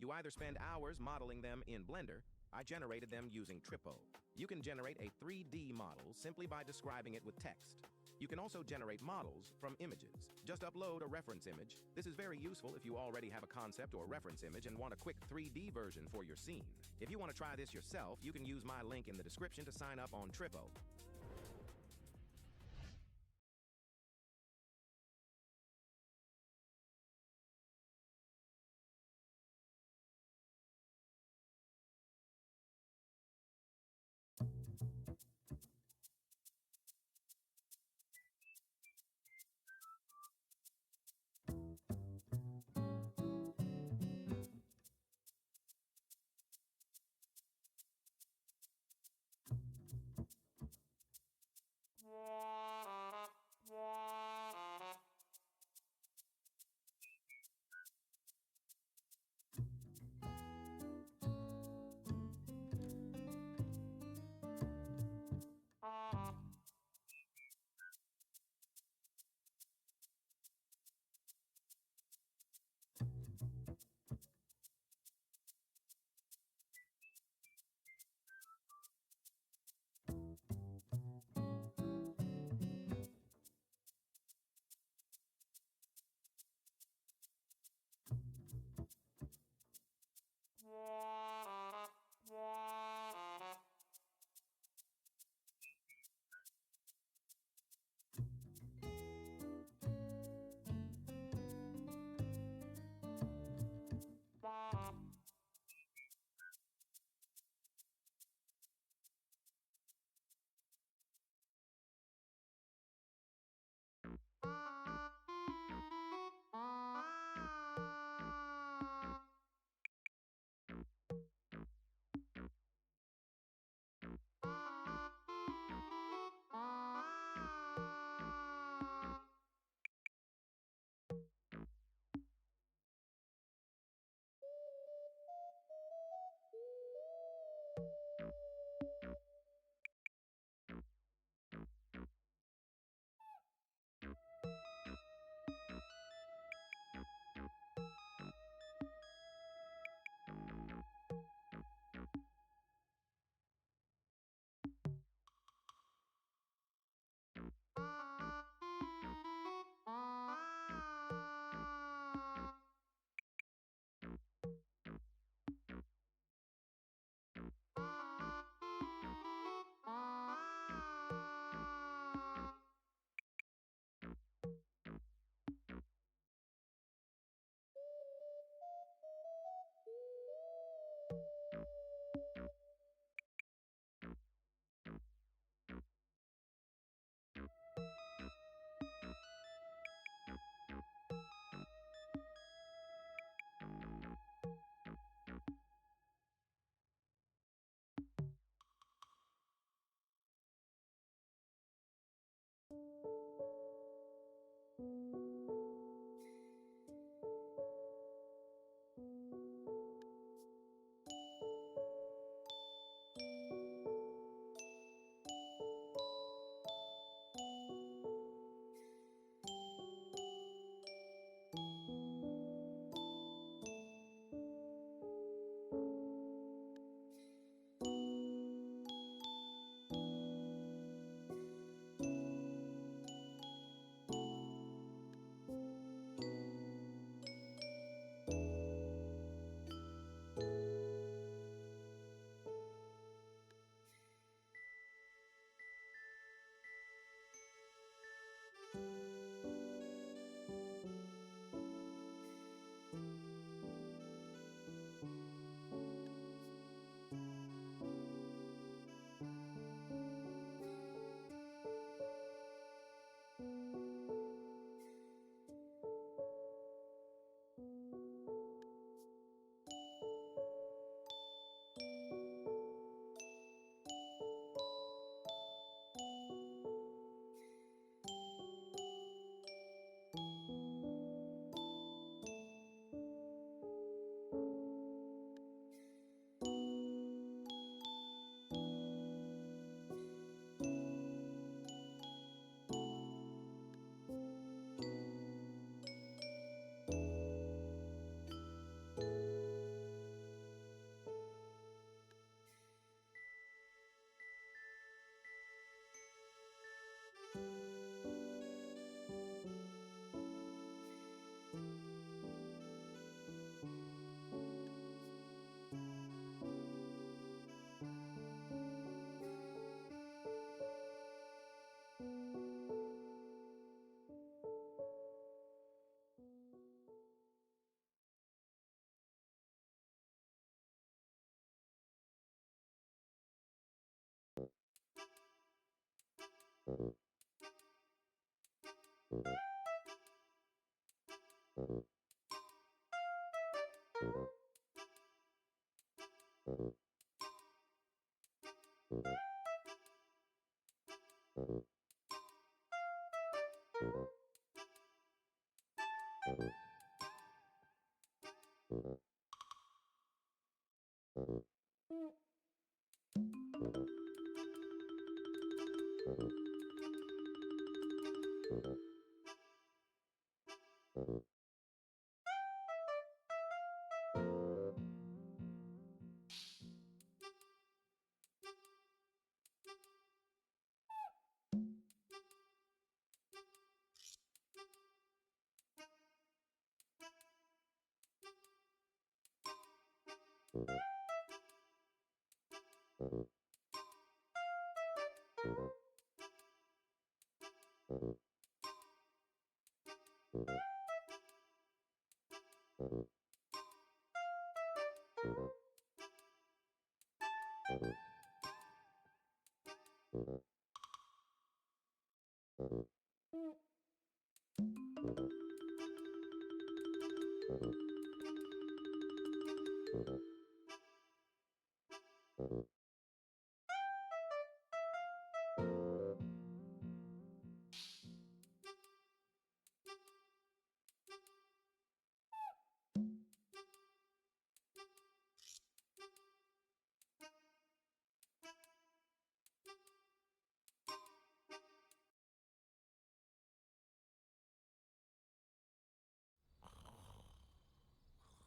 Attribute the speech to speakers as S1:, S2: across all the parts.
S1: You either spend hours modeling them in Blender. I generated them using Trippo. You can generate a 3D model simply by describing it with text. You can also generate models from images. Just upload a reference image. This is very useful if you already have a concept or reference image and want a quick 3D version for your scene. If you want to try this yourself, you can use my link in the description to sign up on Trippo.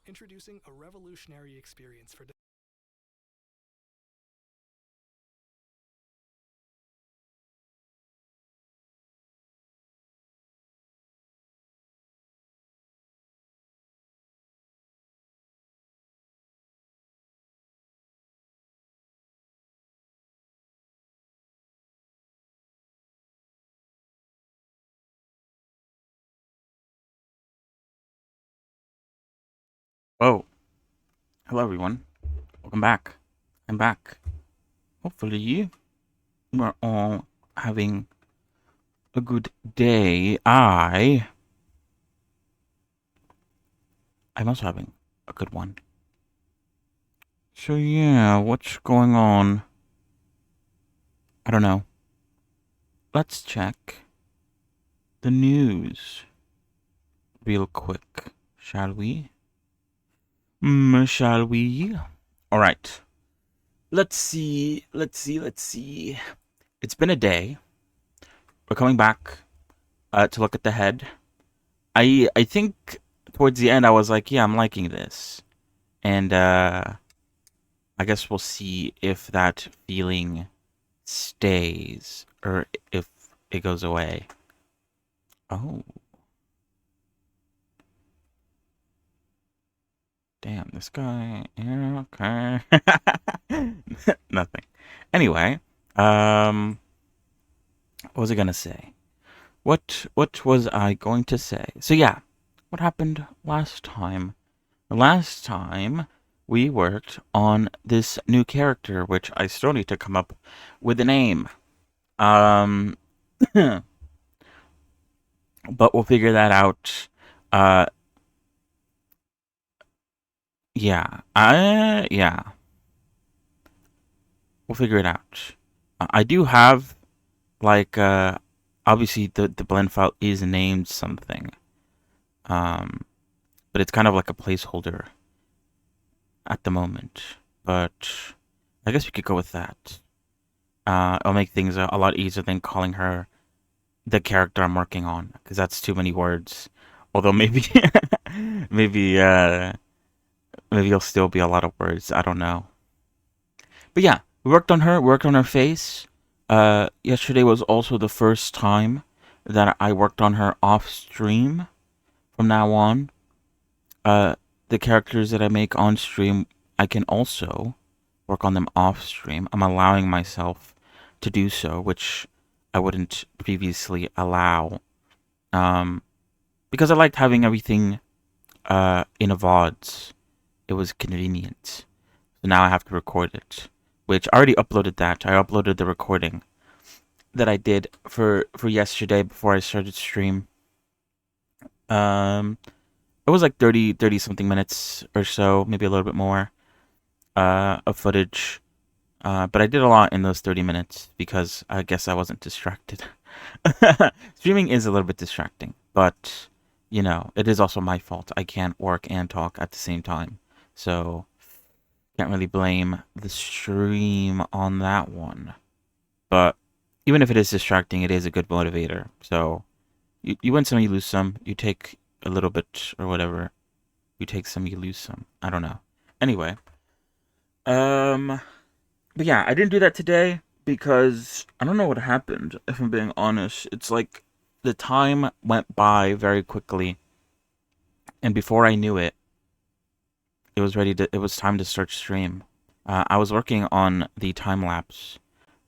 S2: Introducing a revolutionary experience for
S3: Whoa. Hello, everyone. Welcome back. I'm back. Hopefully, we're all having a good day. I'm also having a good one. So, yeah, what's going on? I don't know. Let's check the news real quick, shall we? Shall we? All right. Let's see. It's been a day. We're coming back to look at the head. I think towards the end I was like, yeah, I'm liking this. And I guess we'll see if that feeling stays or if it goes away. Oh, damn, this guy. Yeah, okay. Nothing. Anyway, what was I gonna say? What was I going to say? So yeah, what happened last time? Last time we worked on this new character, which I still need to come up with a name. Um, but we'll figure that out. Uh, yeah, we'll figure it out. I do have like obviously the blend file is named something. Um, but it's kind of like a placeholder at the moment. But I guess we could go with that. It'll make things a lot easier than calling her the character I'm working on, because that's too many words. Although maybe, maybe, maybe it'll still be a lot of words. I don't know. But yeah, we worked on her. Worked on her face. Yesterday was also the first time that I worked on her off stream. From now on, uh, the characters that I make on stream, I can also work on them off stream. I'm allowing myself to do so, which I wouldn't previously allow. Um, because I liked having everything in a VODs. It was convenient. So now I have to record it, which I already uploaded that. I uploaded the recording. that I did for yesterday before I started stream. Um, it was like 30 something minutes or so, maybe a little bit more, of footage. But I did a lot in those 30 minutes because I guess I wasn't distracted. Streaming is a little bit distracting, but you know, it is also my fault. I can't work and talk at the same time. So, can't really blame the stream on that one. But even if it is distracting, it is a good motivator. So, you win some, you lose some. You take a little bit or whatever. You take some, you lose some. I don't know. Anyway, um, but yeah, I didn't do that today because I don't know what happened, if I'm being honest. It's like the time went by very quickly, and before I knew it, it was time to start stream. I was working on the time lapse,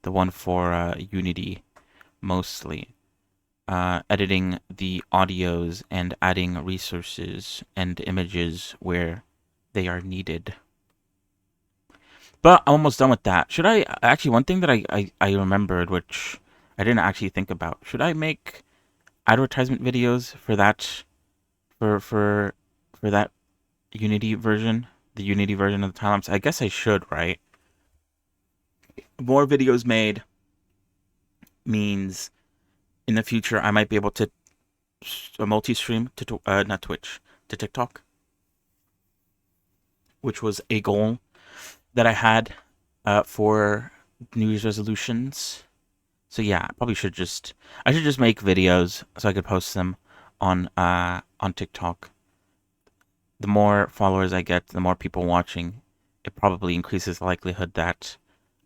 S3: the one for Unity mostly, editing the audios and adding resources and images where they are needed. But I'm almost done with that. Should I actually, one thing that I remembered, which I didn't actually think about, should I make advertisement videos for that for that Unity version, the Unity version of the time lapse? I guess I should, right? More videos made means in the future I might be able to multi-stream to not Twitch, to TikTok, which was a goal that I had for New Year's resolutions. So yeah, I should just make videos so I could post them on TikTok. The more followers I get, the more people watching, it probably increases the likelihood that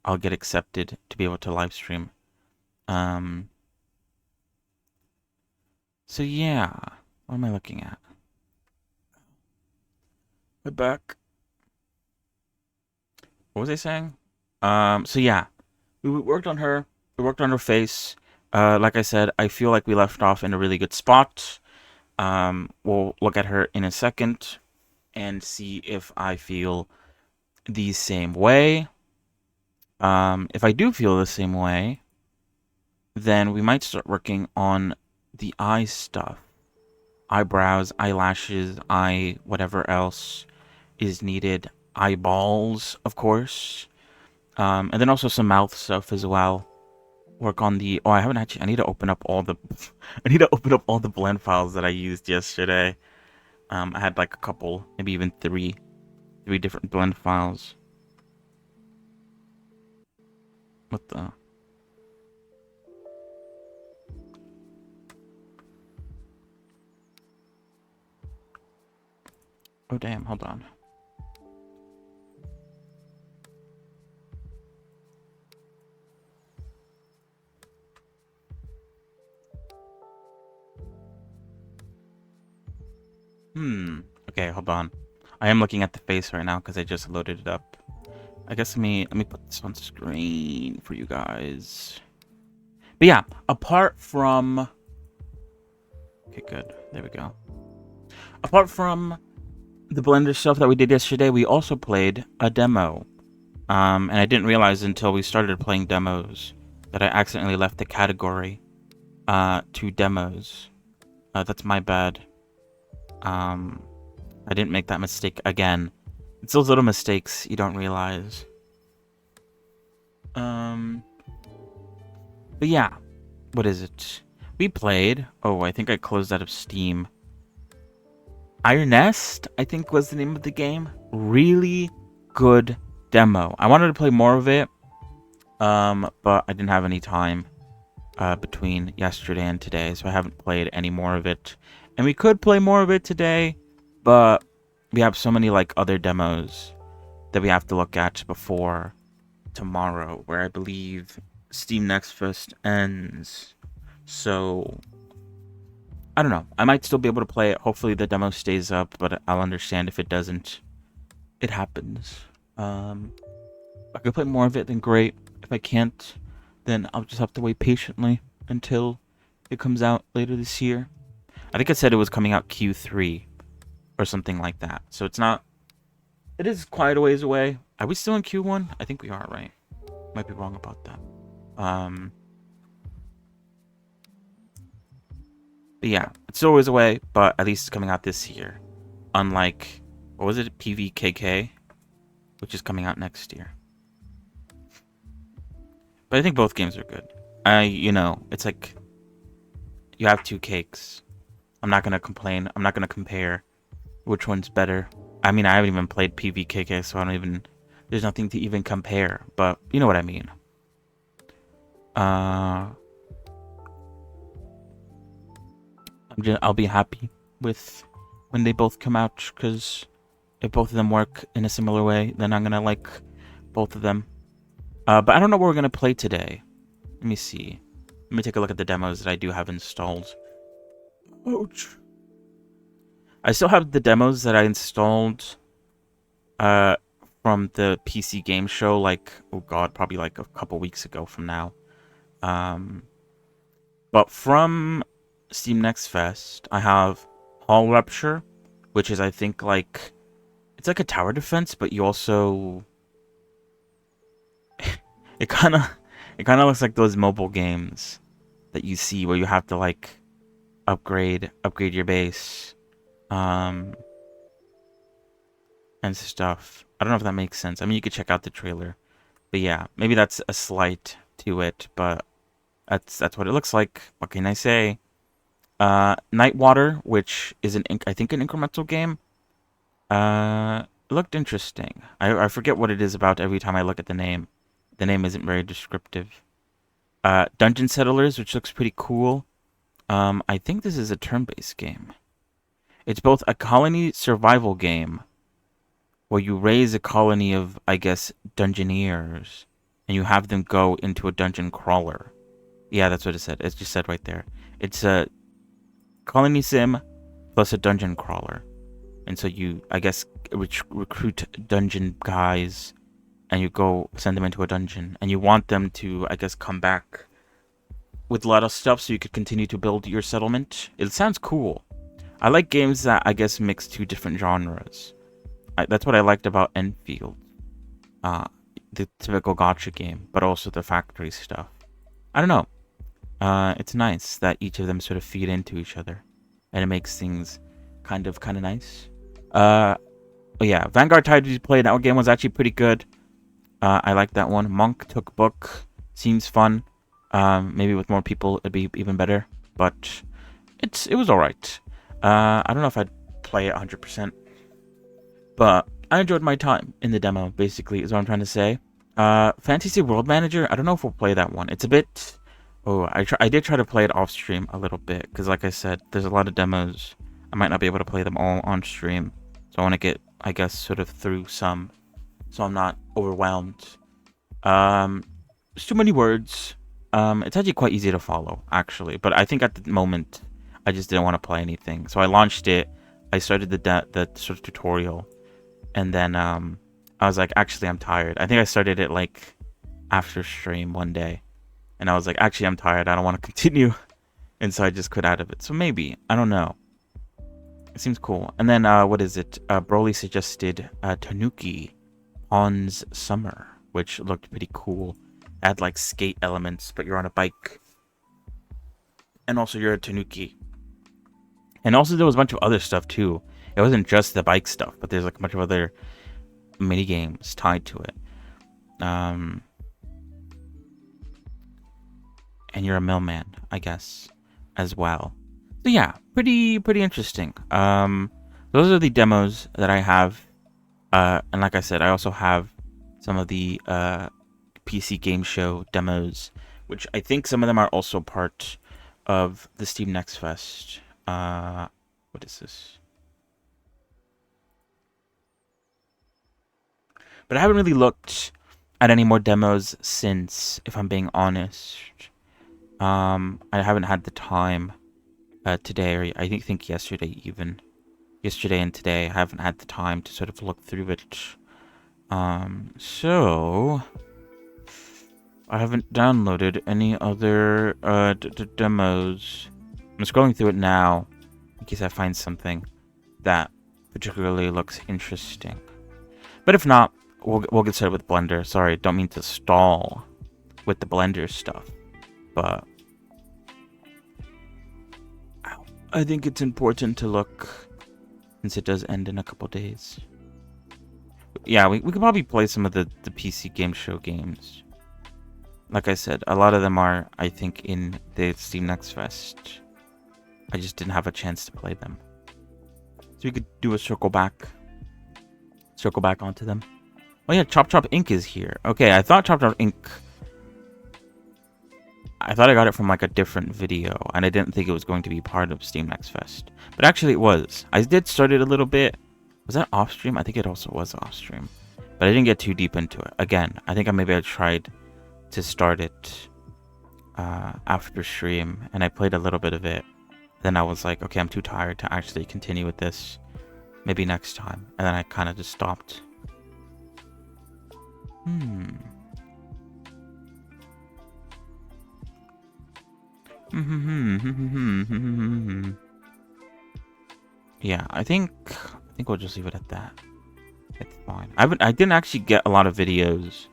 S3: I'll get accepted to be able to live stream. So yeah, what am I looking at? My back. What was I saying? So yeah, we worked on her. We worked on her face. Like I said, I feel like we left off in a really good spot. We'll look at her in a second and see if I feel the same way. If I do feel the same way, then we might start working on the eye stuff. Eyebrows, eyelashes, whatever else is needed. Eyeballs, of course. And then also some mouth stuff as well. Work on the... Oh, I haven't actually... I need to open up all the... I need to open up all the blend files that I used yesterday. I had like a couple, maybe even three different blend files. What the... Oh, damn, hold on. Okay, hold on. I am looking at the face right now because I just loaded it up. I guess let me put this on screen for you guys. But yeah, apart from... Okay, good. There we go. Apart from the Blender stuff that we did yesterday, we also played a demo. And I didn't realize until we started playing demos that I accidentally left the category to demos. That's my bad. I didn't make that mistake again. It's those little mistakes you don't realize. But yeah, what is it? We played... Oh, I think I closed out of Steam. Iron Nest, I think was the name of the game. Really good demo. I wanted to play more of it, but I didn't have any time between yesterday and today, so I haven't played any more of it. And we could play more of it today, but we have so many like other demos that we have to look at before tomorrow, where I believe Steam Next Fest ends. So I don't know. I might still be able to play it. Hopefully the demo stays up, but I'll understand if it doesn't. It happens. If I could play more of it, then great. If I can't, then I'll just have to wait patiently until it comes out later this year. I think it said it was coming out Q3 or something like that. So it's not... It is quite a ways away. Are we still in Q1? I think we are, right? Might be wrong about that. But yeah, it's always away, but at least it's coming out this year. Unlike, what was it, PVKK, which is coming out next year. But I think both games are good. It's like you have two cakes. I'm not gonna complain. I'm not gonna compare which one's better. I mean, I haven't even played PVKK, so there's nothing to even compare. But you know what I mean. I'll be happy with when they both come out, because if both of them work in a similar way, then I'm gonna like both of them. But I don't know what we're gonna play today. Let me see. Let me take a look at the demos that I do have installed. Ouch. I still have the demos that I installed from the PC game show, like, oh god, probably like a couple weeks ago from now. But from Steam Next Fest, I have Hall Rupture, which is, I think, like, it's like a tower defense, but you also it kind of looks like those mobile games that you see where you have to like upgrade your base and stuff. I don't know if that makes sense. I mean, you could check out the trailer. But yeah, maybe that's a slight to it, but that's what it looks like. What can I say? Nightwater, which is I think an incremental game. Looked interesting. I forget what it is about every time I look at the name. The name isn't very descriptive. Dungeon Settlers, which looks pretty cool. I think this is a turn-based game. It's both a colony survival game, where you raise a colony of, I guess, dungeoneers, and you have them go into a dungeon crawler. Yeah, that's what it said. It just said right there. It's a colony sim plus a dungeon crawler. And so you, I guess, recruit dungeon guys, and you go send them into a dungeon, and you want them to, I guess, come back with a lot of stuff so you could continue to build your settlement. It sounds cool. I like games that, I guess, mix two different genres. That's what I liked about Enfield. The typical gacha game, but also the factory stuff. I don't know. It's nice that each of them sort of feed into each other, and it makes things kind of nice. But yeah, Vanguard Tide we played, that game was actually pretty good. I like that one. Monk Took Book seems fun. Maybe with more people it'd be even better, but it was alright. I don't know if I'd play it 100%, but I enjoyed my time in the demo, basically, is what I'm trying to say. Fantasy World Manager, I don't know if we'll play that one. It's a bit... Oh, I did try to play it off stream a little bit, because like I said, there's a lot of demos. I might not be able to play them all on stream, so I want to get, I guess, sort of through some, so I'm not overwhelmed. There's too many words. It's actually quite easy to follow, actually, but I think at the moment, I just didn't want to play anything. So I launched it, I started the sort of tutorial, and then I was like, actually, I'm tired. I think I started it like after stream one day, and I was like, actually, I'm tired. I don't want to continue, and so I just quit out of it. So maybe, I don't know. It seems cool. And then what is it? Broly suggested Tanuki Pon's Summer, which looked pretty cool. It had like skate elements, but you're on a bike, and also you're a Tanuki. And also there was a bunch of other stuff too. It wasn't just the bike stuff, but there's like a bunch of other mini games tied to it. And you're a millman, I guess, as well. So yeah, pretty interesting. Those are the demos that I have. And like I said, I also have some of the PC Game Show demos, which I think some of them are also part of the Steam Next Fest. What is this? But I haven't really looked at any more demos since, if I'm being honest. I haven't had the time today, or I think yesterday even. Yesterday and today, I haven't had the time to sort of look through it. So I haven't downloaded any other demos. I'm scrolling through it now in case I find something that particularly looks interesting. But if not, we'll get started with Blender. Sorry, don't mean to stall with the Blender stuff, but ouch. I think it's important to look, since it does end in a couple days. Yeah, we could probably play some of the PC Game Show games. Like I said, a lot of them are, I think, in the Steam Next Fest. I just didn't have a chance to play them. So we could do a circle back onto them. Oh yeah, Chop Chop Inc. is here. Okay, I thought Chop Chop Inc. I thought I got it from like a different video, and I didn't think it was going to be part of Steam Next Fest. But actually it was. I did start it a little bit. Was that off stream? I think it also was off stream. But I didn't get too deep into it. Again, I think I tried to start it after stream, and I played a little bit of it. Then I was like, okay, I'm too tired to actually continue with this. Maybe next time. And then I kind of just stopped. Yeah, I think we'll just leave it at that. It's fine. I didn't actually get a lot of videos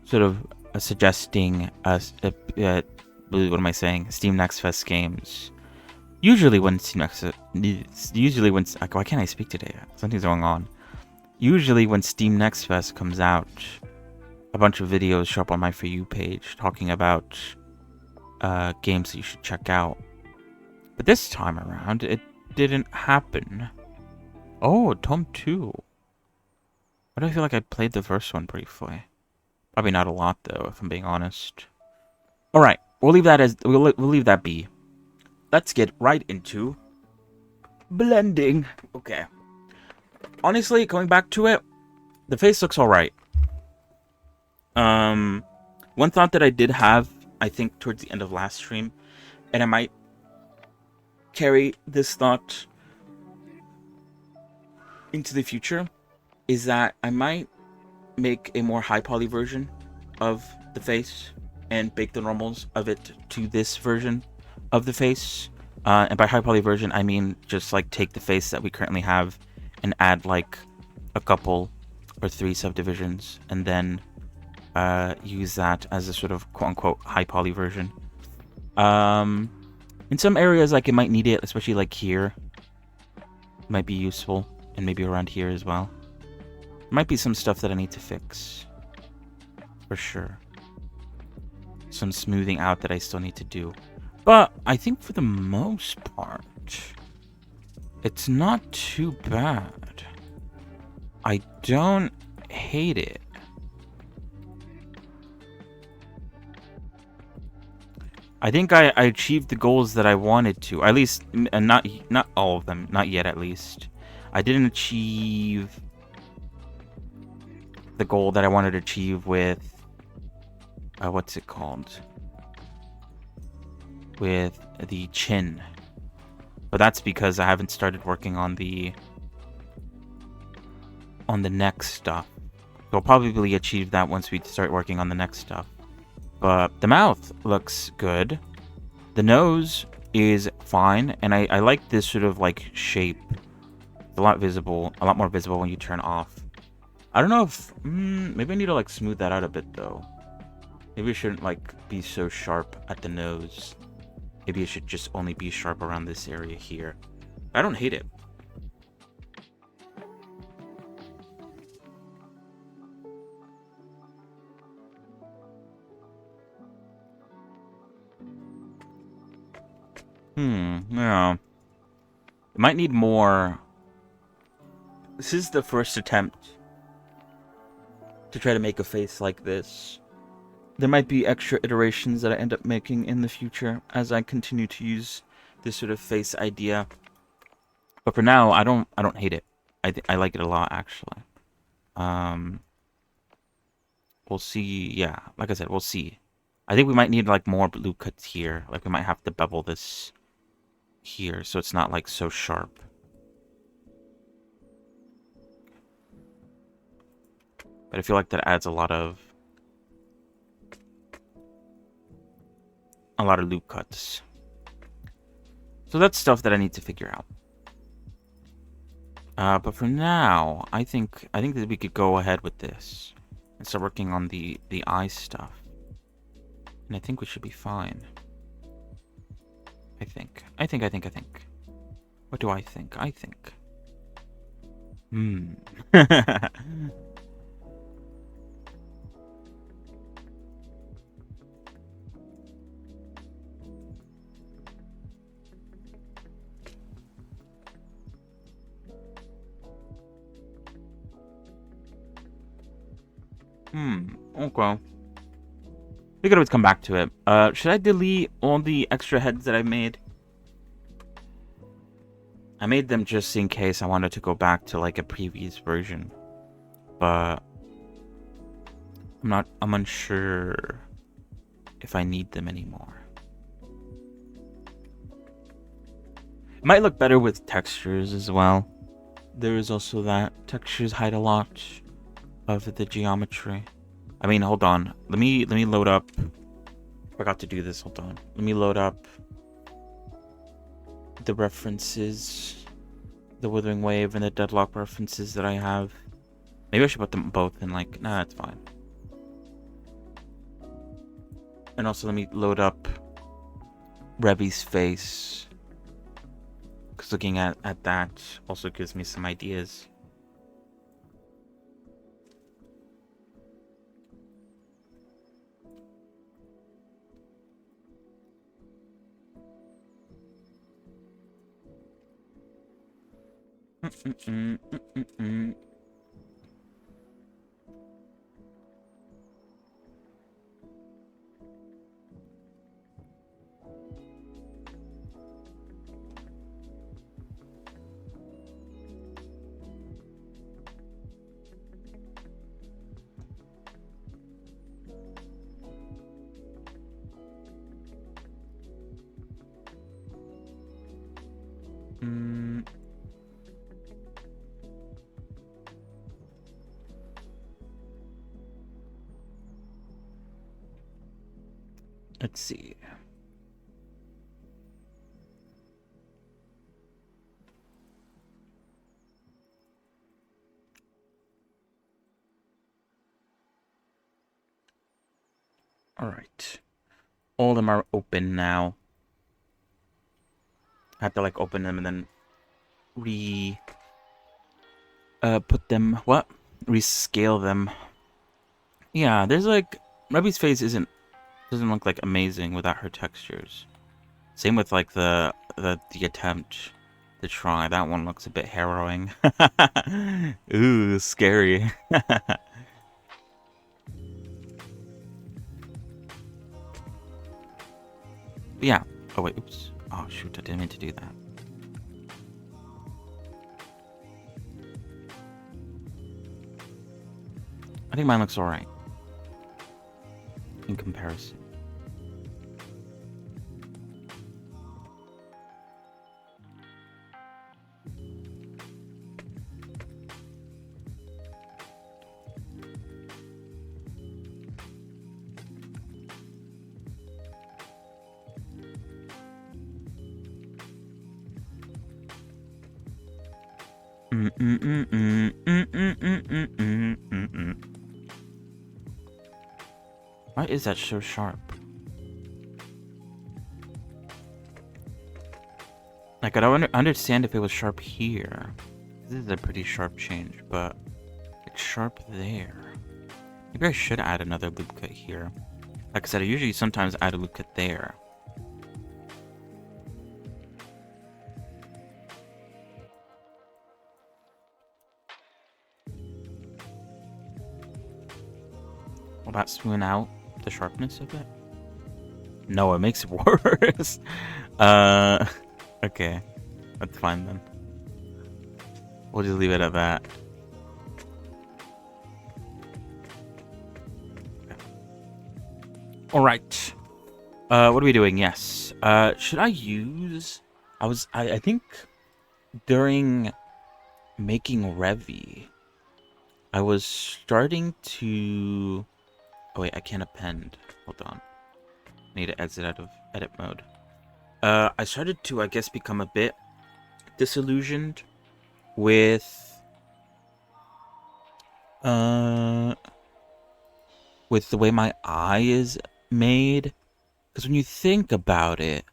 S3: sort of suggesting us what am I saying? Steam Next Fest games. Usually when why can't I speak today? Something's going on. Usually when Steam Next Fest comes out, a bunch of videos show up on my For You page talking about games that you should check out. But this time around, it didn't happen. Oh, Tome 2. Why do I feel like I played the first one briefly? Probably not a lot, though, if I'm being honest. Alright, we'll leave that be. Let's get right into blending. Okay. Honestly, going back to it, the face looks alright. One thought that I did have, I think, towards the end of last stream, and I might carry this thought into the future, is that I might make a more high poly version of the face and bake the normals of it to this version of the face. And by high poly version, I mean just like take the face that we currently have and add like a couple or 3 subdivisions, and then use that as a sort of quote-unquote high poly version. In some areas, like, it might need it, especially like here. It might be useful, and maybe around here as well. There might be some stuff that I need to fix, for sure. Some smoothing out that I still need to do. But I think for the most part, it's not too bad. I don't hate it. I think I achieved the goals that I wanted to. At least, not all of them. Not yet, at least. I didn't achieve the goal that I wanted to achieve with... what's it called? With the chin. But that's because I haven't started working on the next stuff. So I'll probably achieve that once we start working on the next stuff. But the mouth looks good. The nose is fine, and I like this sort of like shape. It's a lot more visible when you turn off. I don't know if maybe I need to like smooth that out a bit though. Maybe it shouldn't like be so sharp at the nose. Maybe it should just only be sharp around this area here. I don't hate it. Yeah. It might need more. This is the first attempt to try to make a face like this. There might be extra iterations that I end up making in the future as I continue to use this sort of face idea. But for now, I don't hate it. I like it a lot, actually. We'll see. Yeah, like I said, we'll see. I think we might need like more blue cuts here. Like we might have to bevel this here so it's not like so sharp. But I feel like that adds a lot of loop cuts. So that's stuff that I need to figure out. But for now, I think that we could go ahead with this and start working on the eye stuff. And I think we should be fine. I think. What do I think? I think. Hmm. Okay. We could always come back to it. Should I delete all the extra heads that I made? I made them just in case I wanted to go back to like a previous version. But I'm unsure if I need them anymore. It might look better with textures as well. There is also that. Textures hide a lot of the geometry. I mean, hold on. Let me load up. Forgot to do this. Hold on. Let me load up the references, the Withering Wave and the Deadlock references that I have. Maybe I should put them both in like, nah, it's fine. And also let me load up Revy's face, because looking at that also gives me some ideas. Let's see. All right. All of them are open now. I have to like open them and then put them, what? Rescale them. Yeah, there's like, Revy's face doesn't look like amazing without her textures. Same with like the attempt to try. That one looks a bit harrowing. Ooh, scary. Yeah. Oh wait, oops. Oh shoot, I didn't mean to do that. I think mine looks alright in comparison. Why is that so sharp? Like, I don't understand if it was sharp here. This is a pretty sharp change, but it's sharp there. Maybe I should add another loop cut here. Like I said, I usually sometimes add a loop cut there. Will that smooth out the sharpness of it? No, it makes it worse. Okay. That's fine then. We'll just leave it at that. Okay. Alright. What are we doing? Yes. Should I use... I think during making Revy, I was starting to... Oh wait, I can't append. Hold on. I need to exit out of edit mode. I started to, I guess, become a bit disillusioned with the way my eye is made. Because when you think about it,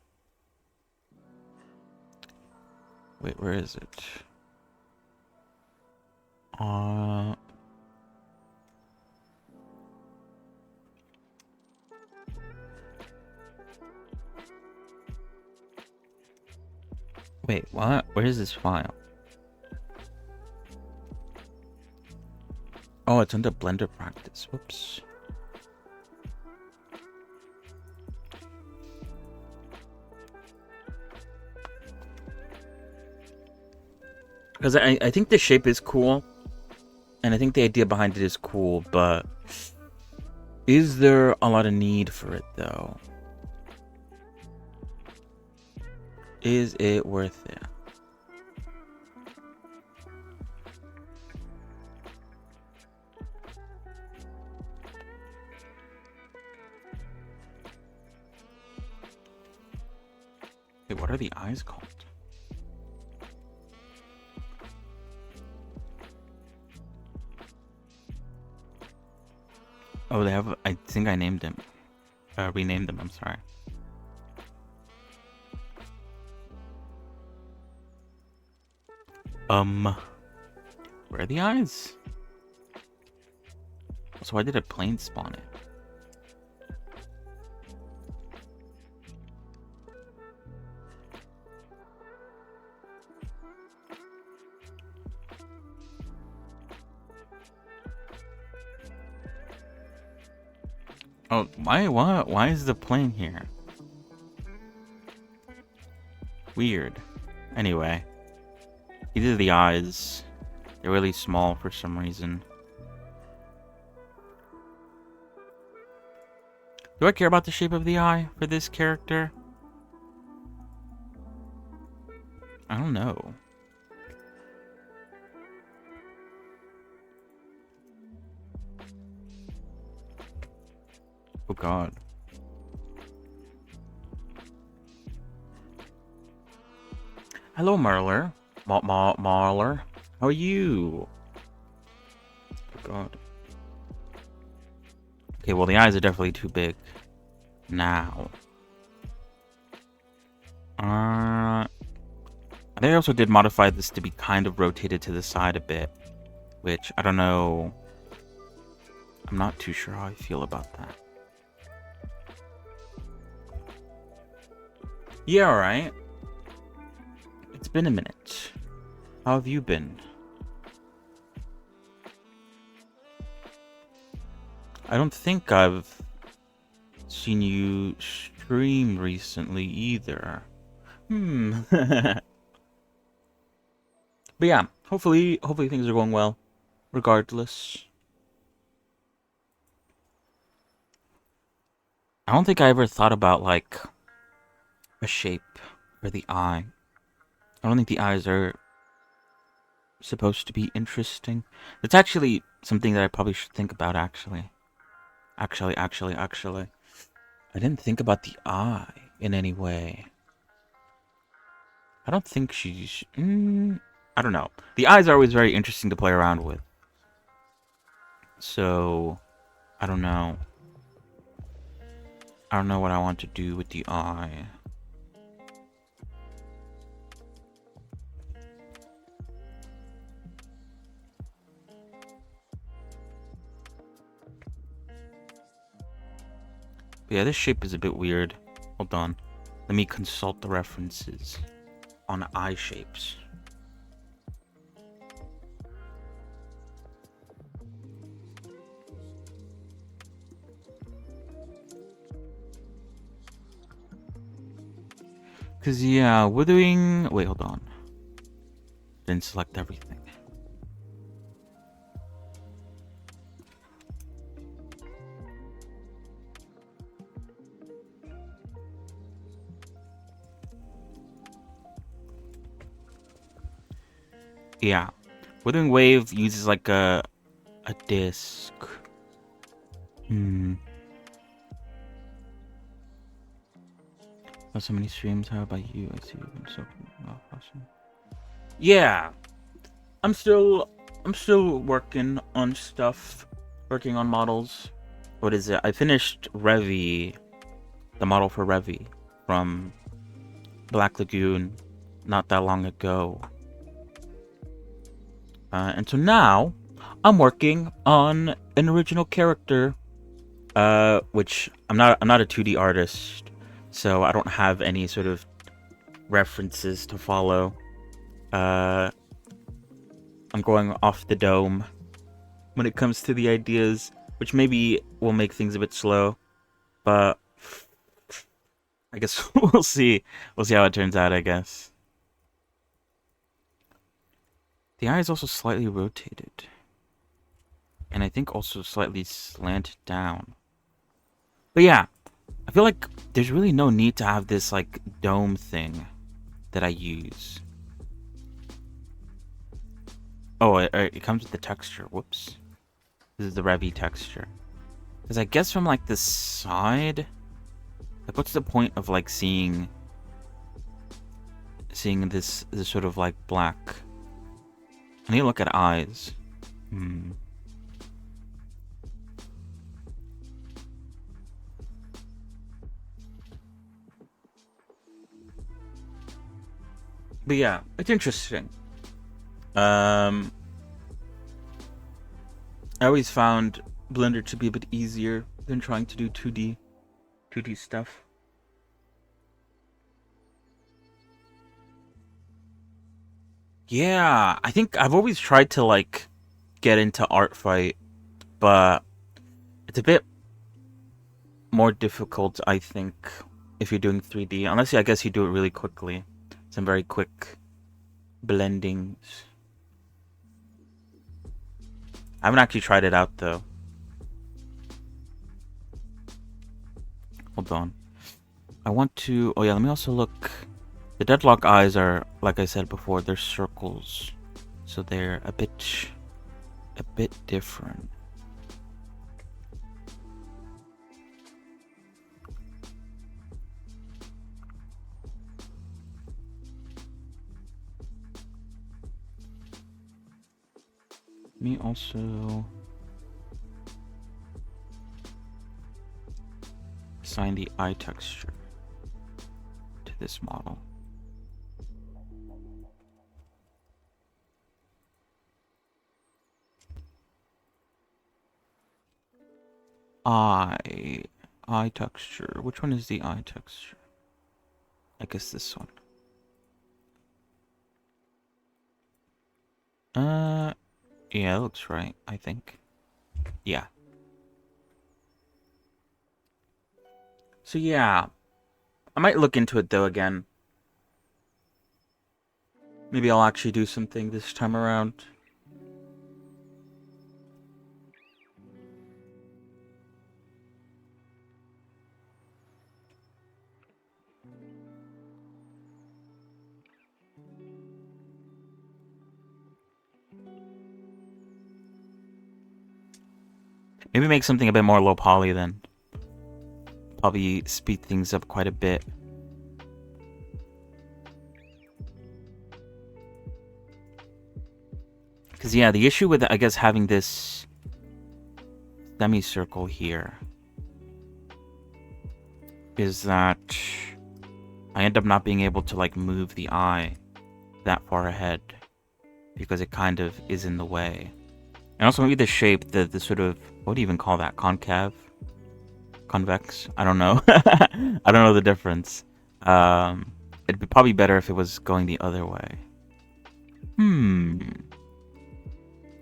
S3: Wait, where is it? Uh... Wait, what? Where is this file? Oh, it's under Blender Practice. Whoops. Because I think the shape is cool. And I think the idea behind it is cool, but... Is there a lot of need for it, though? Is it worth it? Wait, what are the eyes called? Oh, they have... I think I named them. Renamed them, I'm sorry. Where are the eyes? So why did a plane spawn it? Oh, why is the plane here? Weird. Anyway. These are the eyes. They're really small for some reason. Do I care about the shape of the eye for this character? I don't know. Oh god. Hello, Marler. Marler. How are you? Oh god. Okay, well the eyes are definitely too big. Now. I think I also did modify this to be kind of rotated to the side a bit. Which, I don't know. I'm not too sure how I feel about that. Yeah, alright. It's been a minute. How have you been? I don't think I've seen you stream recently either. But yeah, hopefully things are going well. Regardless. I don't think I ever thought about like a shape for the eye. I don't think the eyes are supposed to be interesting. It's actually something that I probably should think about, actually. Actually. I didn't think about the eye in any way. I don't think she's... I don't know. The eyes are always very interesting to play around with. So, I don't know. I don't know what I want to do with the eye. But yeah, this shape is a bit weird. Hold on. Let me consult the references on eye shapes. Cause yeah, we're doing... Wait, hold on. Didn't select everything. Yeah. Withering Wave uses like a disc. Not so many streams. How about you? I see you've been so awesome. Yeah. I'm still working on stuff. Working on models. What is it? I finished Revy, the model for Revy from Black Lagoon. not that long ago. And so now I'm working on an original character, which I'm not a 2D artist, so I don't have any sort of references to follow. I'm going off the dome when it comes to the ideas, which maybe will make things a bit slow, but I guess we'll see. We'll see how it turns out, I guess. The eye is also slightly rotated. And I think also slightly slanted down. But yeah, I feel like there's really no need to have this like dome thing that I use. Oh, it comes with the texture. Whoops. This is the Revy texture. Because I guess from like the side, like what's the point of like seeing this sort of like black? I need to look at eyes. But yeah, it's interesting. I always found Blender to be a bit easier than trying to do 2D stuff. Yeah, I think I've always tried to like get into Artfight, but it's a bit more difficult, I think, if you're doing 3D. Unless I guess you do it really quickly. Some very quick blendings. I haven't actually tried it out though. Hold on. I want to... Oh yeah, let me also look... The Deadlock eyes are, like I said before, they're circles. So they're a bit different. Let me also assign the eye texture to this model. Eye texture. Which one is the eye texture? I guess this one. Yeah, it looks right, I think. Yeah. So yeah, I might look into it though again. Maybe I'll actually do something this time around. Maybe make something a bit more low poly then. Probably speed things up quite a bit. Because yeah, the issue with, I guess, having this semicircle here is that I end up not being able to like move the eye that far ahead because it kind of is in the way. And also maybe the shape, the sort of, what do you even call that? Concave? Convex? I don't know. I don't know the difference. It'd be probably better if it was going the other way.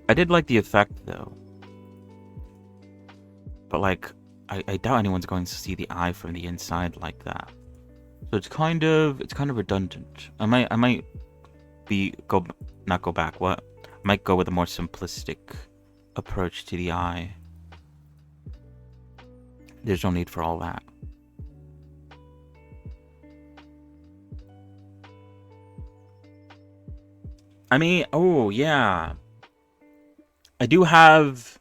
S3: I did like the effect though. But like, I doubt anyone's going to see the eye from the inside like that. So it's kind of redundant. I might not go back. What? I might go with a more simplistic approach to the eye. There's no need for all that. I mean, oh yeah. I do have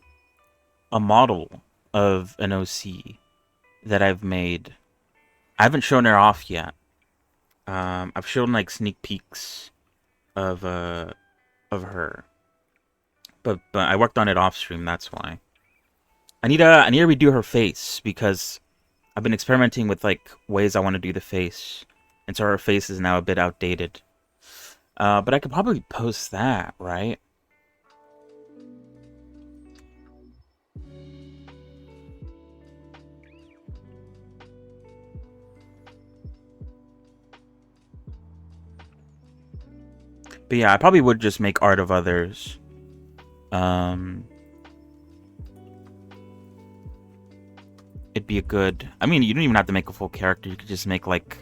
S3: a model of an OC that I've made. I haven't shown her off yet. I've shown like sneak peeks of her. But I worked on it off stream, that's why. I need to redo her face because I've been experimenting with like ways I want to do the face. And so her face is now a bit outdated. But I could probably post that, right? But yeah, I probably would just make art of others. It'd be a good... I mean, you don't even have to make a full character. You could just make, like,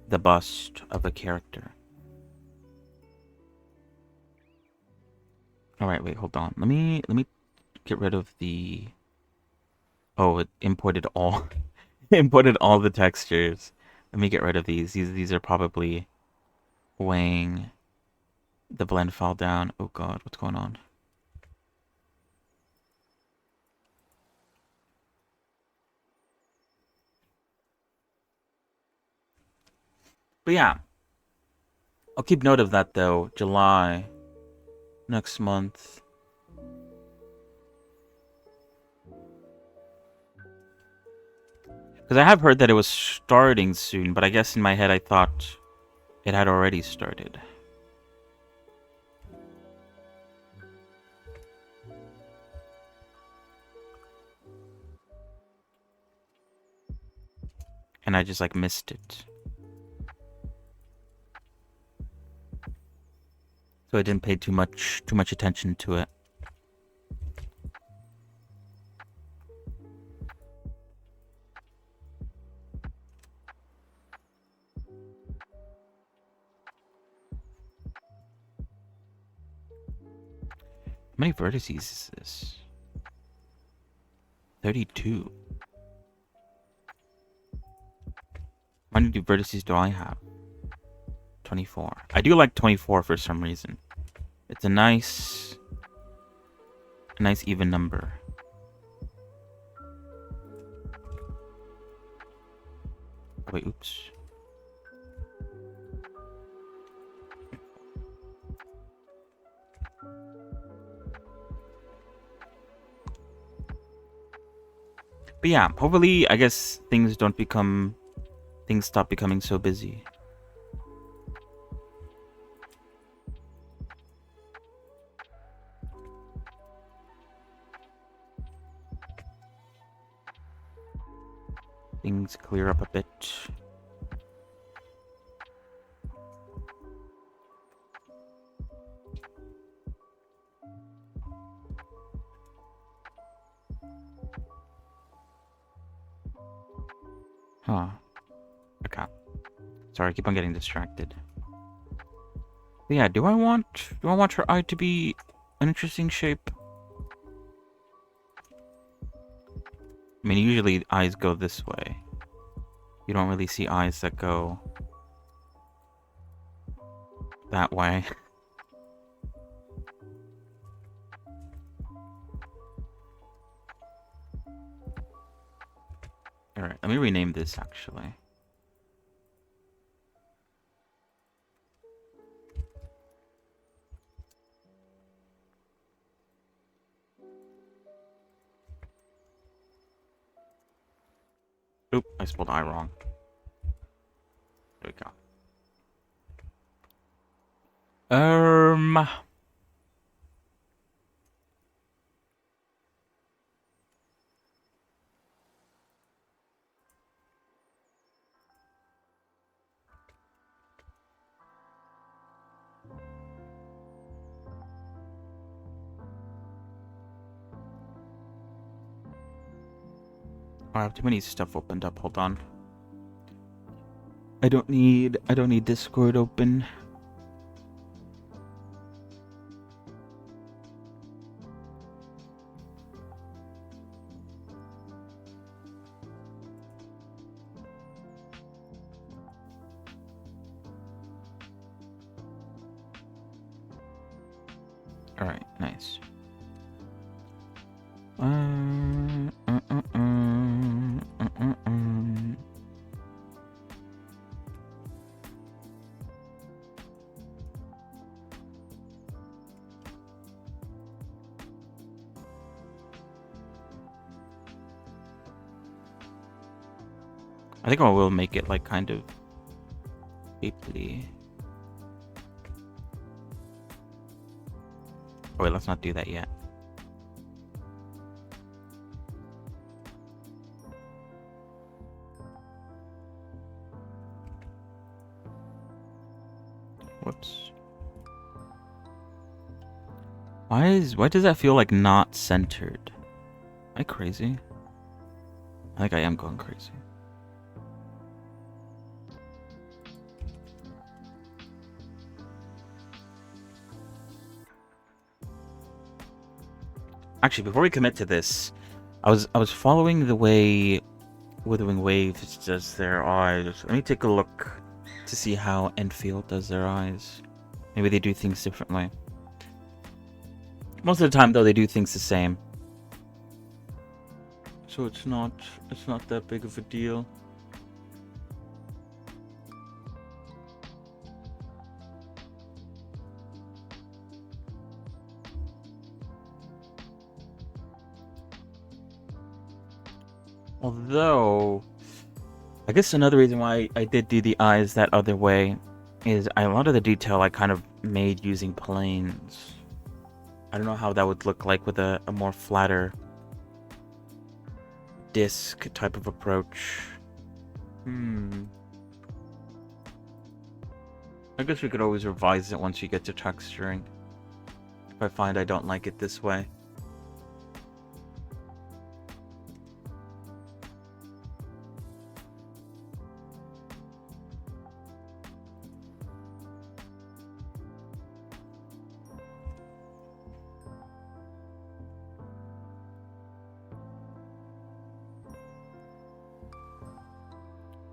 S3: the bust of a character. Alright, wait, hold on. Let me get rid of the... Oh, it imported all... imported all the textures. Let me get rid of these. These are probably weighing the blend file down. Oh god, what's going on? But yeah, I'll keep note of that though. July, next month. Because I have heard that it was starting soon, but I guess in my head I thought it had already started. And I just like missed it. So I didn't pay too much attention to it. How many vertices is this? 32. How many vertices do I have? 24. I do like 24 for some reason. It's a nice even number. Oh, wait, oops. But yeah, hopefully, I guess things stop becoming so busy. Things clear up a bit. Huh. Okay. Sorry, I keep on getting distracted. But yeah, do I want her eye to be an interesting shape? I mean, usually eyes go this way. You don't really see eyes that go that way. Alright, let me rename this actually. Oop, I spelled I wrong. There we go. I have too many stuff opened up. Hold on. I don't need Discord open. All right, nice. I think I will make it like kind of shapely. Oh, wait, let's not do that yet. Whoops. Why does that feel like not centered? Am I crazy? I think I am going crazy. Actually, before we commit to this, I was following the way Withering Waves does their eyes. Let me take a look to see how Enfield does their eyes. Maybe they do things differently. Most of the time, though, they do things the same. So it's not that big of a deal. Although, I guess another reason why I did do the eyes that other way is a lot of the detail I kind of made using planes. I don't know how that would look like with a more flatter disc type of approach. I guess we could always revise it once you get to texturing. If I find I don't like it this way.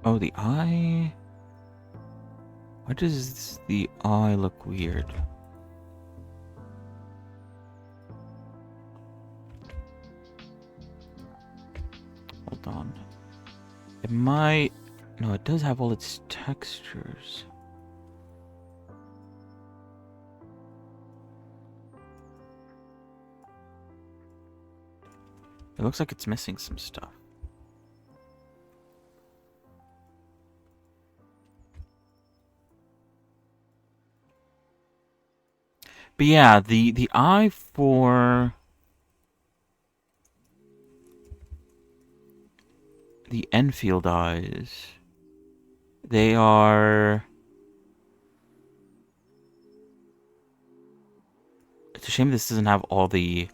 S3: Oh, the eye? Why does the eye look weird? Hold on. It might... No, it does have all its textures. It looks like it's missing some stuff. But yeah, the eye for the Enfield eyes, they are... It's a shame this doesn't have all the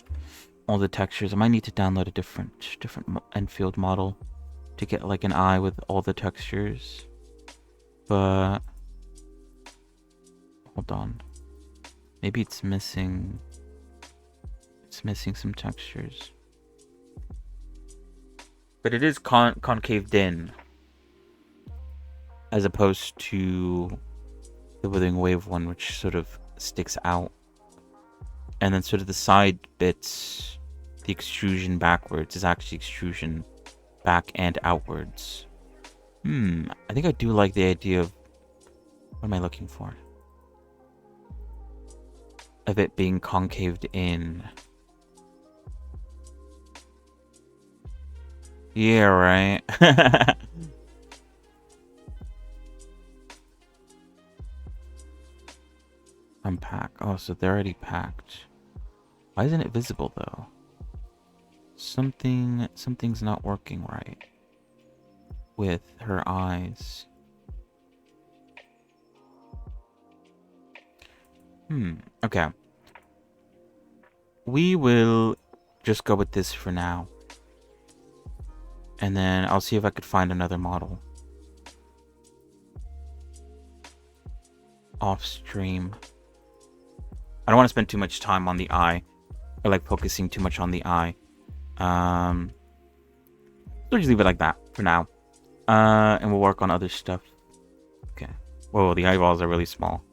S3: textures. I might need to download a different Enfield model to get like an eye with all the textures. But hold on. Maybe it's missing some textures. But it is concaved in, as opposed to the Withering Wave one, which sort of sticks out. And then sort of the side bits, the extrusion backwards is actually extrusion back and outwards. I think I do like the idea of... What am I looking for? Of it being concaved in. Yeah, right. Unpack. Oh, so they're already packed. Why isn't it visible though? Something's not working right with her eyes. Okay. We will just go with this for now. And then I'll see if I could find another model. Off stream. I don't want to spend too much time on the eye. Or like focusing too much on the eye. So just leave it like that for now. And we'll work on other stuff. Okay. Whoa, the eyeballs are really small.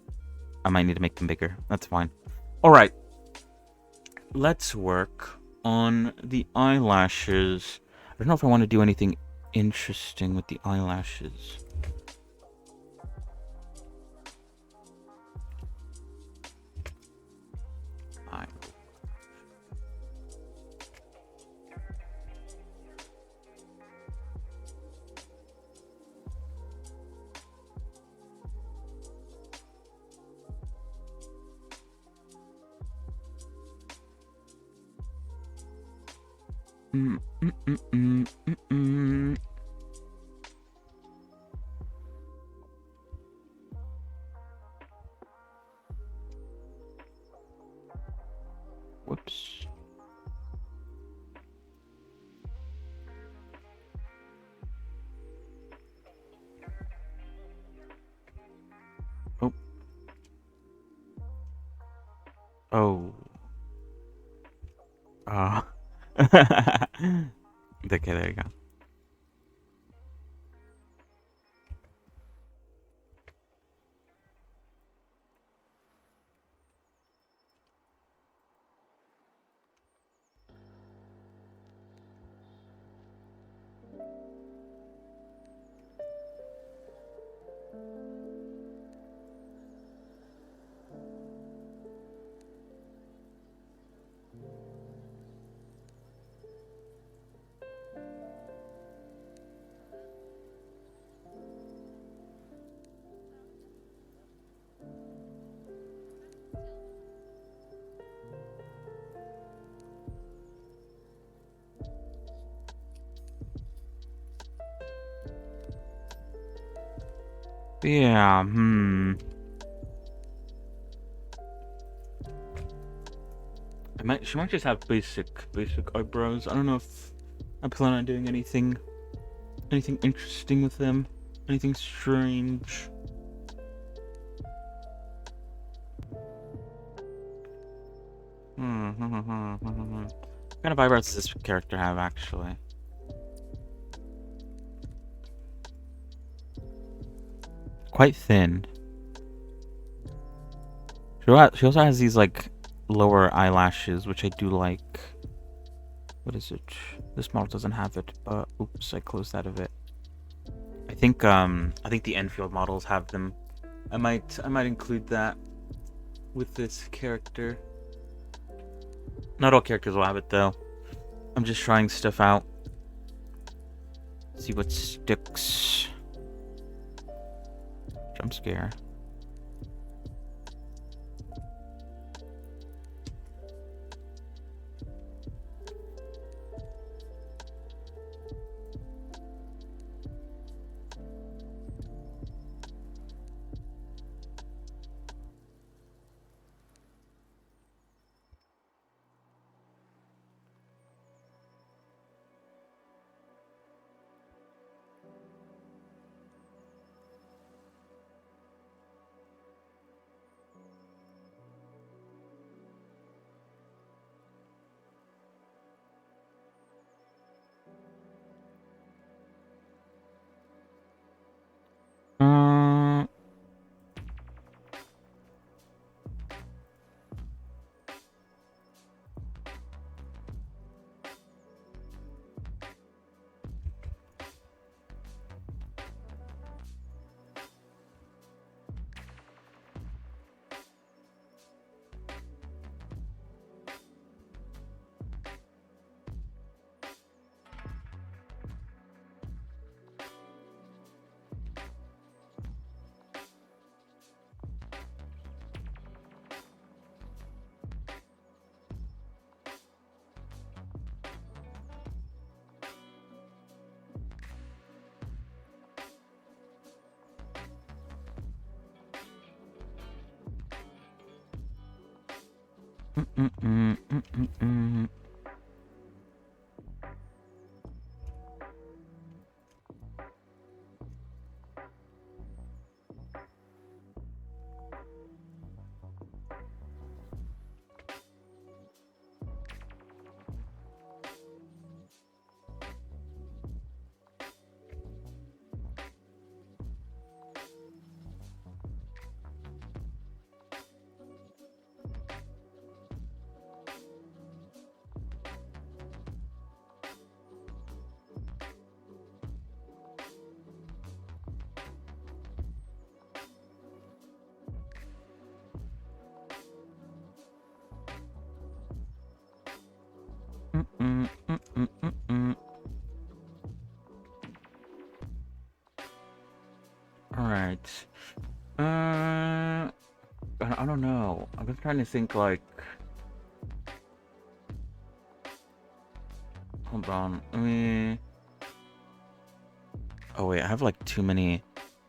S3: I might need to make them bigger. That's fine. Alright. Let's work on the eyelashes. I don't know if I want to do anything interesting with the eyelashes. Mm, mm, mm, mm, mm, mm. Whoops. Oh. Oh. Ah. Okay, there you go. Yeah, she might just have basic eyebrows. I don't know if I plan on doing anything interesting with them. Anything strange. What kind of eyebrows does this character have, actually? Quite thin. She also has these, like, lower eyelashes, which I do like. What is it? This model doesn't have it, but oops, I closed out of it. I think the Enfield models have them. I might include that with this character. Not all characters will have it, though. I'm just trying stuff out. See what sticks. Jump scare. Uh, mm, mm, mm, mm, mm. Mm, mm, mm, mm, mm, mm. All right. I don't know. I've been trying to think, like, Hold on. Let me... Oh wait, I have like too many.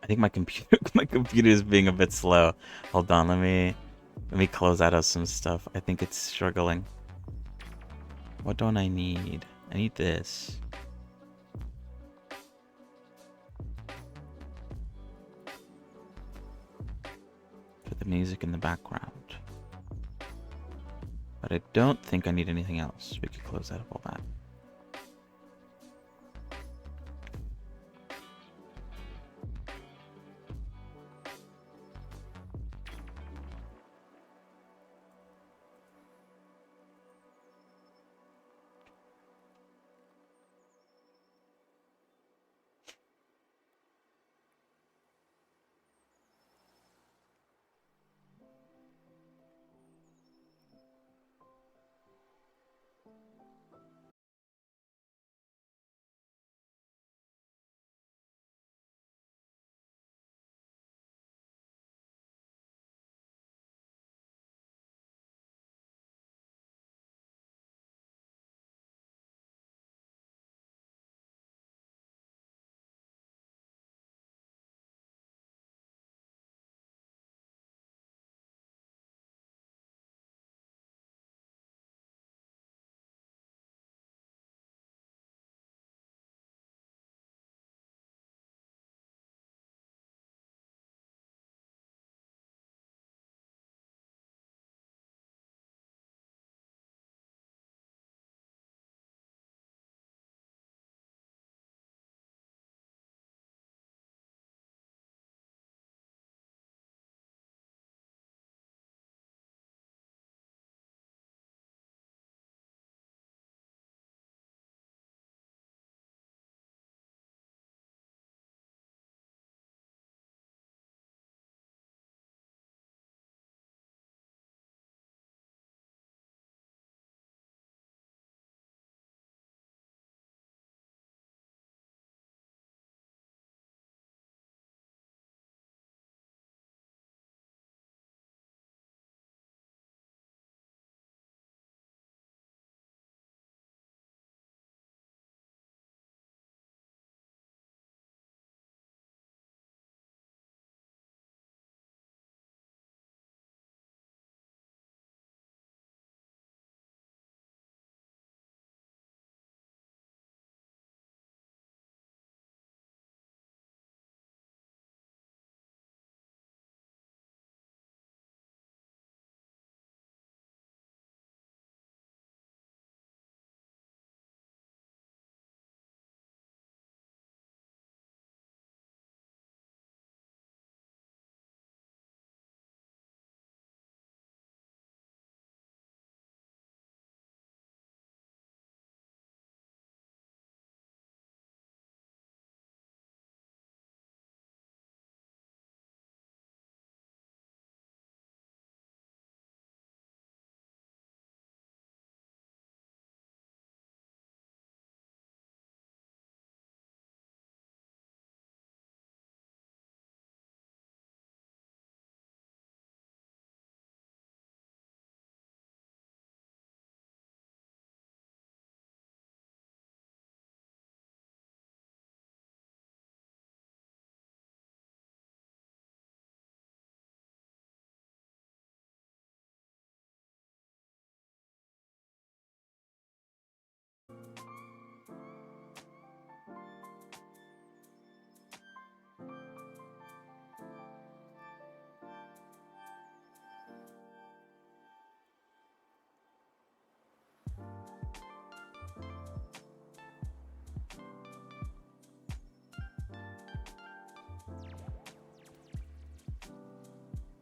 S3: I think my computer is being a bit slow. Hold on, let me close out of some stuff. I think it's struggling. What don't I need? I need this. For the music in the background. But I don't think I need anything else. We could close out of all that.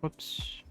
S3: Whoops.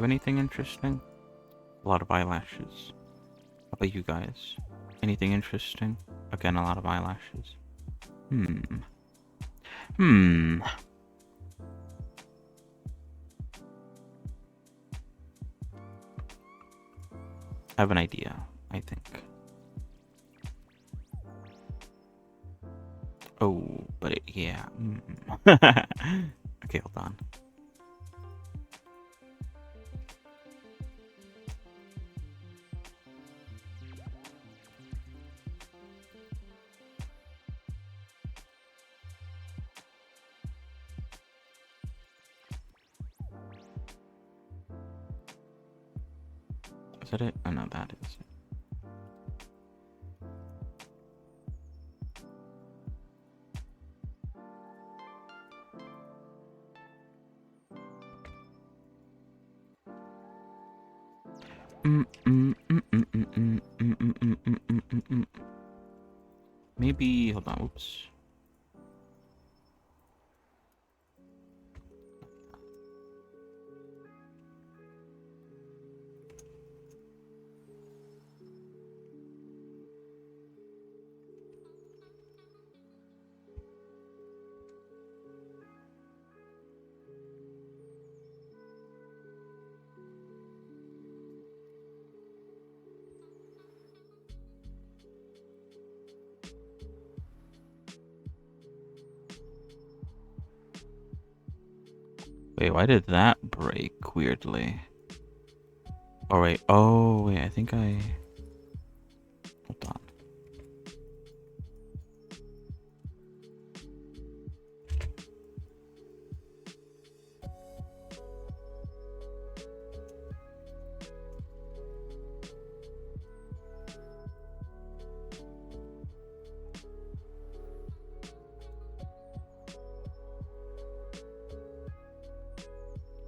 S3: anything interesting? A lot of eyelashes. How about you guys? Anything interesting? Again, a lot of eyelashes. I have an idea, I think. Oh, but yeah. Okay, hold on. Is that it? Oh no, that is it. Maybe, hold on, oops. Wait, why did that break weirdly? Oh wait, I think I... Hold on.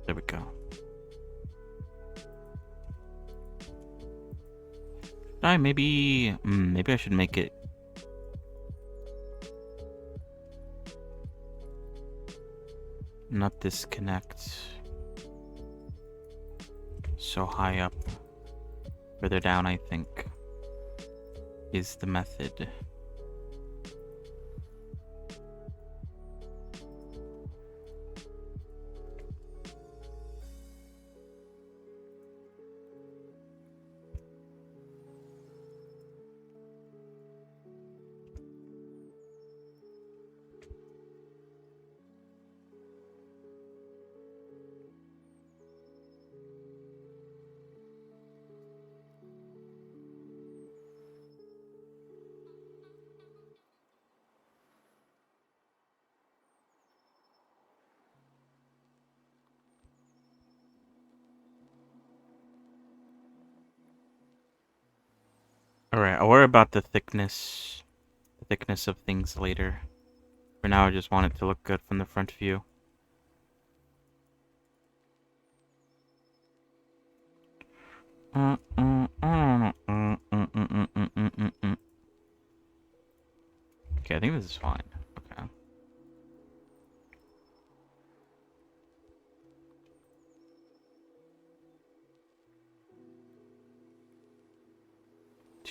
S3: There we go. Maybe I should make it not disconnect so high up. Further down, I think, is the method. Alright, I'll worry about the thickness of things later. For now, I just want it to look good from the front view. Okay, I think this is fine. Okay.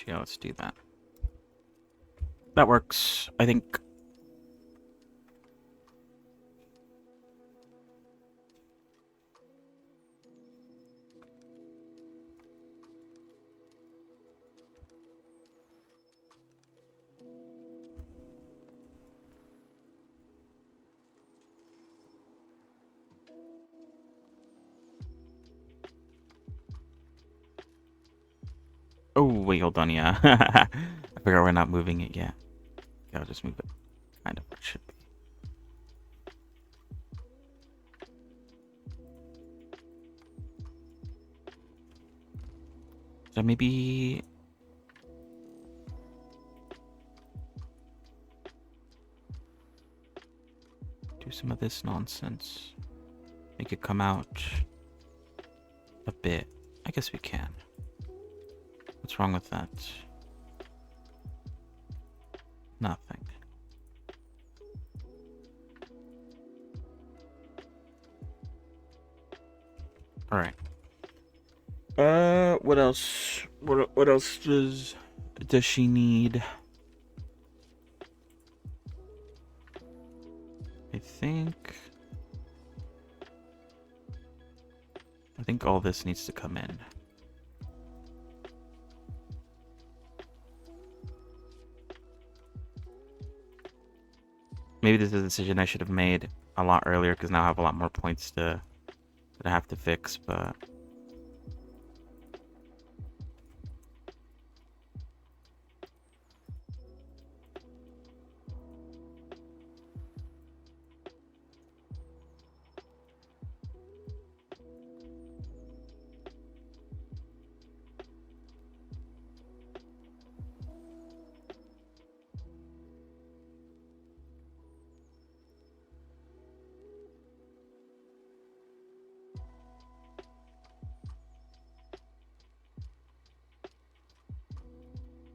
S3: Yeah, let's do that. That works, I think. Oh, wait, hold on, yeah. I forgot we're not moving it yet. Okay, I'll just move it kind of where it should be. So maybe... do some of this nonsense. Make it come out a bit. I guess we can. What's wrong with that? Nothing. Alright. What else? What else does she need? I think all this needs to come in. Maybe this is a decision I should have made a lot earlier, because now I have a lot more points that I have to fix, but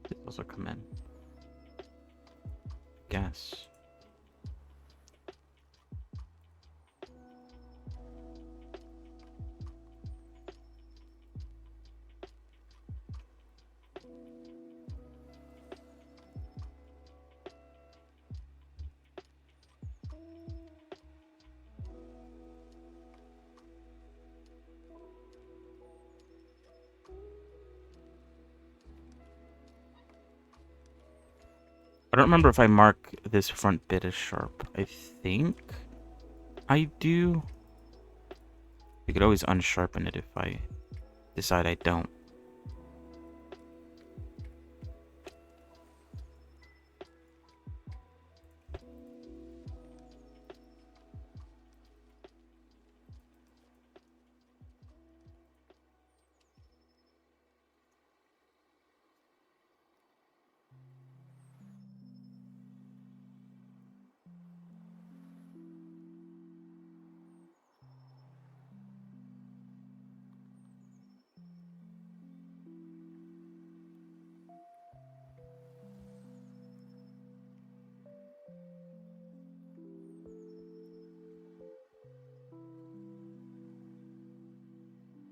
S3: this also come in. Guess. I don't remember if I mark this front bit as sharp. I think I do. You could always unsharpen it if I decide I don't.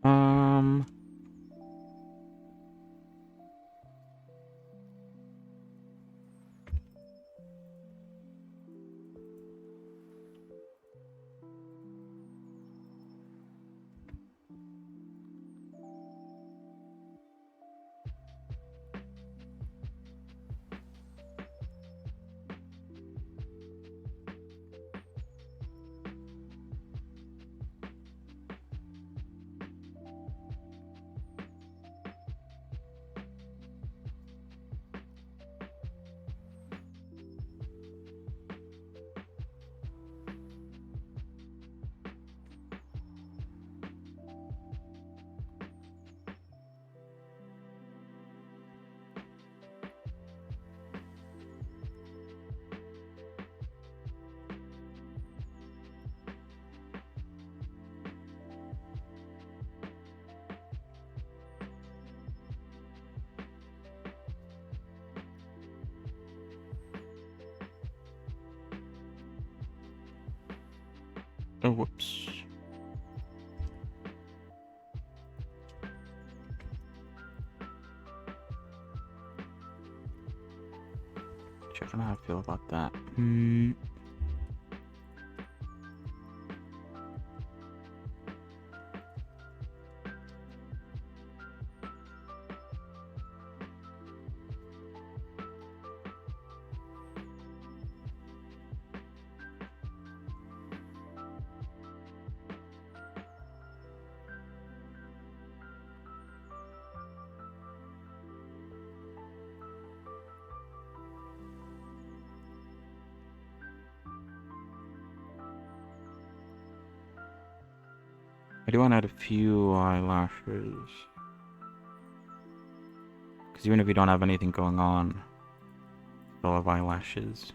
S3: Um, oh, whoops. I don't know how I feel about that. I do want to add a few eyelashes. Because even if you don't have anything going on, you'll have eyelashes.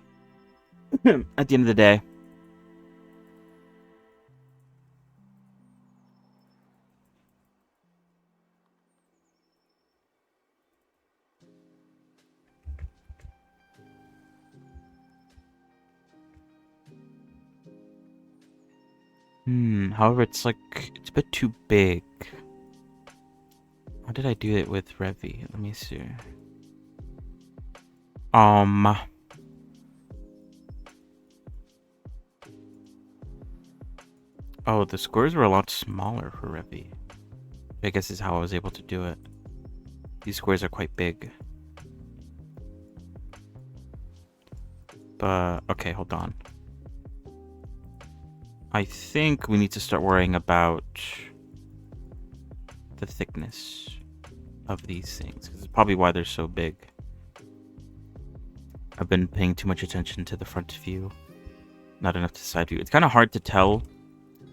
S3: At the end of the day. However, it's a bit too big. How did I do it with Revi? Let me see. Um. Oh, the squares were a lot smaller for Revi. I guess is how I was able to do it. These squares are quite big. But, okay, hold on. I think we need to start worrying about the thickness of these things. 'Cause it's probably why they're so big. I've been paying too much attention to the front view. Not enough to side view. It's kind of hard to tell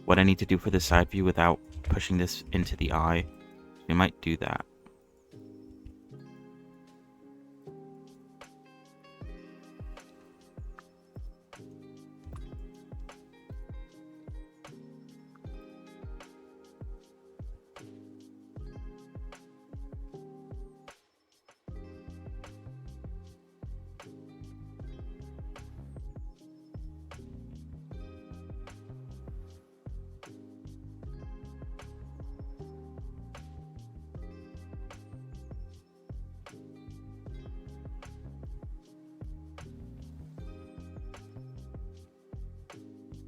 S3: what I need to do for the side view without pushing this into the eye. We might do that.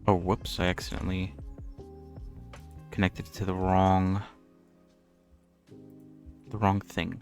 S3: Oh, whoops, I accidentally connected to the wrong thing.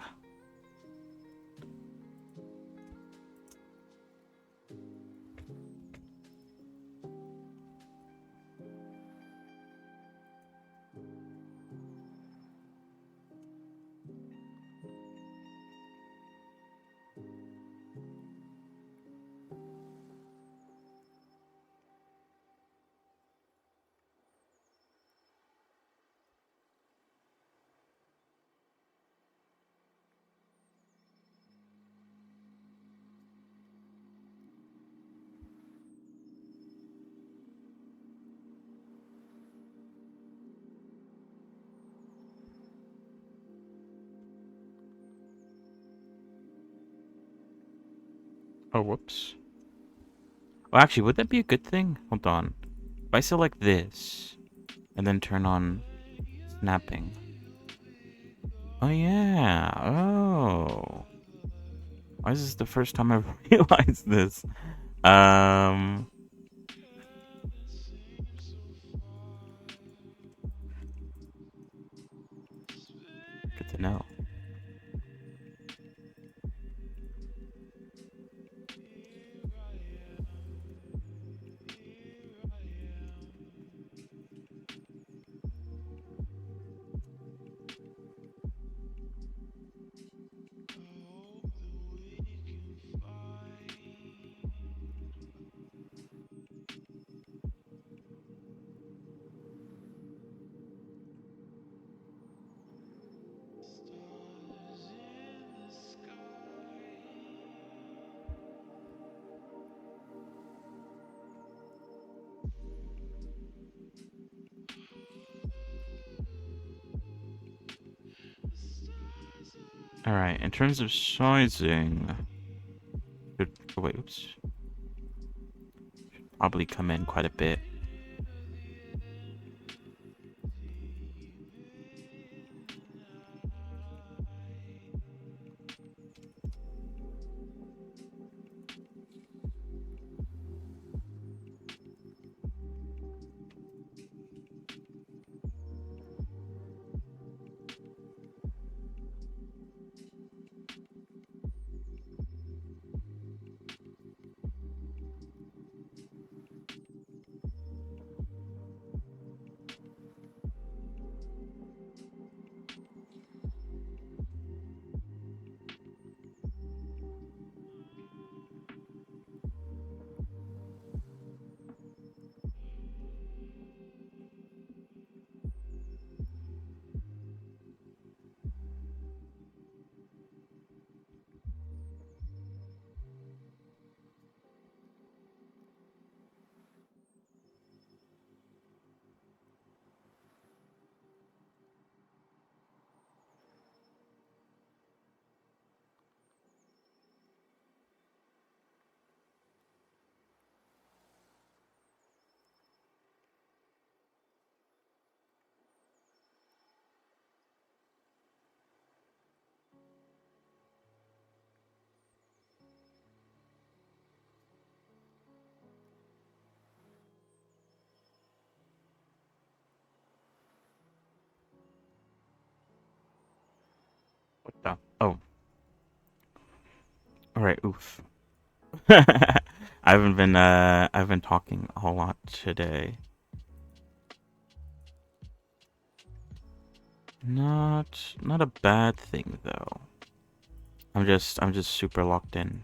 S3: Oh, whoops. Well, actually, would that be a good thing? Hold on. If I select this and then turn on snapping. Oh, yeah. Oh. Why is this the first time I've realized this? Good to know. Alright, in terms of sizing... Oh, wait, oops. Should probably come in quite a bit. Alright, oof. I've been talking a whole lot today. Not a bad thing though. I'm just super locked in.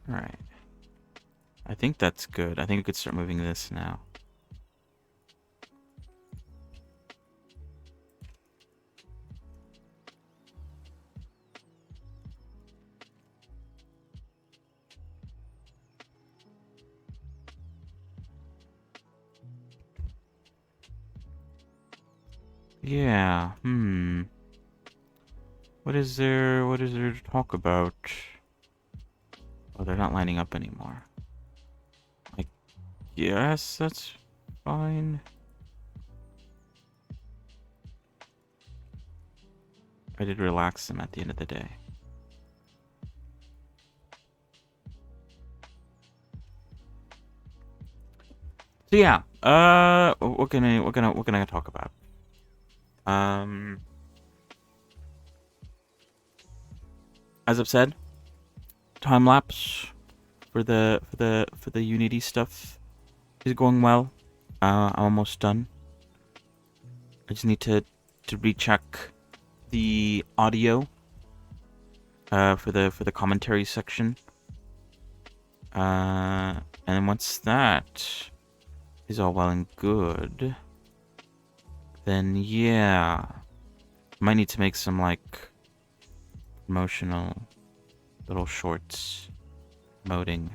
S3: Alright. I think that's good. I think we could start moving this now. Yeah, what is there to talk about? Oh, they're not lining up anymore. I guess that's fine. I did relax them at the end of the day. So yeah, what can I talk about? As I've said, time lapse for the Unity stuff is going well. I'm almost done. I just need to recheck the audio for the commentary section. And once that is all well and good, then yeah, might need to make some like promotional little shorts promoting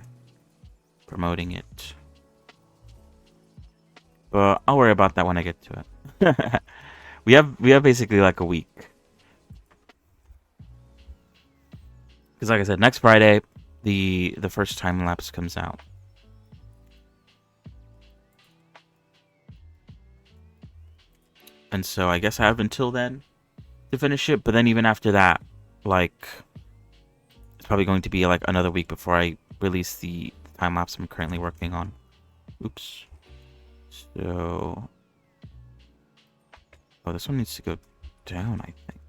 S3: it. But I'll worry about that when I get to it. we have basically like a week. Because like I said, next Friday the first time lapse comes out. And so I guess I have until then to finish it, but then even after that, like, it's probably going to be like another week before I release the time lapse I'm currently working on. Oops. So, oh, this one needs to go down, I think.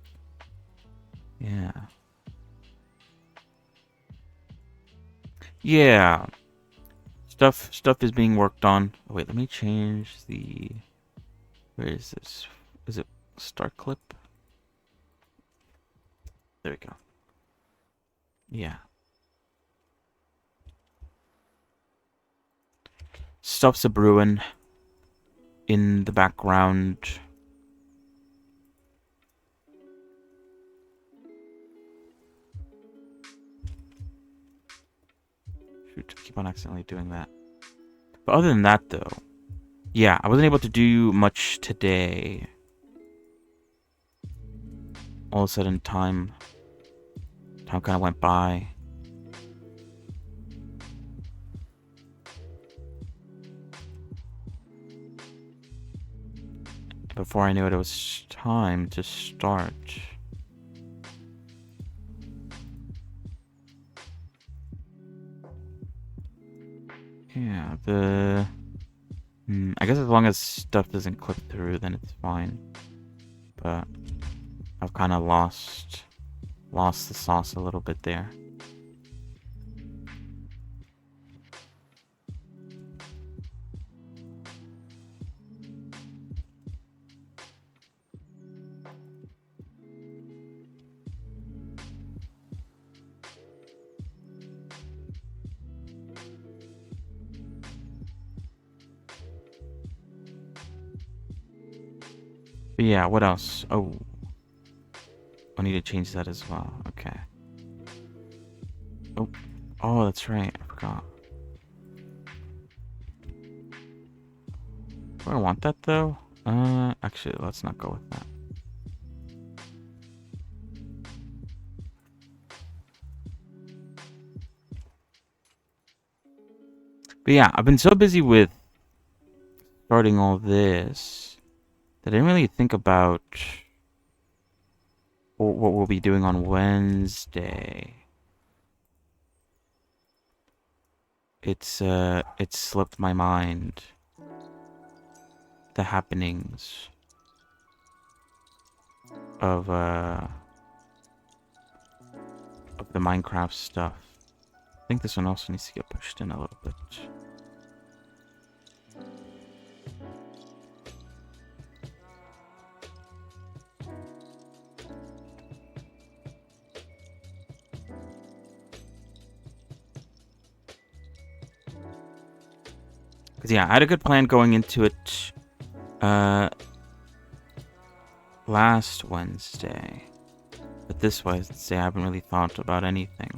S3: Yeah. Yeah. Stuff is being worked on. Oh, wait, let me change the... Where is this? Is it start clip? There we go. Yeah. Stuff's a brewing in the background. Shoot, I keep on accidentally doing that. But other than that, though, yeah, I wasn't able to do much today. All of a sudden, time kind of went by. Before I knew it, it was time to start. Yeah, I guess as long as stuff doesn't clip through, then it's fine. But I've kind of lost the sauce a little bit there. But yeah, what else? Oh, I need to change that as well. Okay. Oh, that's right. I forgot. Do I want that though? Actually, let's not go with that. But yeah, I've been so busy with starting all this that I didn't really think about what we'll be doing on Wednesday. It slipped my mind. The happenings. of the Minecraft stuff. I think this one also needs to get pushed in a little bit. Because, yeah, I had a good plan going into it last Wednesday. But this Wednesday, I haven't really thought about anything.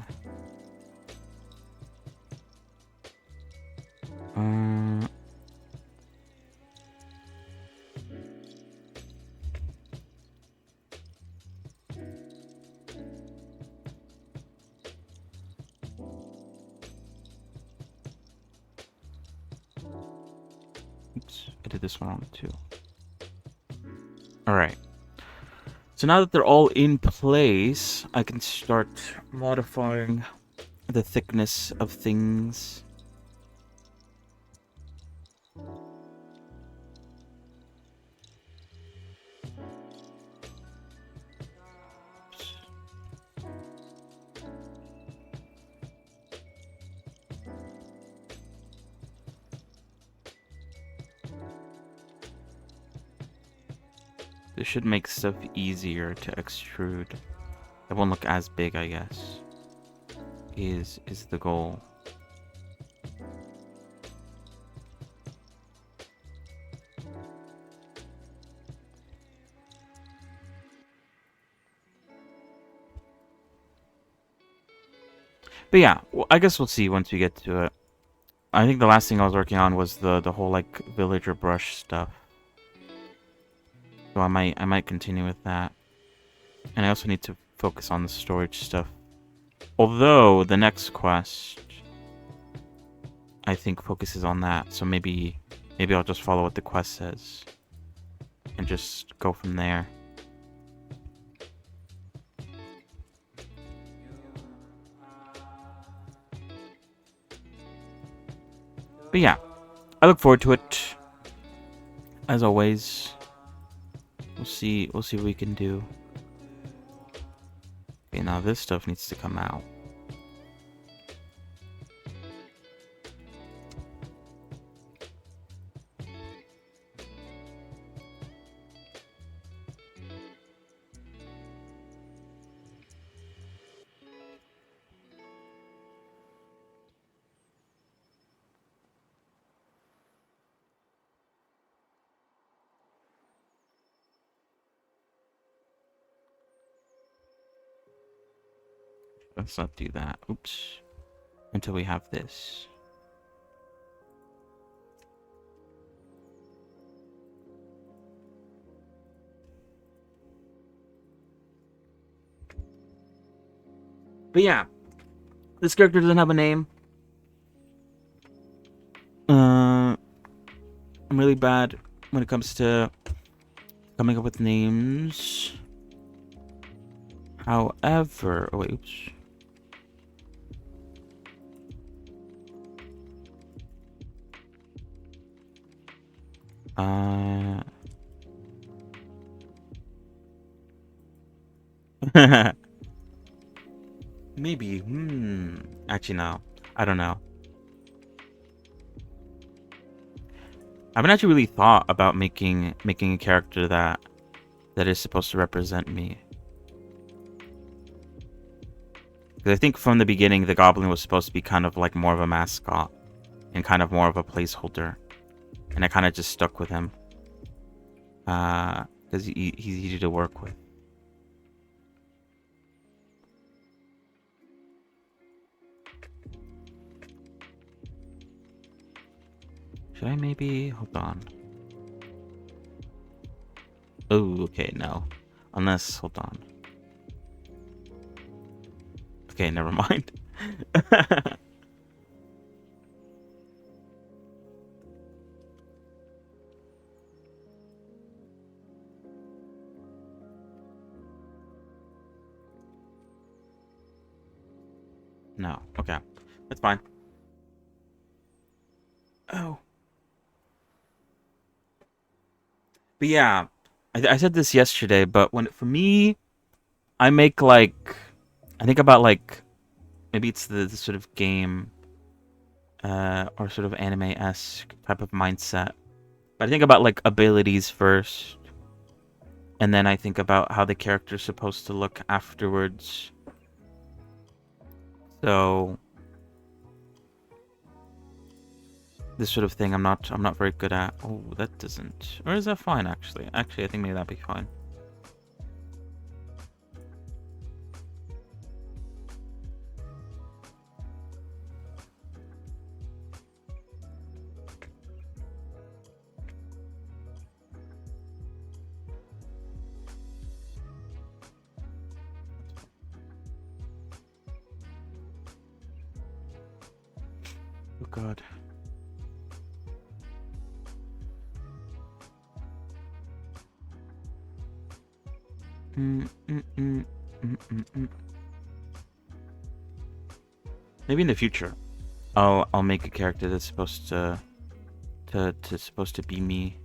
S3: Oops, I did this one wrong too. Alright. So now that they're all in place, I can start modifying the thickness of things. This should make stuff easier to extrude. It won't look as big, I guess. Is the goal. But yeah, well, I guess we'll see once we get to it. I think the last thing I was working on was the whole like villager brush stuff. So I might continue with that. And I also need to focus on the storage stuff. Although the next quest I think focuses on that. So maybe I'll just follow what the quest says and just go from there. But yeah, I look forward to it. As always, we'll see what we can do. Okay, now this stuff needs to come out. Let's not do that. Oops. Until we have this. But yeah. This character doesn't have a name. I'm really bad when it comes to coming up with names. However... Oh, wait, oops. Maybe. Actually, no. I don't know. I haven't actually really thought about making a character that is supposed to represent me. Because I think from the beginning, the Goblin was supposed to be kind of like more of a mascot and kind of more of a placeholder. And I kind of just stuck with him. Because he's easy to work with. Should I maybe... Hold on. Oh, okay, no. Unless... Hold on. Okay, never mind. No, okay. That's fine. Oh. But yeah, I said this yesterday, but when for me, I make like I think about like maybe it's the sort of game or sort of anime-esque type of mindset. But I think about like abilities first, and then I think about how the character's supposed to look afterwards. So this sort of thing I'm not very good at. Oh, that doesn't. Or is that fine actually? Actually, I think maybe that'd be fine. Oh god. Mm, mm, mm, mm, mm, mm. Maybe in the future, I'll make a character that's supposed to supposed to be me.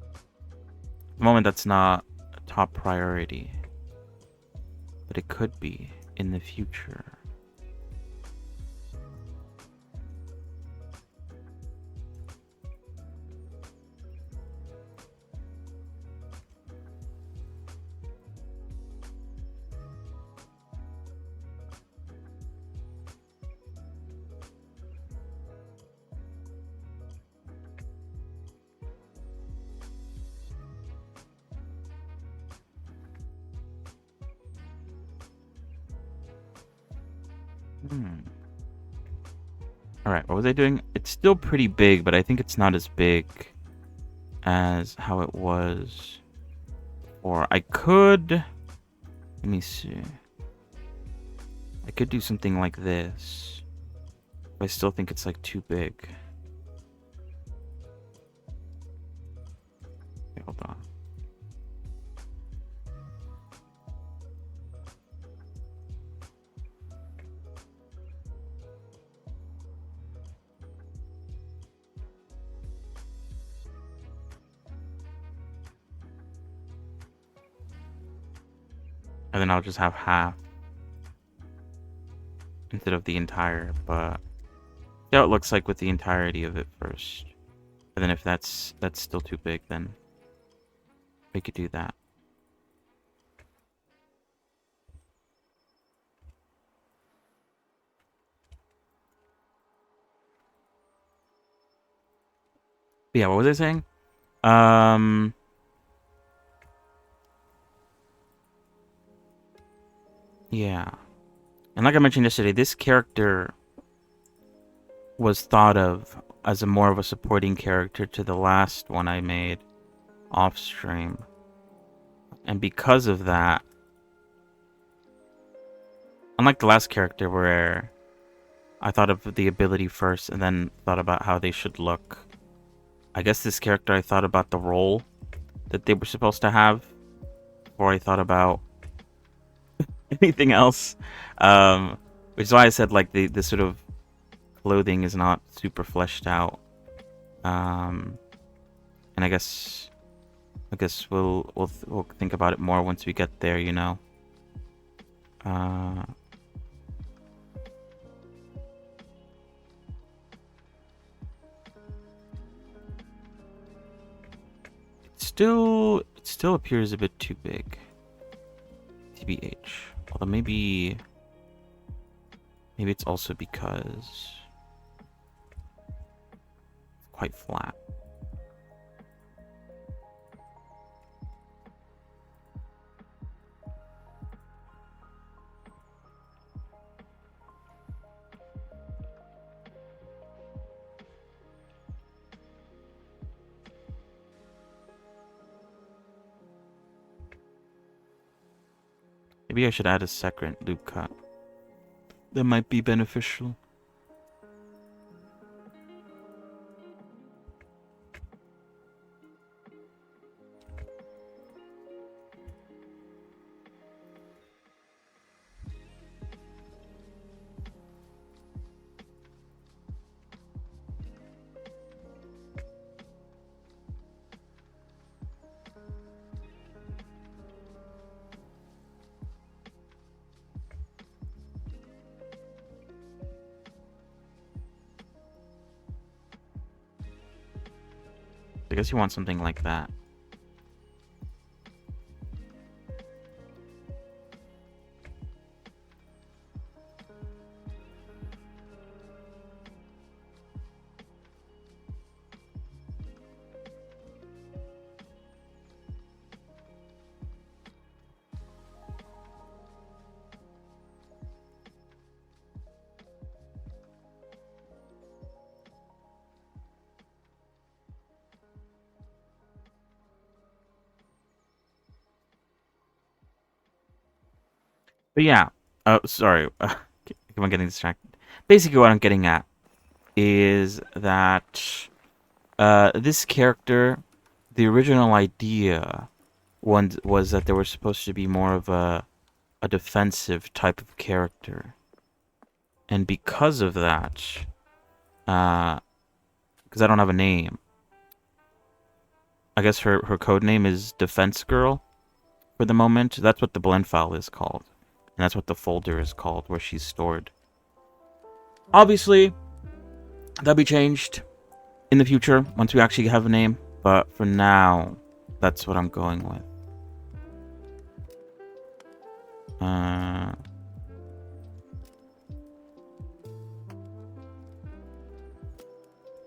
S3: At the moment, that's not a top priority, but it could be in the future. Alright, what was I doing? It's still pretty big, but I think it's not as big as how it was. Or I could... Let me see. I could do something like this. But I still think it's like too big. Okay, hold on. And then I'll just have half instead of the entire, but see how it looks like with the entirety of it first. And then if that's still too big, then we could do that. But yeah, what was I saying? Yeah. And like I mentioned yesterday, this character was thought of as a more of a supporting character to the last one I made off stream. And because of that, unlike the last character where I thought of the ability first and then thought about how they should look, I guess this character I thought about the role that they were supposed to have before I thought about anything else. Which is why I said like the sort of clothing is not super fleshed out. And I guess we'll think about it more once we get there, you know. It still appears a bit too big. TBH. Although maybe it's also because it's quite flat. Maybe I should add a second loop cut. That might be beneficial. I guess you want something like that. But yeah, sorry, I'm getting distracted. Basically, what I'm getting at is that this character, the original idea was that they were supposed to be more of a defensive type of character, and because of that, because I don't have a name, I guess her code name is Defense Girl for the moment. That's what the blend file is called. And that's what the folder is called, where she's stored. Obviously, that'll be changed in the future, once we actually have a name. But for now, that's what I'm going with.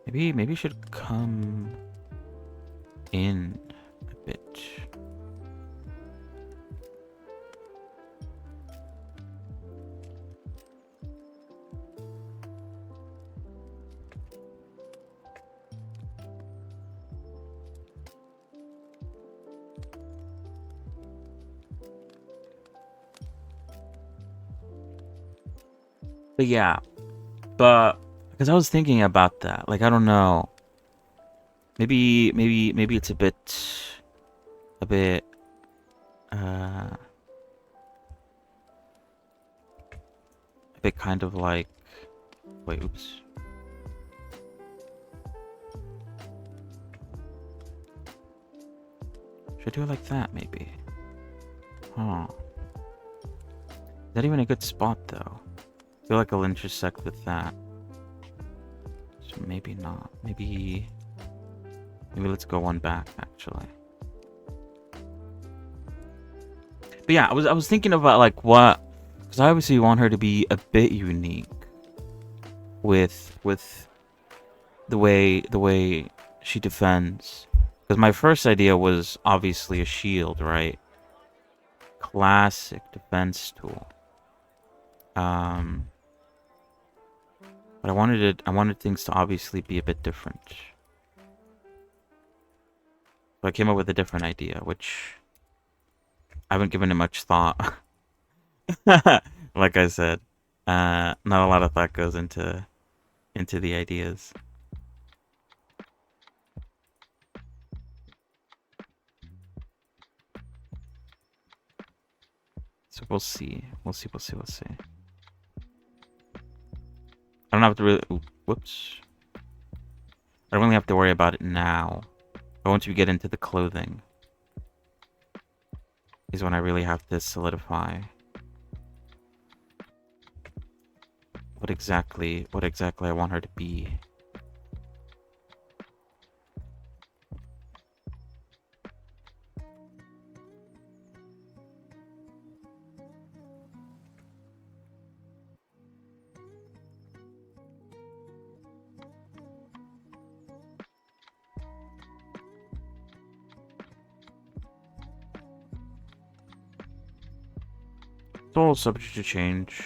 S3: Maybe you should come in a bit. But yeah, because I was thinking about that. Like, I don't know. Maybe it's a bit, a bit kind of like, wait, oops. Should I do it like that, maybe? Huh. Is that even a good spot, though? I feel like I'll intersect with that. So maybe not. Maybe let's go one back, actually. But yeah, I was thinking about like what, because I obviously want her to be a bit unique with the way she defends. Because my first idea was obviously a shield, right? Classic defense tool. But I wanted things to obviously be a bit different. So I came up with a different idea, which I haven't given it much thought. Like I said, not a lot of thought goes into the ideas. So we'll see. We'll see. I don't have to really... Ooh, whoops. I don't really have to worry about it now. But once we get into the clothing, is when I really have to solidify what exactly I want her to be. It's all subject to change.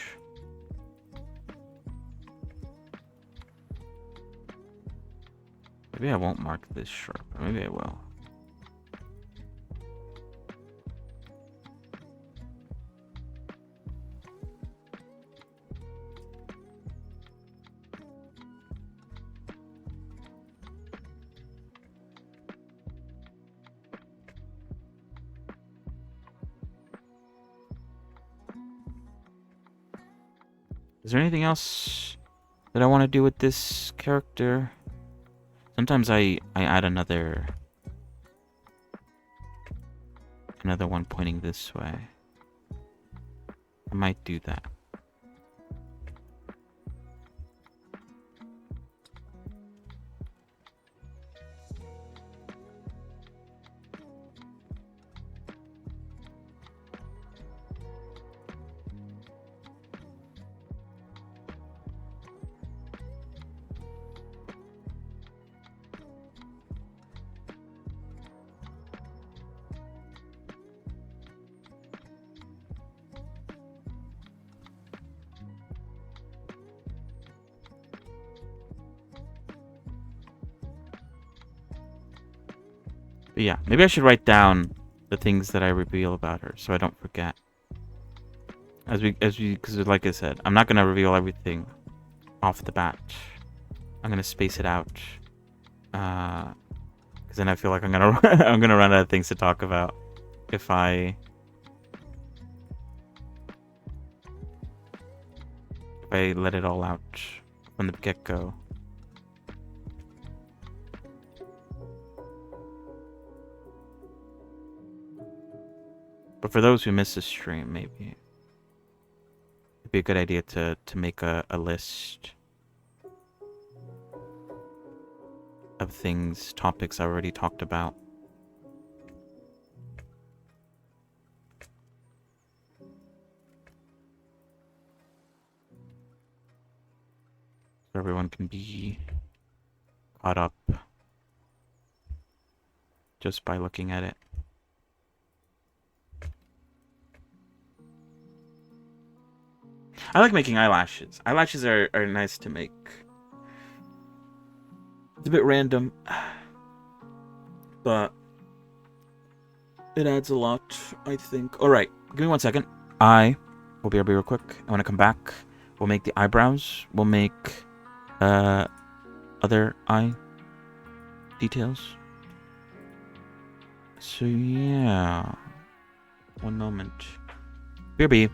S3: Maybe I won't mark this sharp. Maybe I will. Is there anything else that I want to do with this character? Sometimes I add another one pointing this way. I might do that. But yeah, maybe I should write down the things that I reveal about her so I don't forget. Because like I said, I'm not gonna reveal everything off the bat. I'm gonna space it out. Because then I feel like I'm gonna I'm gonna run out of things to talk about if I let it all out from the get-go. But for those who miss the stream, maybe it'd be a good idea to make a list of things, topics I already talked about. So everyone can be caught up just by looking at it. I like making eyelashes. Eyelashes are nice to make. It's a bit random, but it adds a lot, I think. Alright, give me 1 second. I will be real quick. I want to come back. We'll make the eyebrows. We'll make other eye details. So yeah. 1 moment. BRB.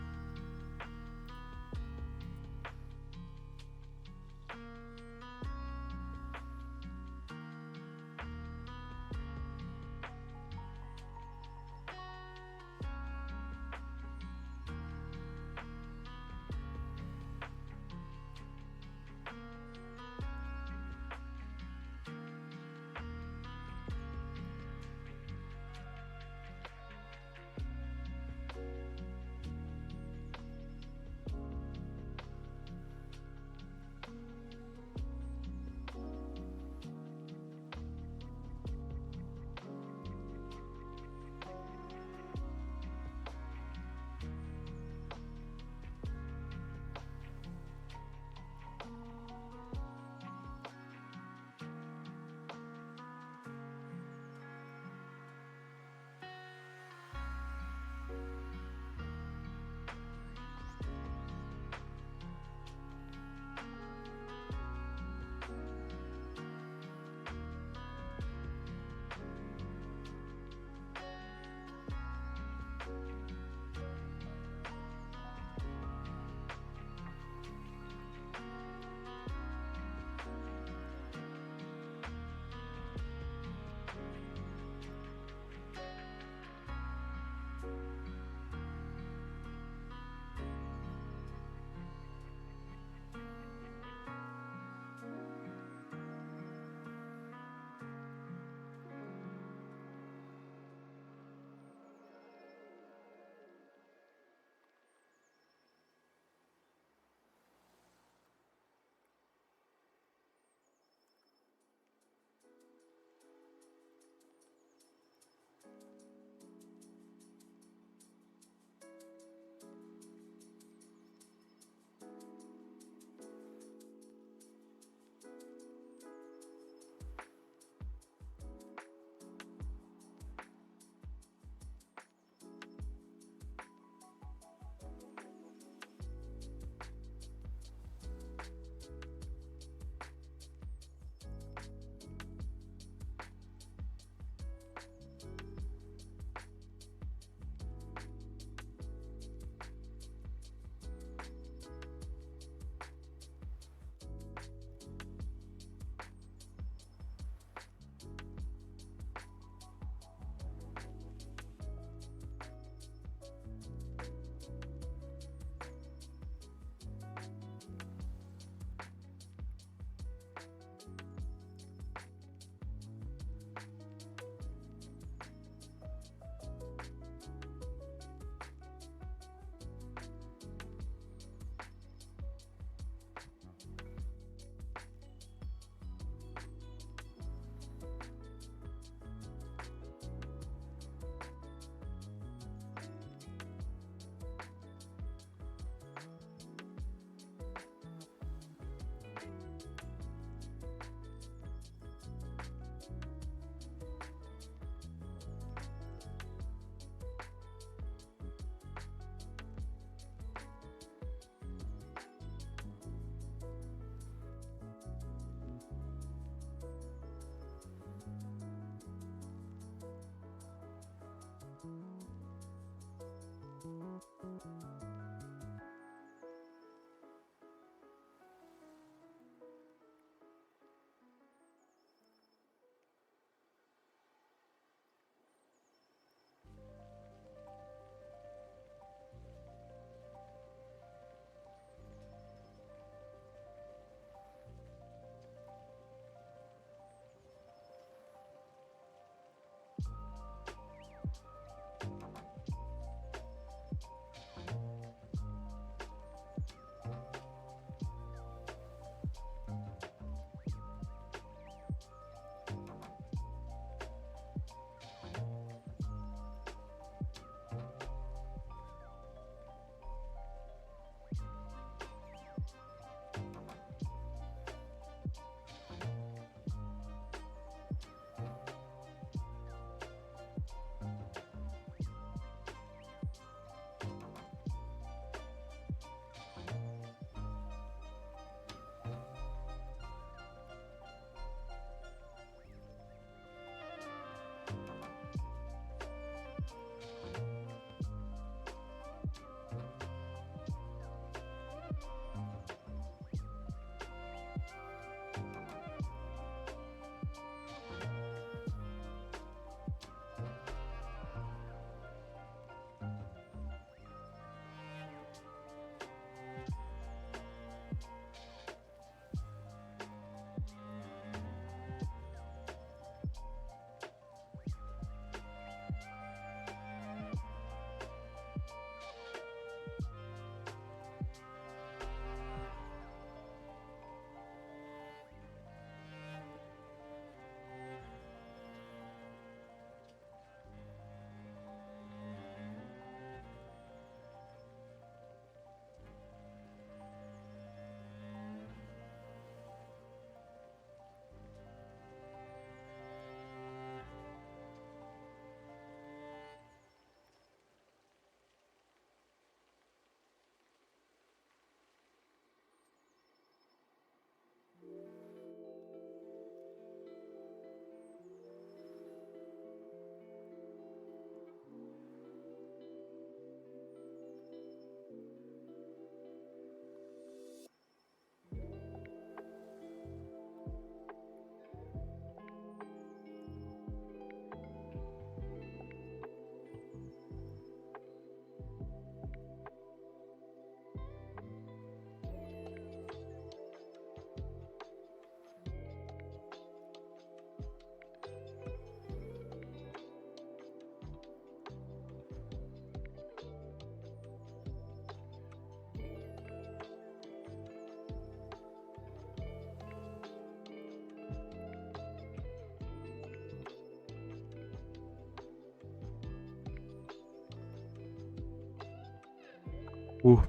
S3: Ooh,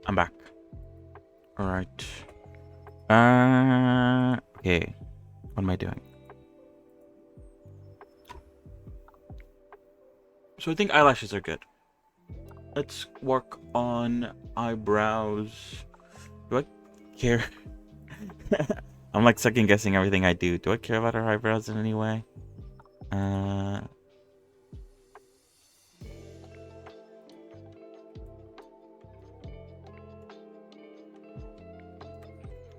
S3: I'm back. All right. Okay. What am I doing? So I think eyelashes are good. Let's work on eyebrows. Do I care? I'm like second guessing everything I do. Do I care about her eyebrows in any way?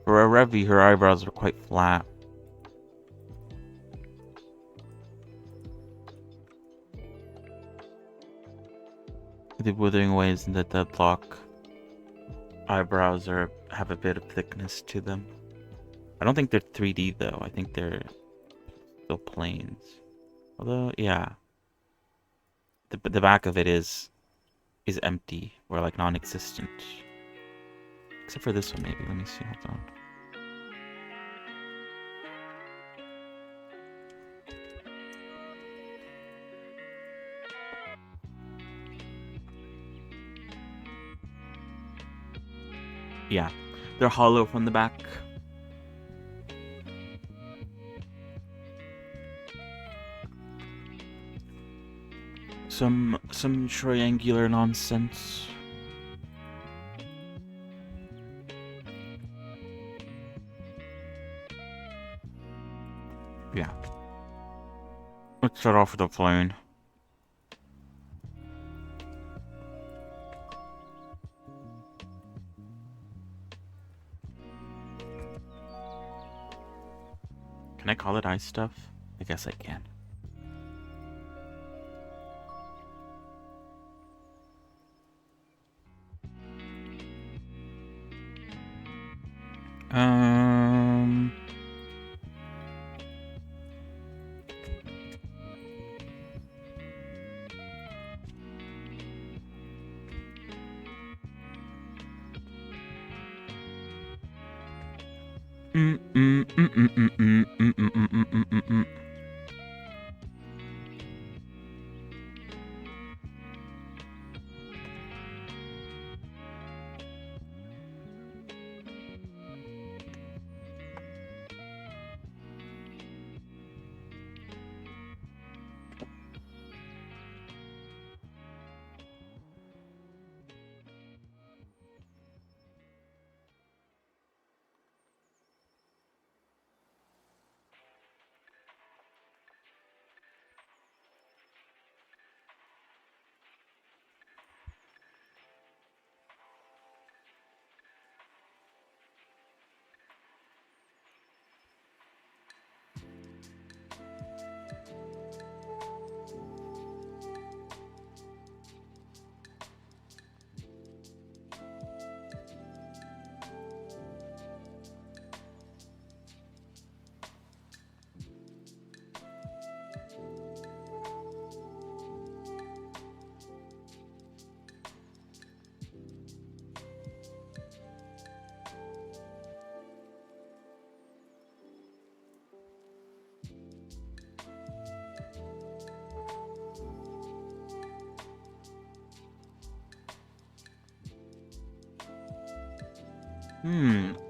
S3: For a Revy, her eyebrows are quite flat. The Withering Waves and the Deadlock eyebrows have a bit of thickness to them. I don't think they're 3D though. I think they're still planes. Although, yeah, the back of it is empty or like non-existent, except for this one maybe. Let me see. Hold on. Yeah, they're hollow from the back. Some triangular nonsense. Yeah. Let's start off with a plane. Can I call it eye stuff? I guess I can. Um.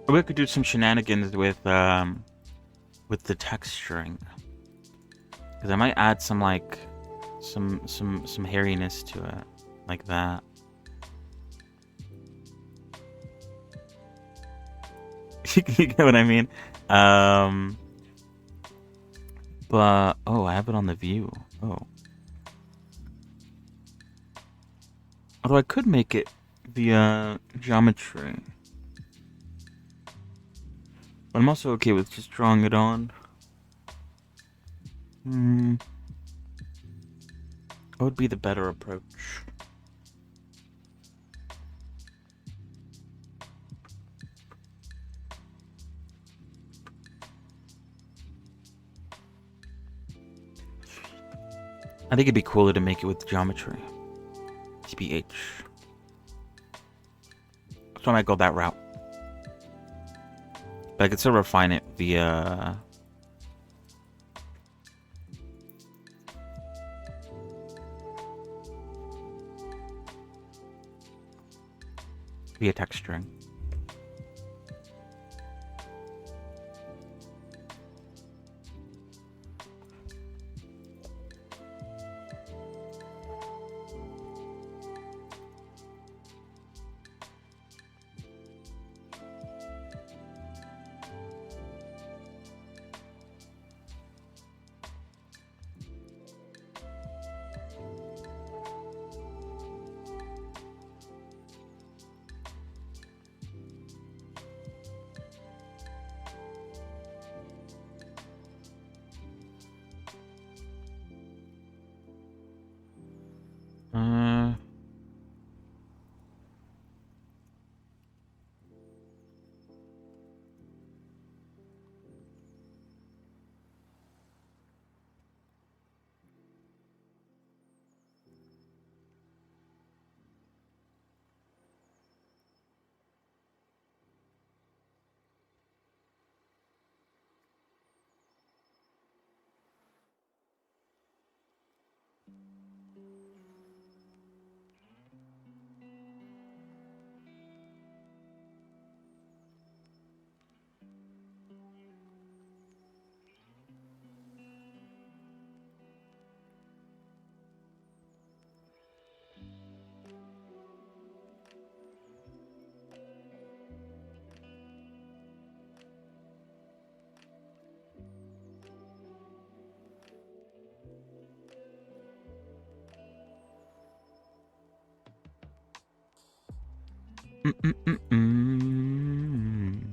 S3: We could do some shenanigans with the texturing. Cause I might add some like some hairiness to it. Like that. You get what I mean? But oh, I have it on the view. Oh. Although I could make it via geometry. But I'm also okay with just drawing it on. What would be the better approach? I think it'd be cooler to make it with geometry. TBH. So I might go that route. But I could still refine it via... be a text string. Uh, mm, mm, mm, mm.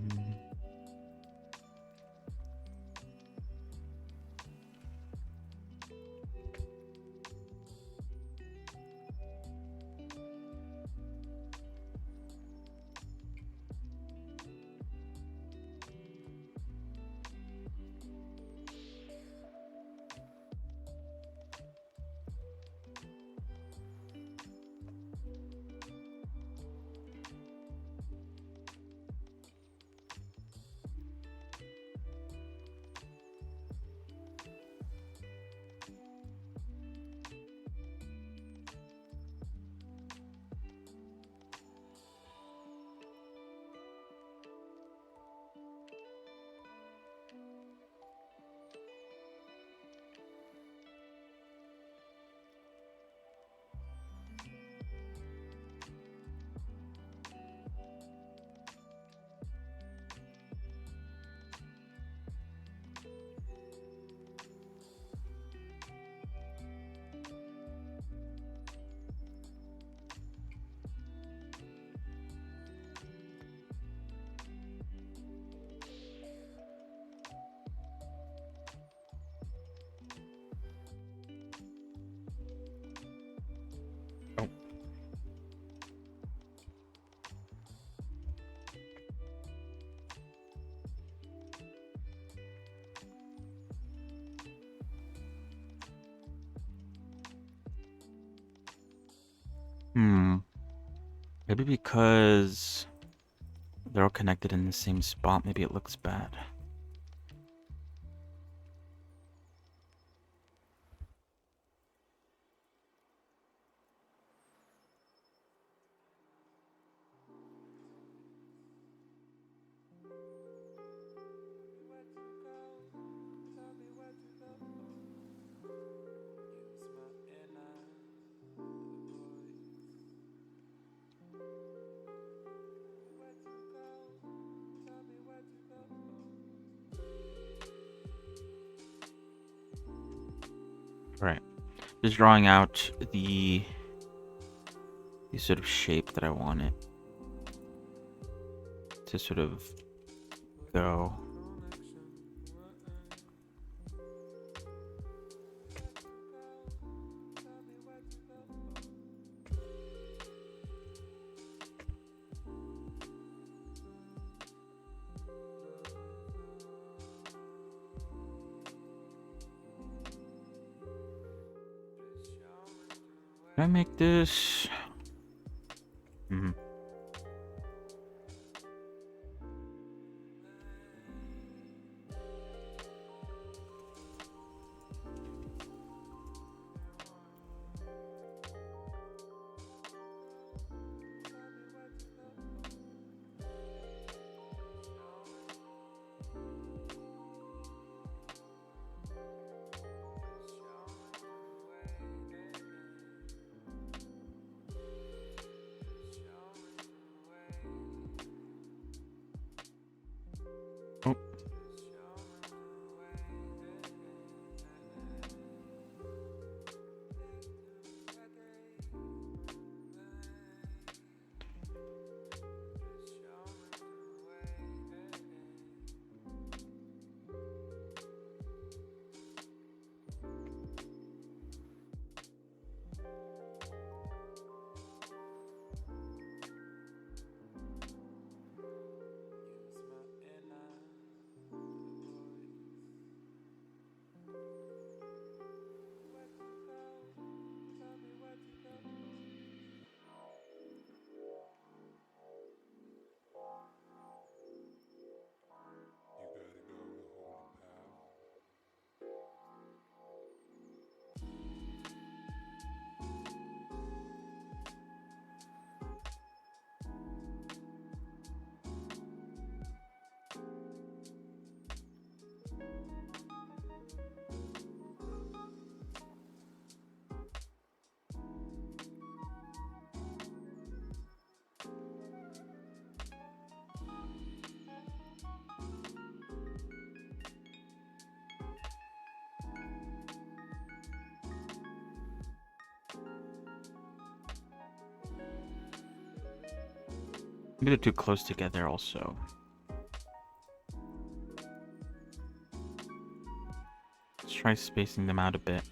S3: Oh. Maybe because they're all connected in the same spot, maybe it looks bad. Right. Just drawing out the sort of shape that I want it to sort of go. Can I make this? Mm-hmm. Maybe they're too close together also. Let's try spacing them out a bit.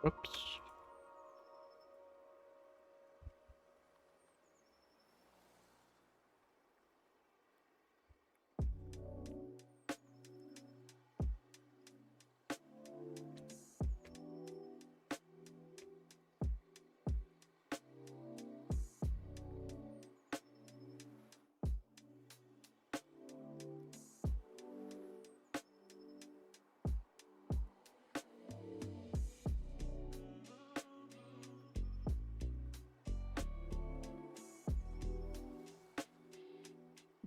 S3: Oops.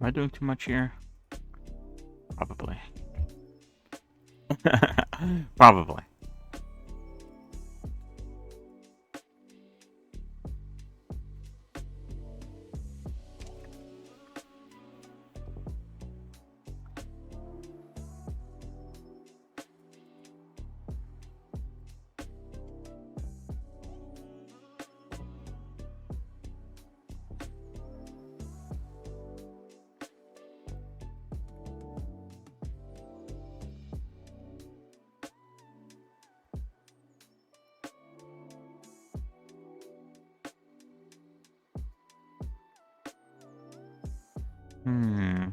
S3: Am I doing too much here? Probably. Probably. Hmm.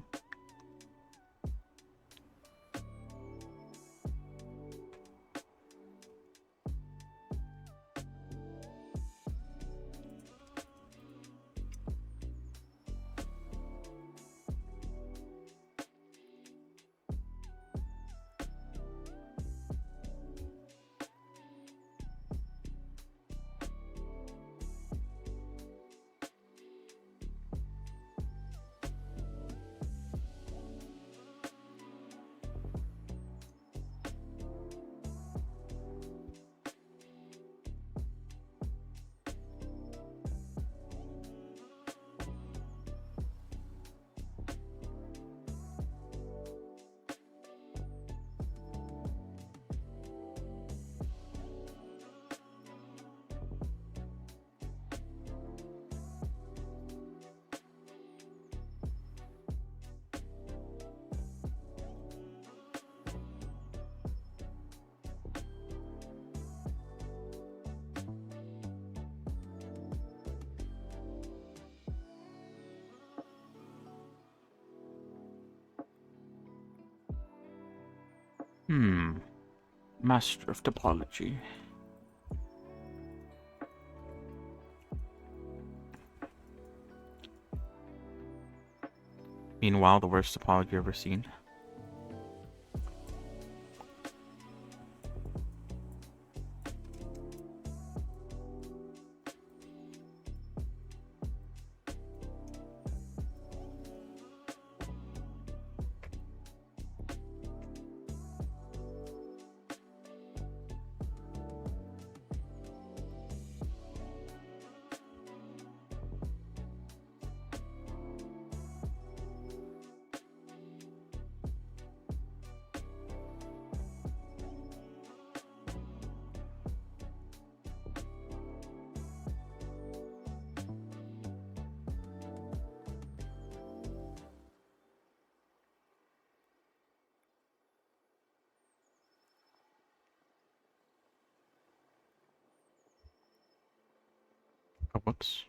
S3: Master of topology. Meanwhile, the worst topology ever seen. Oh, whoops.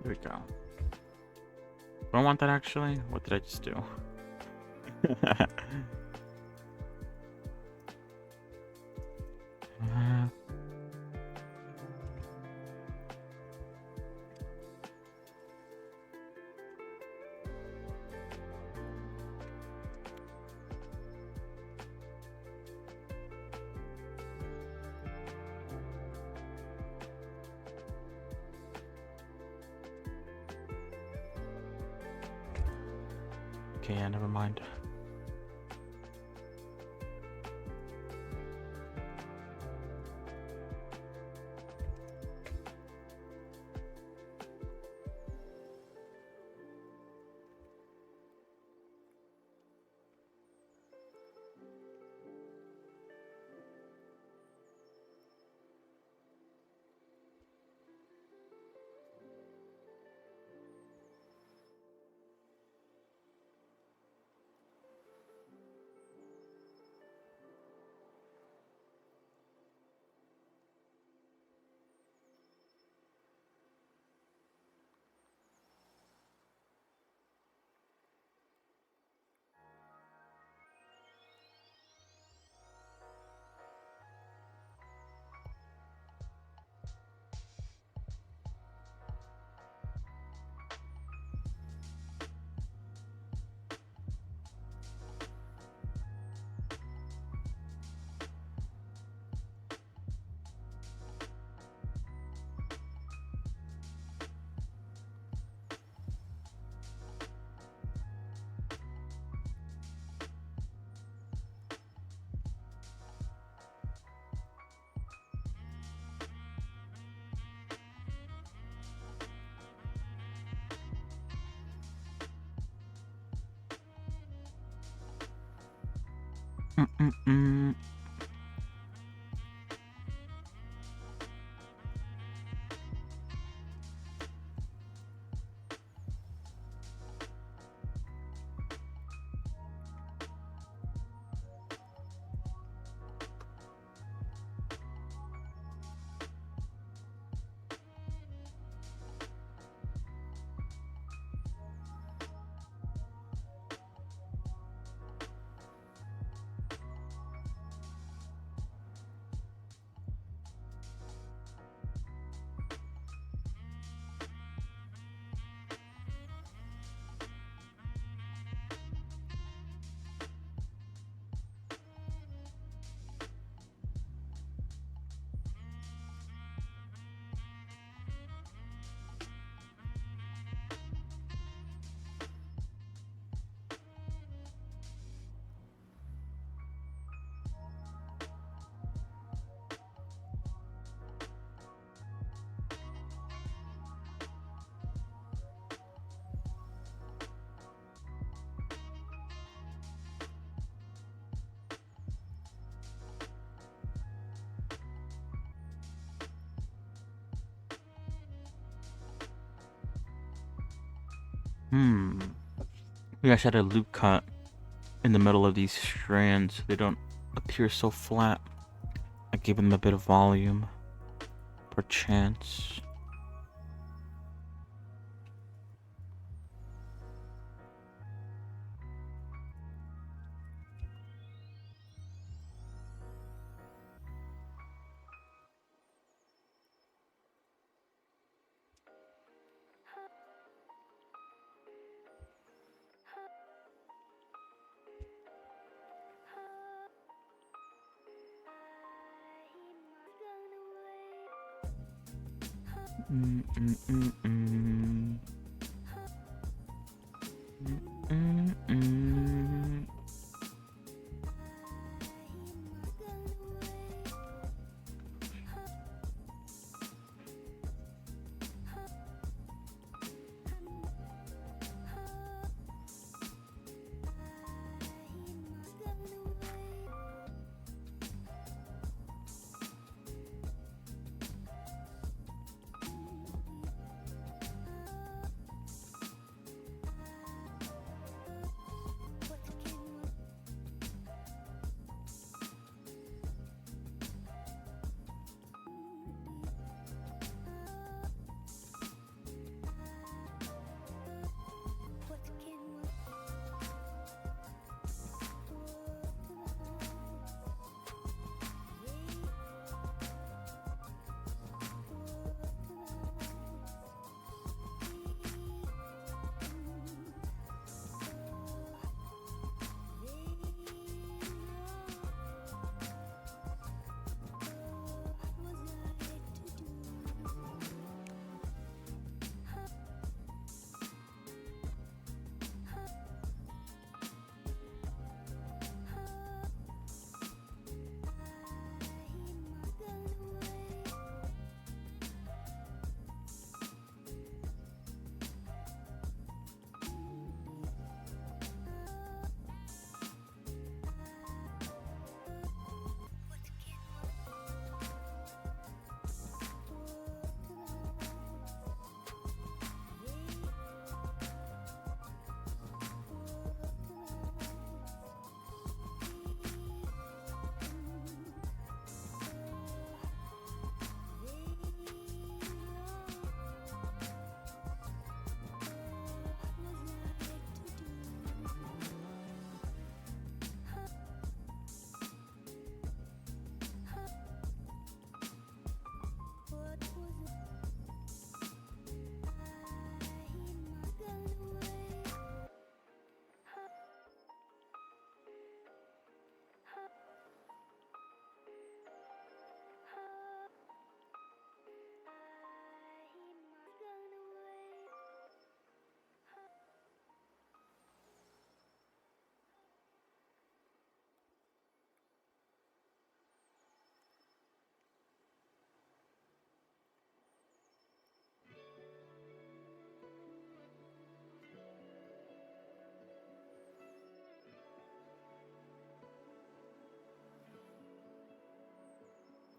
S3: There we go. Do I want that actually? What did I just do? Okay, yeah, never mind. Mm-mm-mm. Maybe I should add a loop cut in the middle of these strands so they don't appear so flat. I give them a bit of volume, perchance.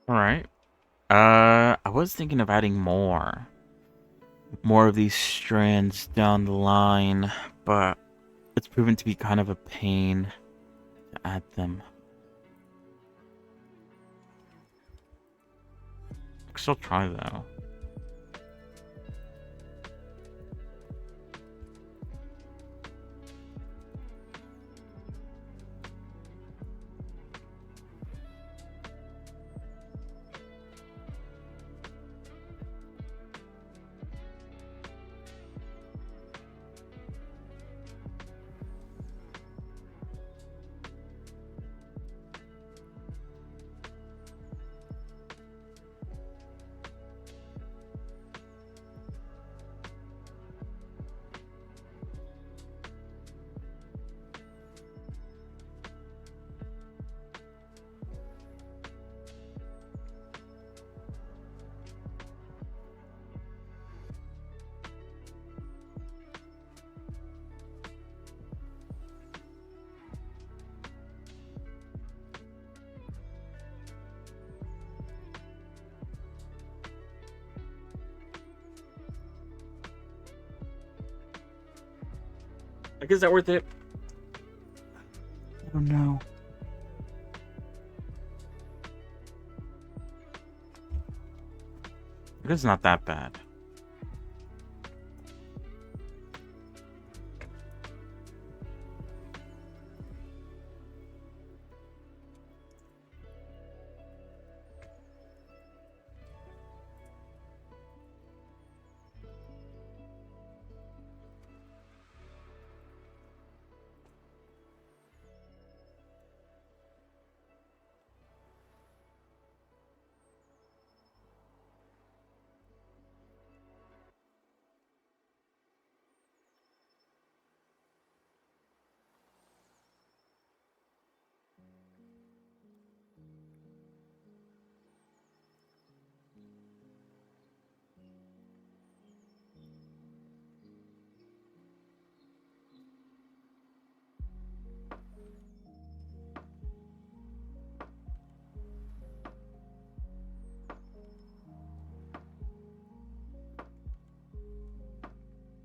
S3: All right. I was thinking of adding more of these strands down the line, but it's proven to be kind of a pain to add them. I can still try though. Like, is that worth it? I don't know. I guess it's not that bad.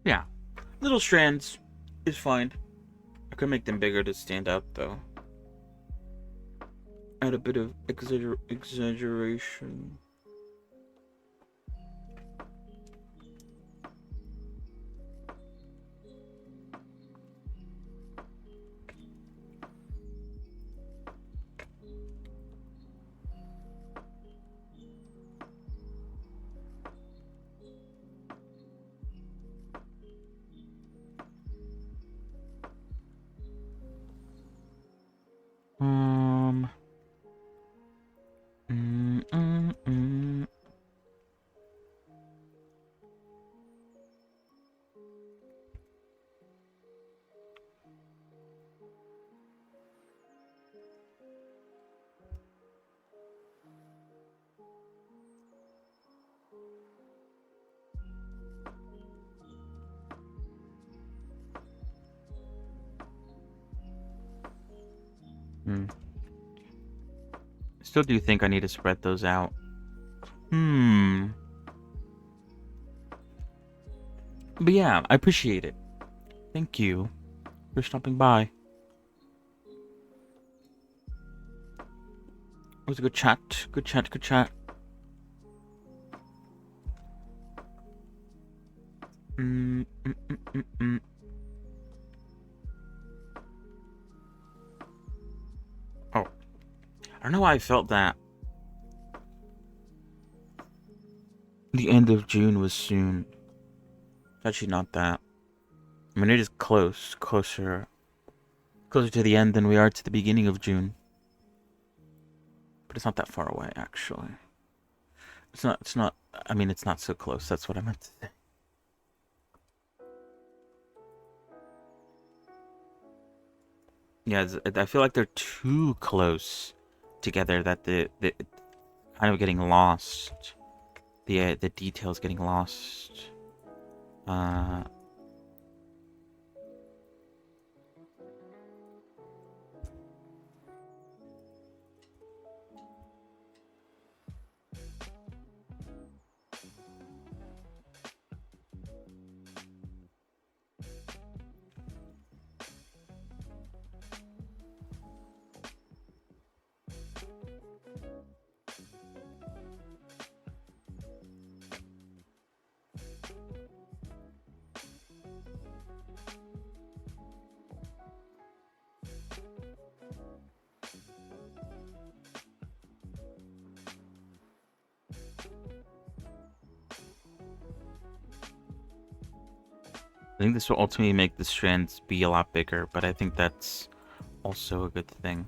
S3: Yeah. Little strands is fine. I could make them bigger to stand out, though. Add a bit of exaggeration. Um. Mm, mm, mm. Hmm. Still do think I need to spread those out. But yeah, I appreciate it. Thank you for stopping by. It was a good chat. Good chat. Good chat. Mm, mm, mm, mm, mm. Oh, I don't know why I felt that the end of June was soon. It's actually not that. I mean, it is closer to the end than we are to the beginning of June. But it's not that far away, actually. It's not, I mean, it's not so close. That's what I meant to say. Yeah, I feel like they're too close together that the kind of getting lost. The details getting lost. I think this will ultimately make the strands be a lot bigger, but I think that's also a good thing.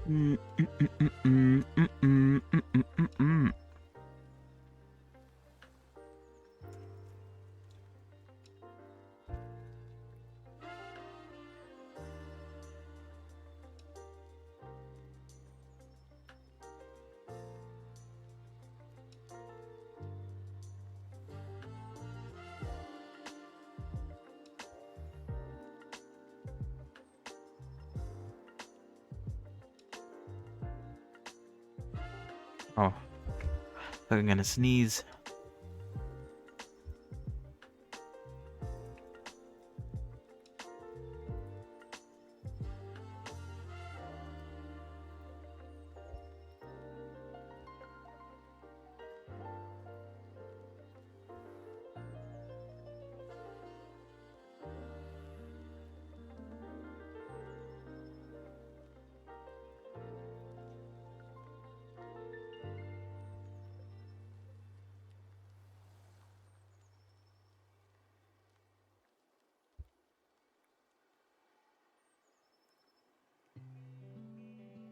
S3: Mm, mm, mm, mm, mm, mm, mm, mm, mm, mm. Oh, I'm gonna sneeze.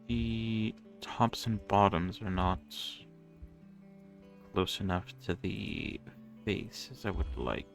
S3: The tops and bottoms are not close enough to the face as I would like.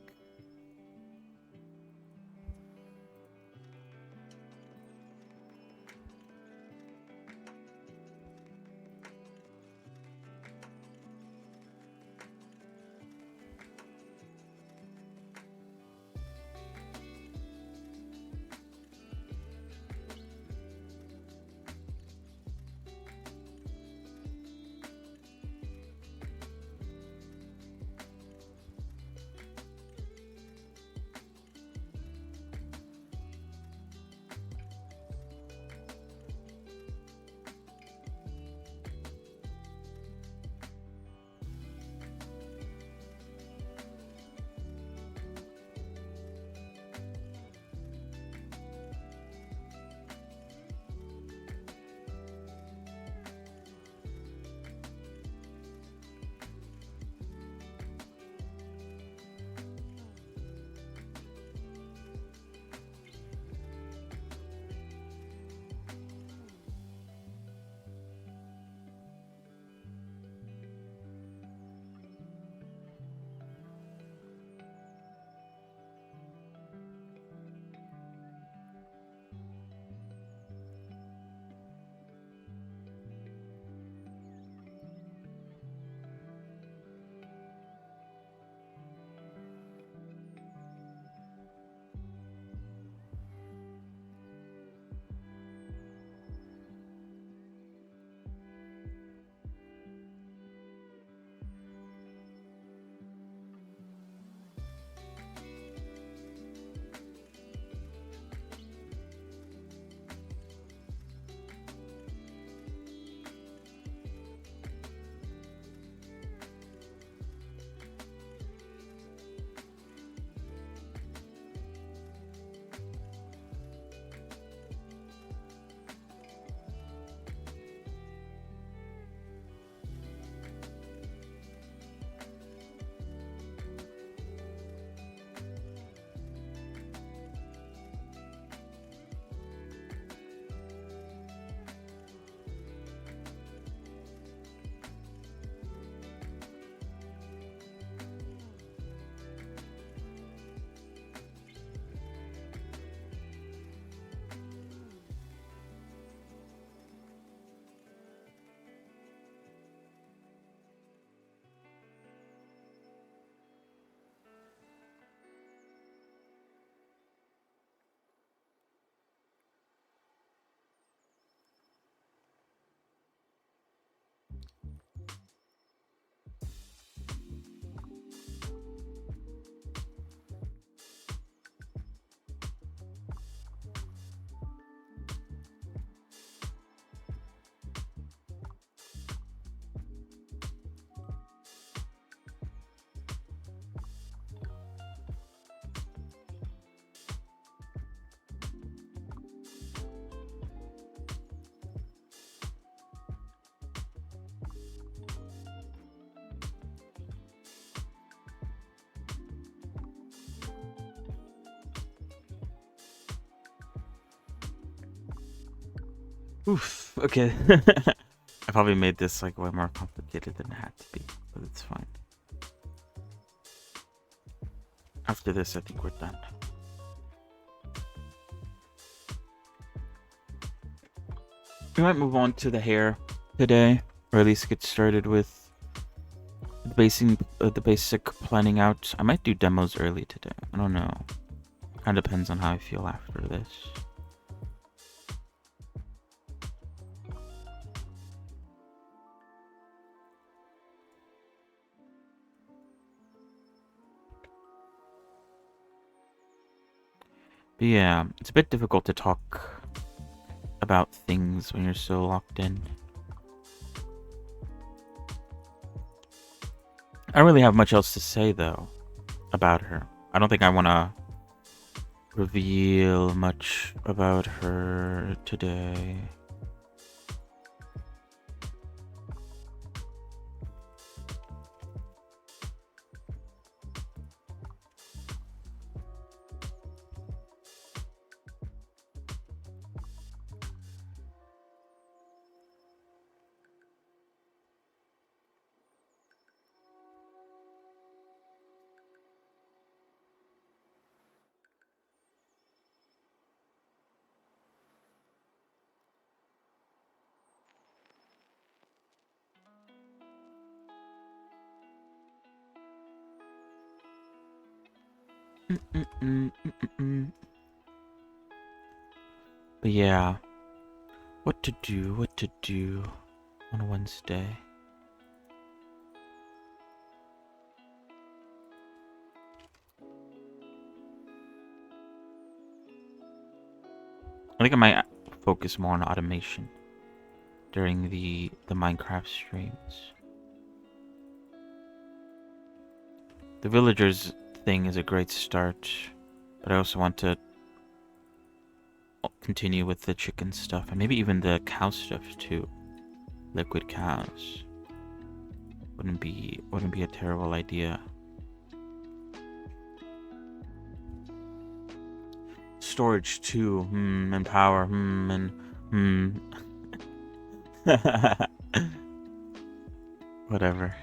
S3: Oof. Okay. I probably made this like way more complicated than it had to be, but it's fine. After this, I think we're done. We might move on to the hair today, or at least get started with the basic planning out. I might do demos early today. I don't know. Kind of depends on how I feel after this. But yeah, it's a bit difficult to talk about things when you're so locked in. I don't really have much else to say though about her. I don't think I want to reveal much about her today. But yeah, what to do on a Wednesday. I think I might focus more on automation during the Minecraft streams. The villagers thing is a great start, but I also want to continue with the chicken stuff and maybe even the cow stuff too. Liquid cows wouldn't be a terrible idea. Storage too, and power, and whatever.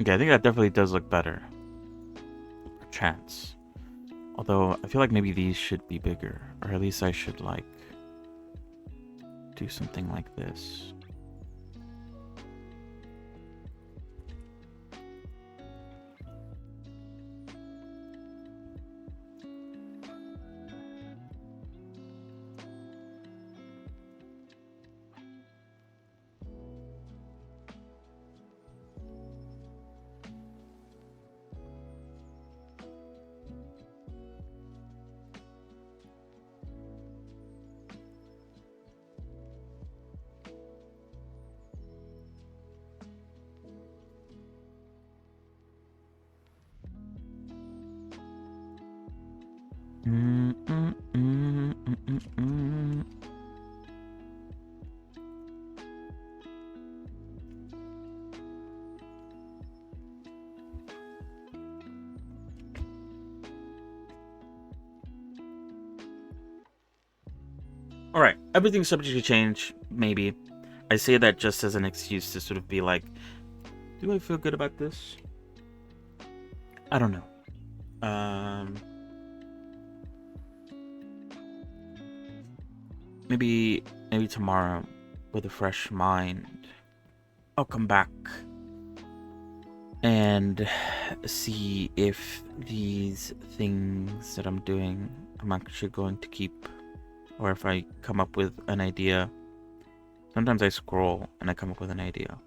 S3: Okay, I think that definitely does look better. Chance. Although, I feel like maybe these should be bigger. Or at least I should, like, do something like this. Alright, everything's subject to change, maybe. I say that just as an excuse to sort of be like, do I feel good about this? I don't know. Maybe tomorrow, with a fresh mind, I'll come back and see if these things that I'm doing I'm actually going to keep, or if I come up with an idea. Sometimes I scroll and I come up with an idea.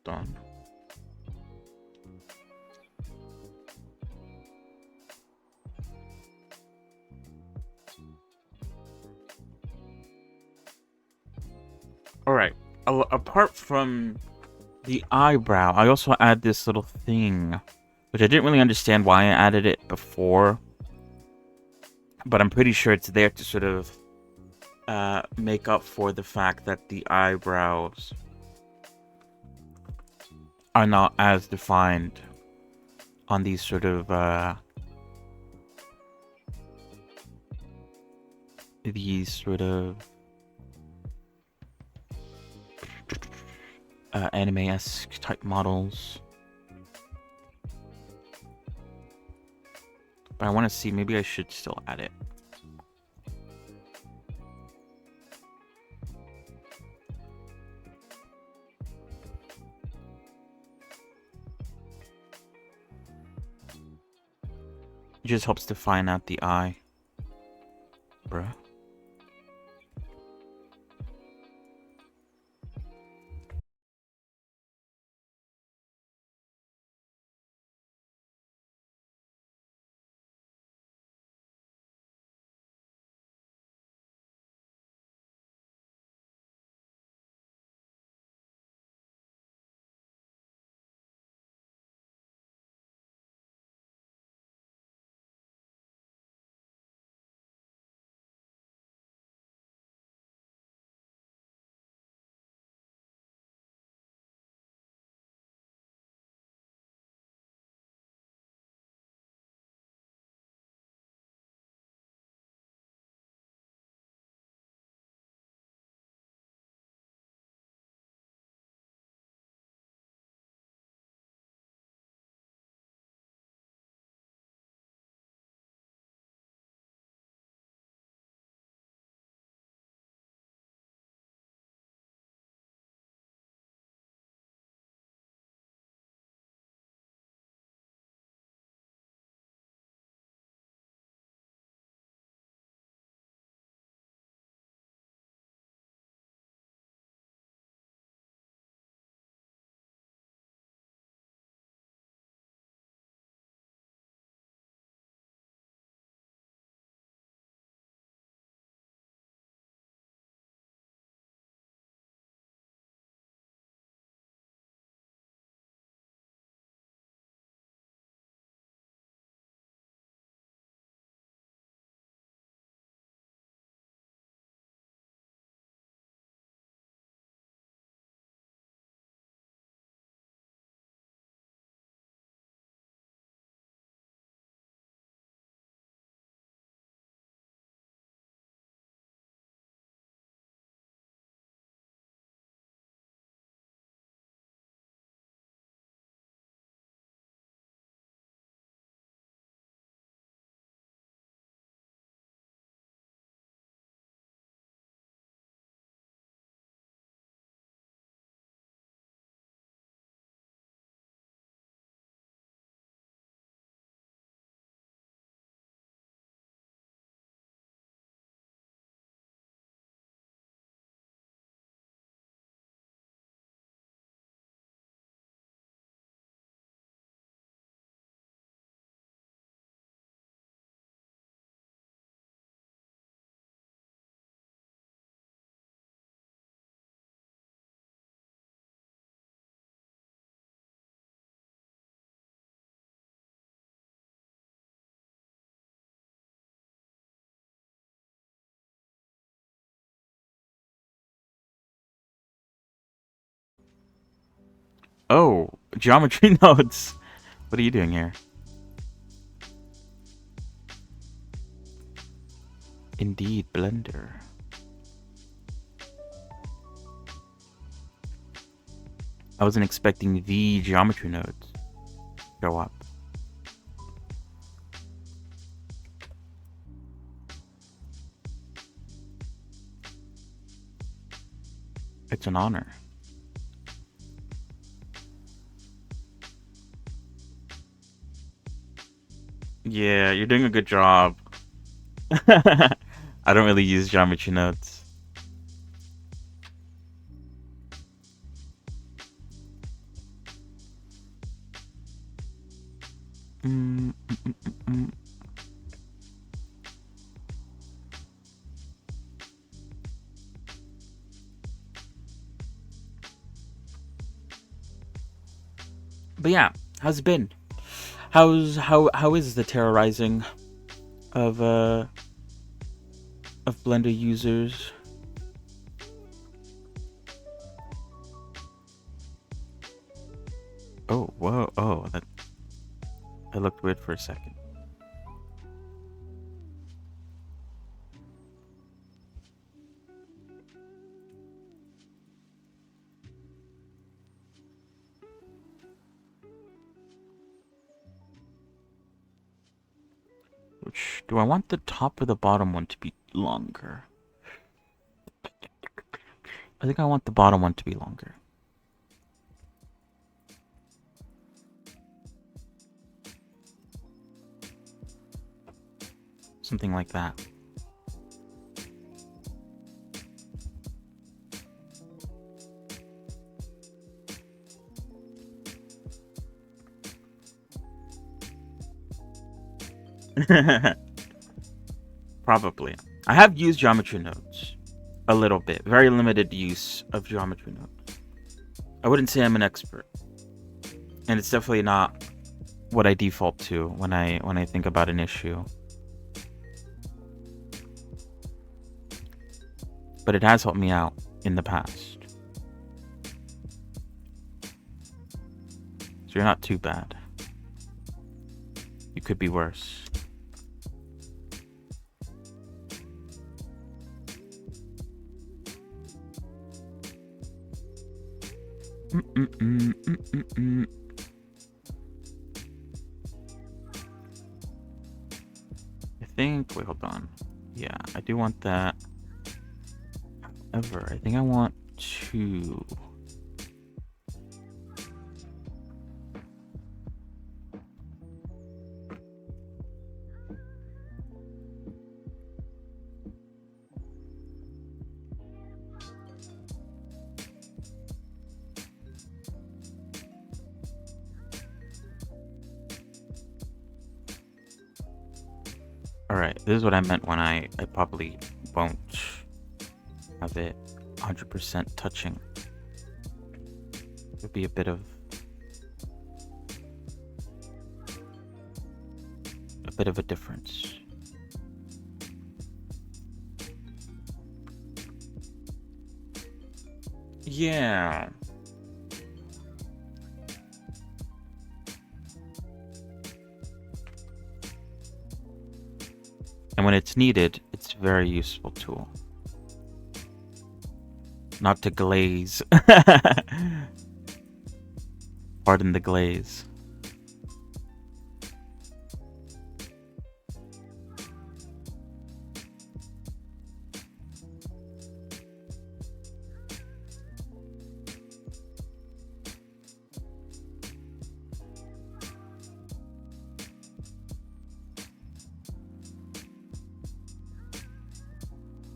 S3: Done. All right. Apart from the eyebrow, I also add this little thing, which I didn't really understand why I added it before, but I'm pretty sure it's there to sort of make up for the fact that the eyebrows are not as defined on these sort of anime-esque type models. But I want to see, maybe I should still add it. It just helps define out the eye. Bruh. Oh, geometry nodes. What are you doing here? Indeed, Blender. I wasn't expecting the geometry nodes to show up. It's an honor. Yeah, you're doing a good job. I don't really use geometry notes. Mm, mm, mm, mm, mm. But yeah, how's it been? How is the terrorizing of Blender users? Oh, whoa, oh, that looked weird for a second. Which, do I want the top or the bottom one to be longer? I think I want the bottom one to be longer. Something like that. Probably. I have used geometry nodes a little bit. Very limited use of geometry nodes. I wouldn't say I'm an expert. And it's definitely not what I default to when I think about an issue. But it has helped me out in the past. So you're not too bad. You could be worse. I think, wait, hold on. Yeah, I do want that. However, I think I want to... Alright, this is what I meant when I probably won't have it 100% touching. It'll be a bit of a difference. Yeah. And when it's needed, it's a very useful tool. Not to glaze. Pardon the glaze.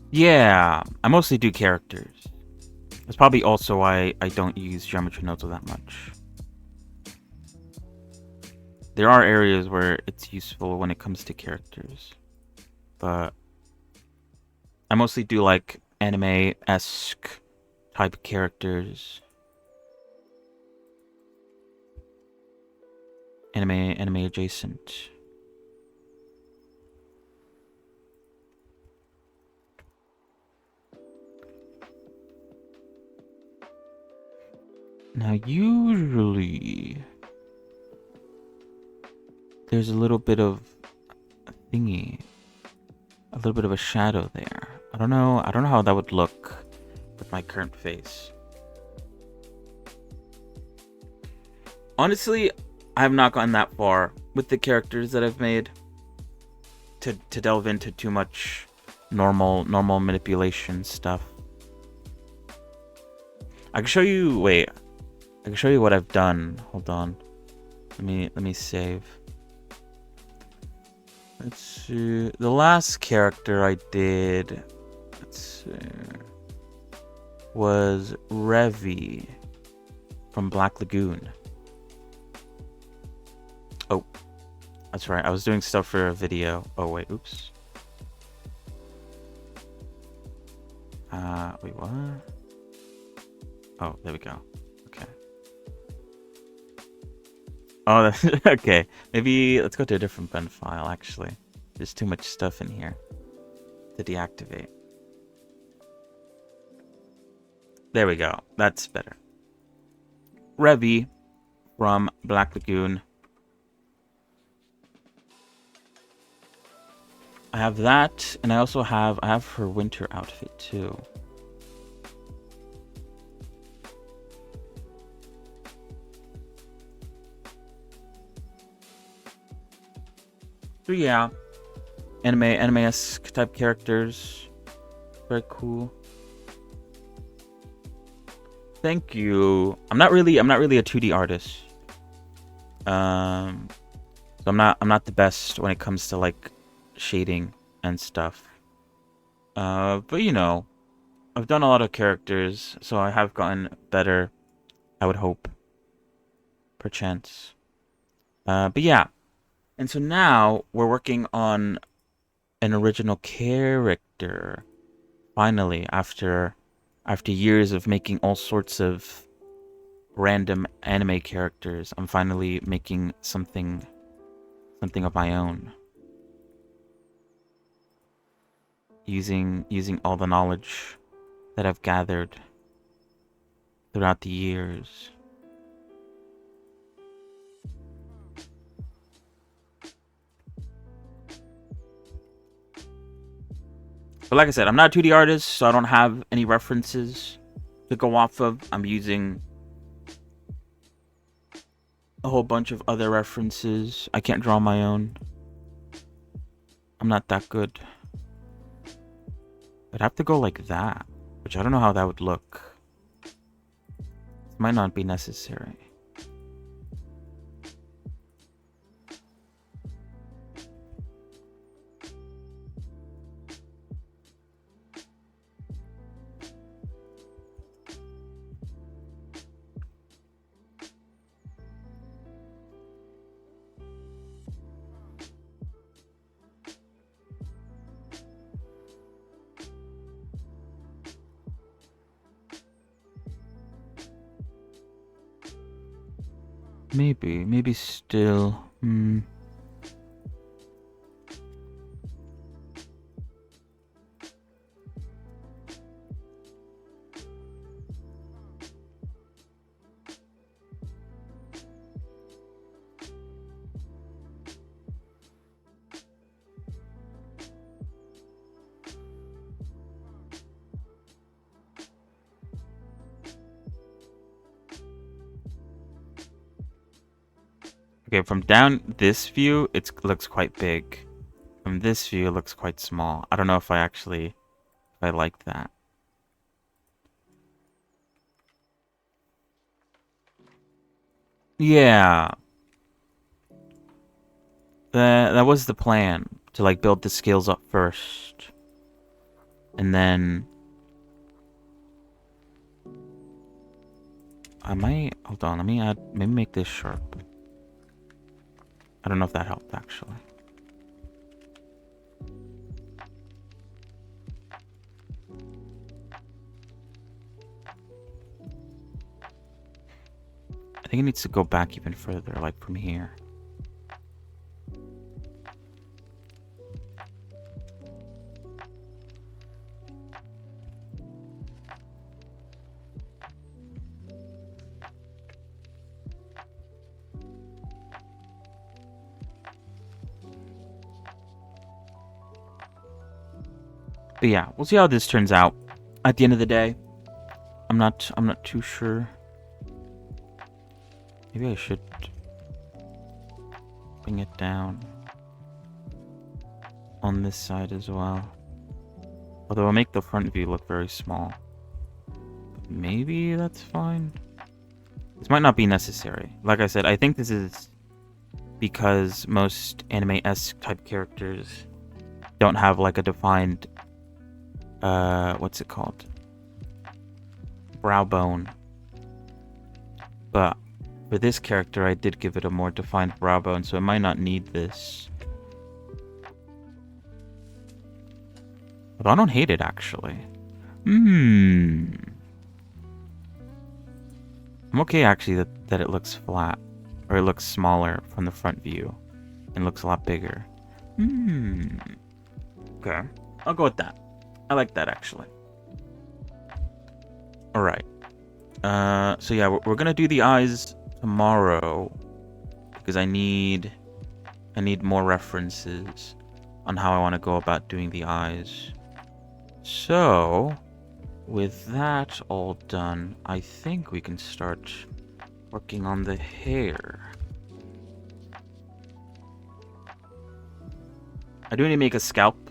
S3: Yeah, I mostly do characters. That's probably also why I don't use geometry nodes that much. There are areas where it's useful when it comes to characters, but I mostly do like anime-esque type characters. Anime adjacent. Now, usually, there's a little bit of a thingy, a little bit of a shadow there. I don't know how that would look with my current face. Honestly, I have not gotten that far with the characters that I've made to delve into too much normal manipulation stuff. I can show you. Wait, I can show you what I've done. Hold on. Let me save. Let's see. The last character I did, let's see, was Revy from Black Lagoon. Oh, that's right. I was doing stuff for a video. Oh wait, oops. Wait, what? Oh, there we go. Okay. Oh, that's okay. Maybe let's go to a different blend file, actually. There's too much stuff in here to deactivate. There we go. That's better. Revy from Black Lagoon. I have that, and I also have her winter outfit too. So yeah, anime-esque type characters, very cool. Thank you. I'm not really a 2D artist. So I'm not the best when it comes to like shading and stuff. But you know, I've done a lot of characters, so I have gotten better, I would hope. Perchance. But yeah. And so now we're working on an original character. Finally, after years of making all sorts of random anime characters, I'm finally making something of my own. Using all the knowledge that I've gathered throughout the years. But like I said, I'm not a 2D artist, so I don't have any references to go off of. I'm using a whole bunch of other references. I can't draw my own. I'm not that good. I'd have to go like that, which I don't know how that would look. It might not be necessary. Maybe still. Okay, from down this view, it looks quite big. From this view, it looks quite small. I don't know if I like that. Yeah. That was the plan, to like build the skills up first. And then hold on, let me maybe make this sharp. I don't know if that helped, actually. I think it needs to go back even further, like from here. But yeah, we'll see how this turns out. At the end of the day, I'm not too sure. Maybe I should bring it down on this side as well. Although I'll make the front view look very small. maybe that's fine. This might not be necessary. Like I said, I think this is because most anime-esque type characters don't have like a defined, what's it called? Brow bone. But for this character, I did give it a more defined brow bone, so it might not need this. Although I don't hate it, actually. I'm okay, actually, that it looks flat. Or it looks smaller from the front view. And looks a lot bigger. Okay. I'll go with that. I like that, actually. Alright. So yeah, we're gonna do the eyes tomorrow. Because I need more references on how I want to go about doing the eyes. So, with that all done, I think we can start working on the hair. I do need to make a scalp.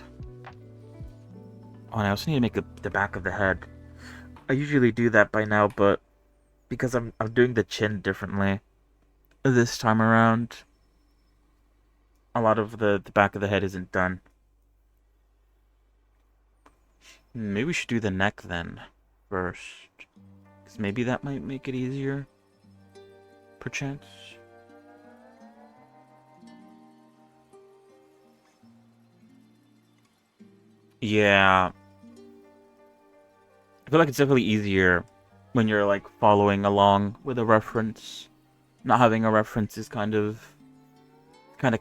S3: Oh, and I also need to make the back of the head. I usually do that by now, but because I'm doing the chin differently this time around, a lot of the back of the head isn't done. Maybe we should do the neck then first. Because maybe that might make it easier. Perchance. Yeah. I feel like it's definitely easier when you're like following along with a reference. Not having a reference is kind of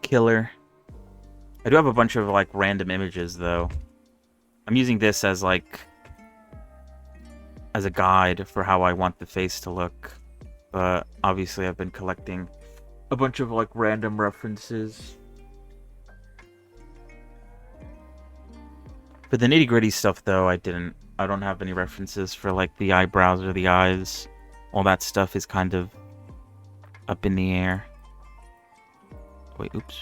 S3: killer. I do have a bunch of like random images though. I'm using this as like as a guide for how I want the face to look. But obviously I've been collecting a bunch of like random references. For the nitty-gritty stuff though, I don't have any references for like the eyebrows or the eyes. All that stuff is kind of up in the air. Wait, oops.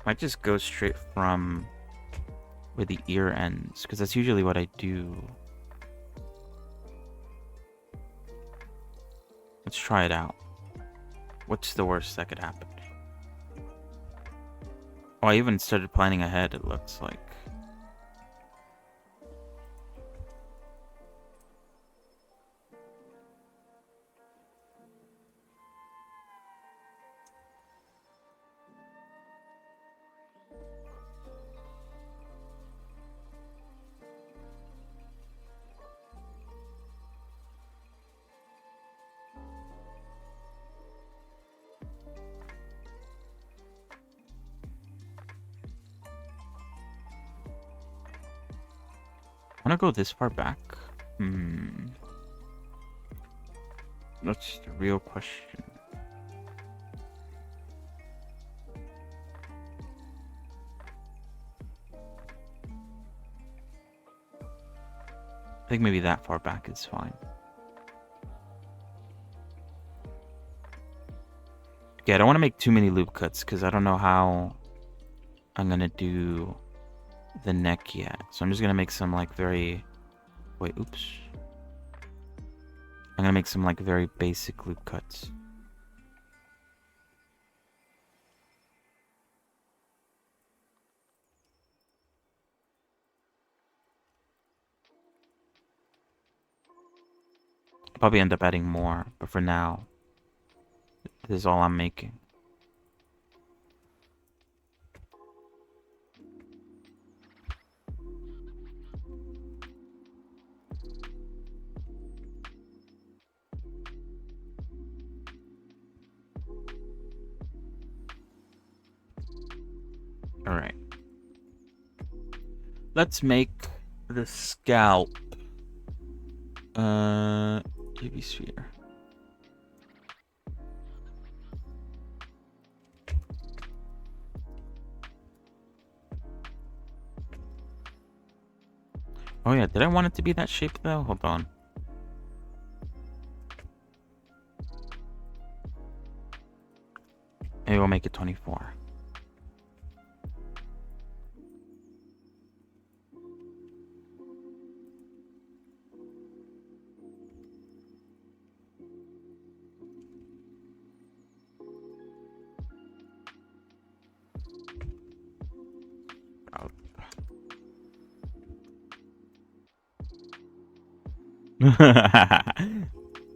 S3: Might just go straight from where the ear ends, because that's usually what I do. Let's try it out. What's the worst that could happen? Oh, I even started planning ahead, it looks like. Wanna go this far back? That's the real question. I think maybe that far back is fine. Yeah, I don't want to make too many loop cuts because I don't know how I'm gonna do the neck yet. So I'm just gonna make some like very... Wait, oops. I'm gonna make some like very basic loop cuts. I'll probably end up adding more, but for now, this is all I'm making. Alright. Let's make the scalp. UV sphere. Oh yeah, did I want it to be that shape though? Hold on. Maybe we'll make it 24. I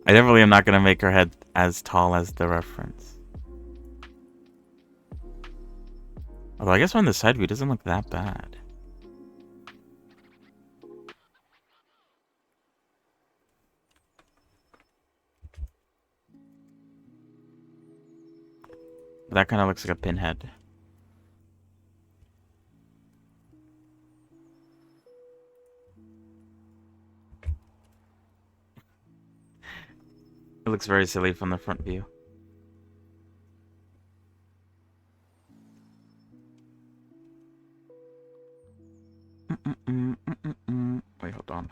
S3: definitely am not gonna make her head as tall as the reference. Although I guess on the side view it doesn't look that bad. That kind of looks like a pinhead. It looks very silly from the front view. Wait, hold on.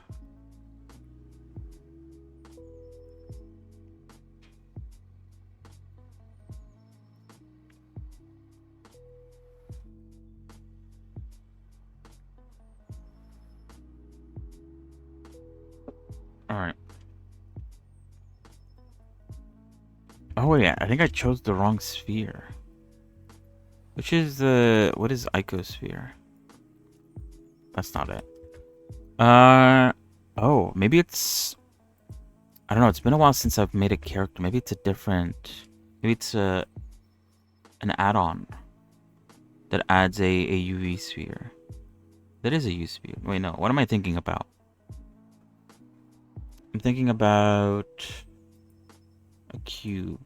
S3: Alright. Oh yeah, I think I chose the wrong sphere. Which is the... what is icosphere? That's not it. Oh, maybe it's... I don't know, it's been a while since I've made a character. Maybe it's a different... Maybe it's an add-on that adds a UV sphere. That is a UV sphere. Wait, no. What am I thinking about? I'm thinking about a cube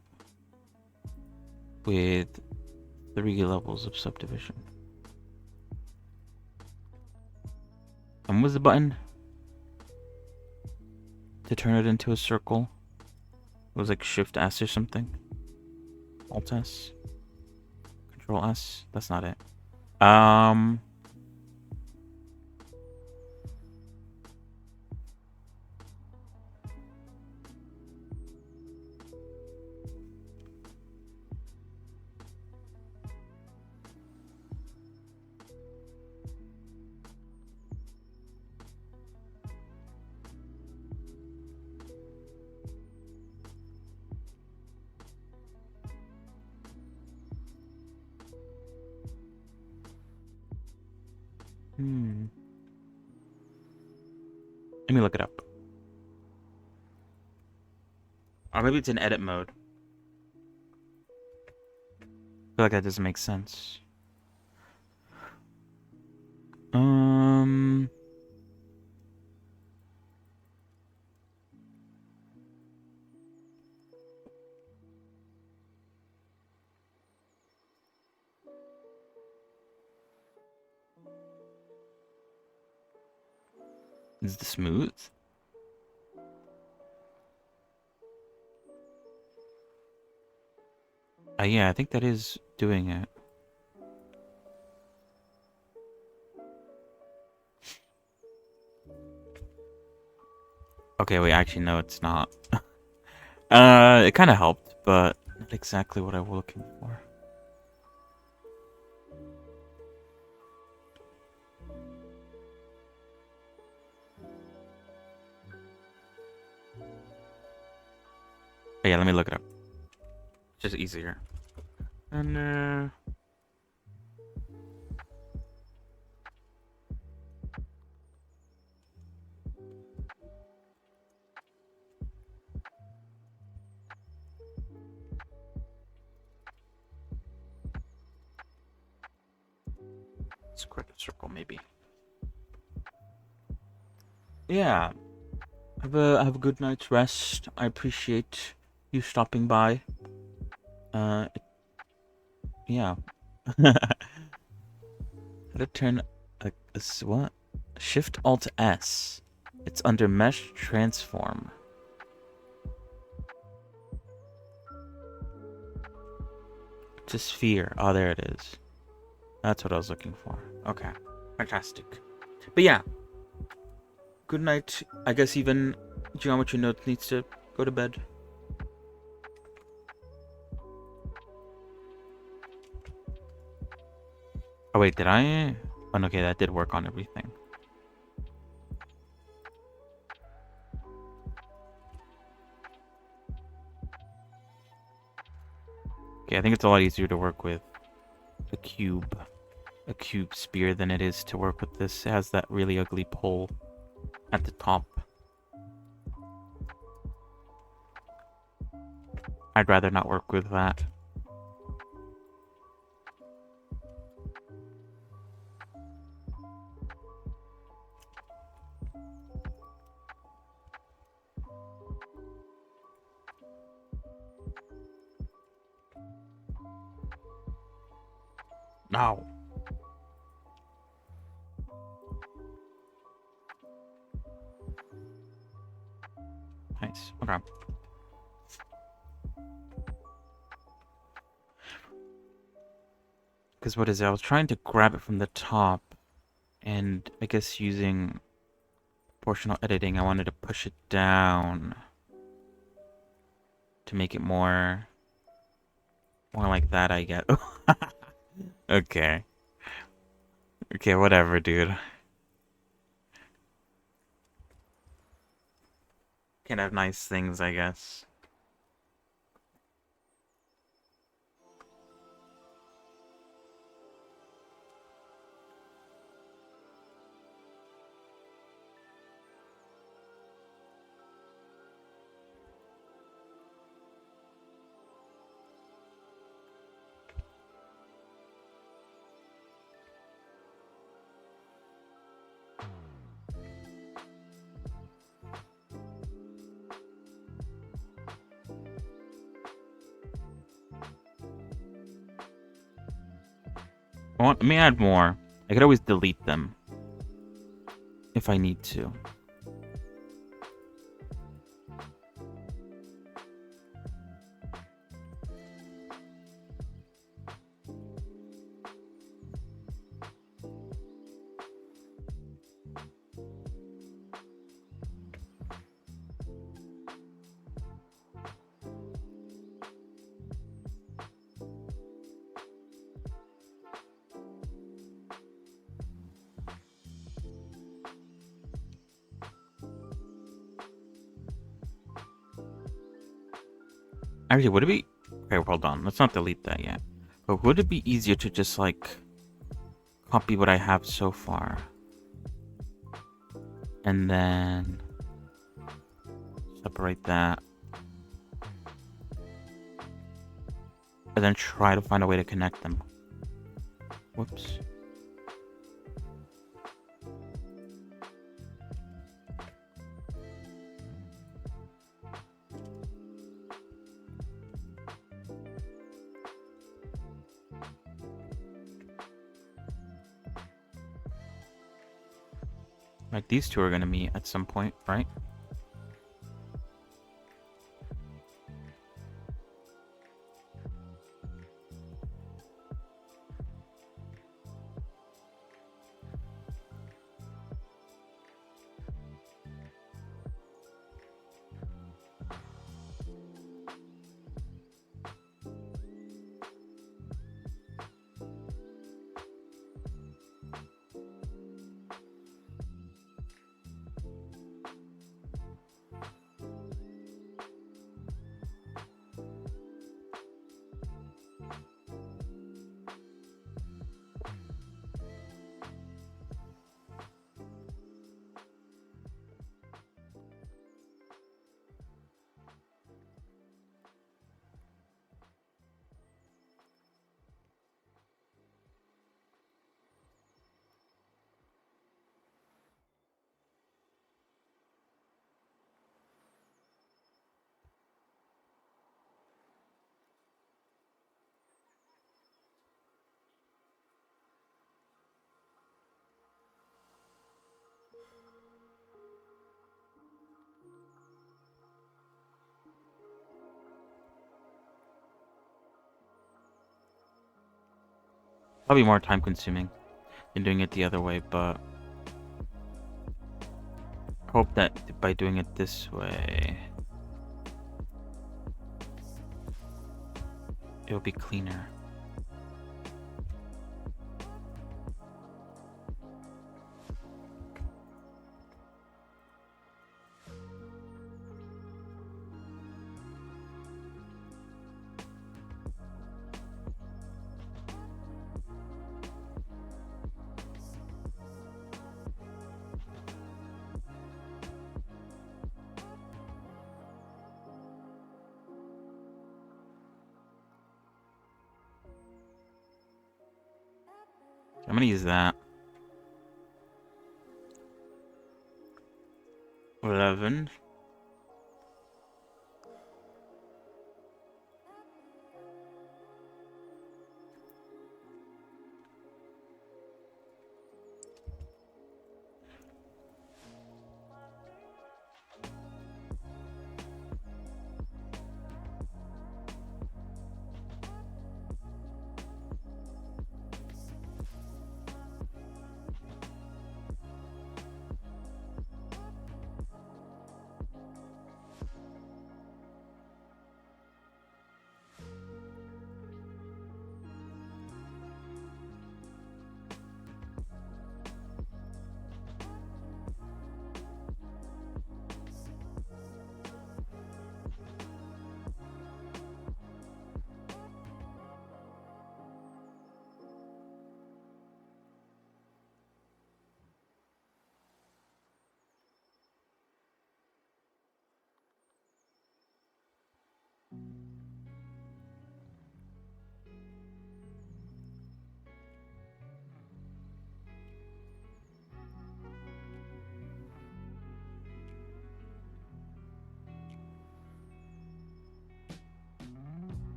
S3: with 3 levels of subdivision. And what's the button to turn it into a circle? It was like Shift S or something. Alt S. Control S. That's not it. Let me look it up. Or maybe it's in edit mode. I feel like that doesn't make sense. Is the smooth? Yeah, I think that is doing it. Okay, wait, actually, no, it's not. It kind of helped, but not exactly what I was looking for. But yeah, let me look it up. It's just easier. And, square circle, maybe. Yeah. Have a good night's rest. I appreciate you stopping by. Yeah. How to turn a what? Shift Alt S. It's under Mesh Transform. It's a sphere. Oh, there it is. That's what I was looking for. Okay. Fantastic. But yeah. Good night. I guess even Geometry Notes needs to go to bed. Oh wait, did I? Oh, no, okay, that did work on everything. Okay, I think it's a lot easier to work with a cube sphere than it is to work with this. It has that really ugly pole at the top. I'd rather not work with that. No. Nice. Okay. Because what is it? I was trying to grab it from the top, and I guess using proportional editing, I wanted to push it down to make it more like that, I guess. Okay. Okay, whatever, dude. Can have nice things, I guess. Let me add more. I could always delete them if I need to. Actually, would it be... Okay, hold on. Let's not delete that yet. But would it be easier to just, like, copy what I have so far? And then... separate that. And then try to find a way to connect them. Whoops. Like, these two are gonna meet at some point, right? Probably more time consuming than doing it the other way, but hope that by doing it this way, it'll be cleaner. I'm gonna use that. 11.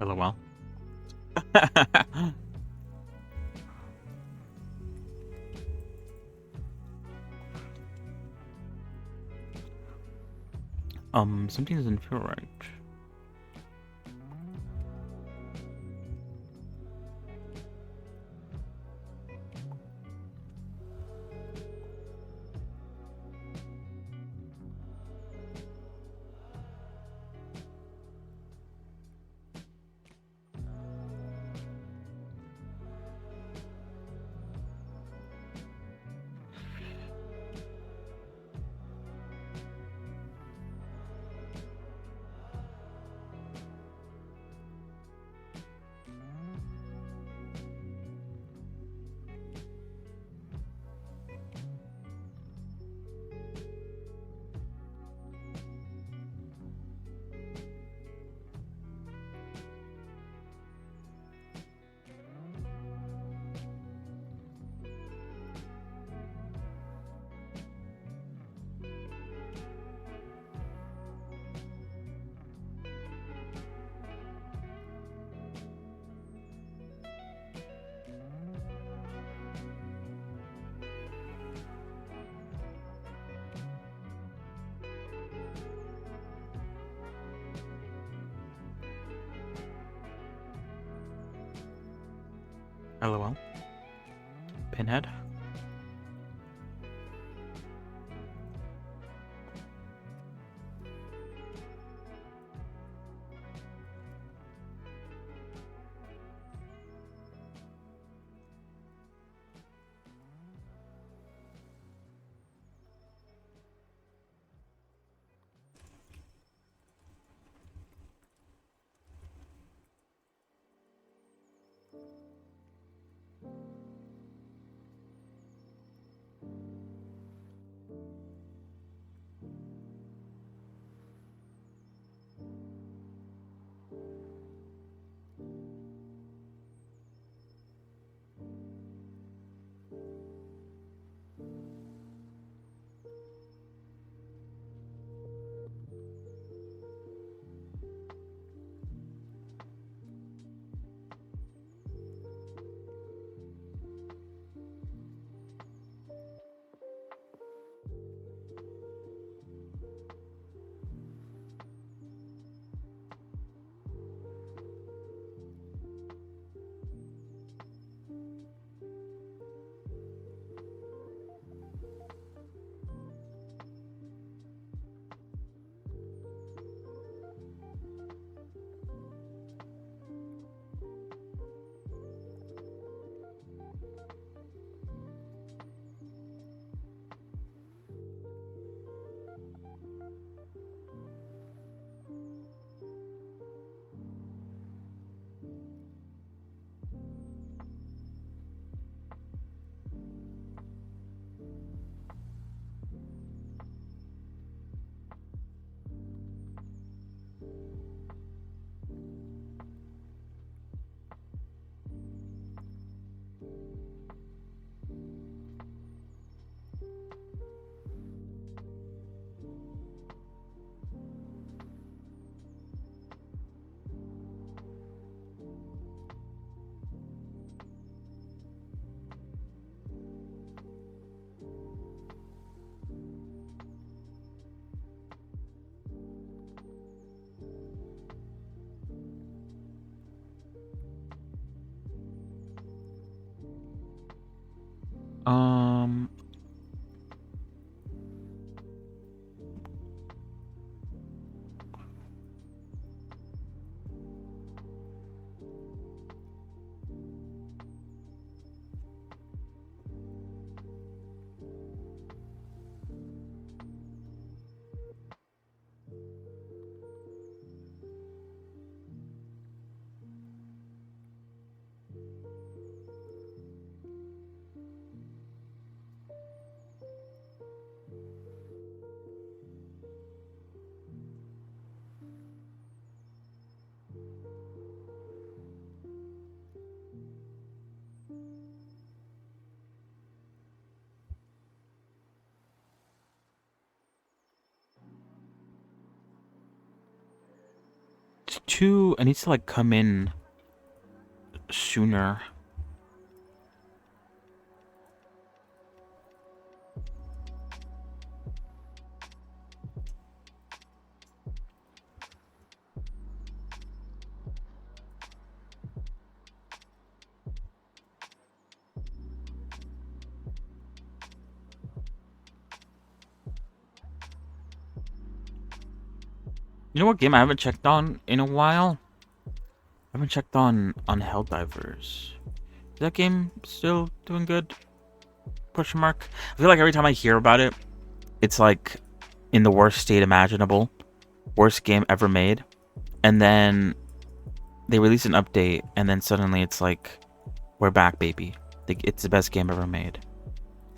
S3: LOL. Something doesn't feel right. LOL. Pinhead. it needs to like come in sooner. You know what game I haven't checked on in a while? I haven't checked on Helldivers. Is that game still doing good? Question mark. I feel like every time I hear about it, it's like in the worst state imaginable, worst game ever made, and then they release an update, and then suddenly it's like, we're back, baby. Like, it's the best game ever made.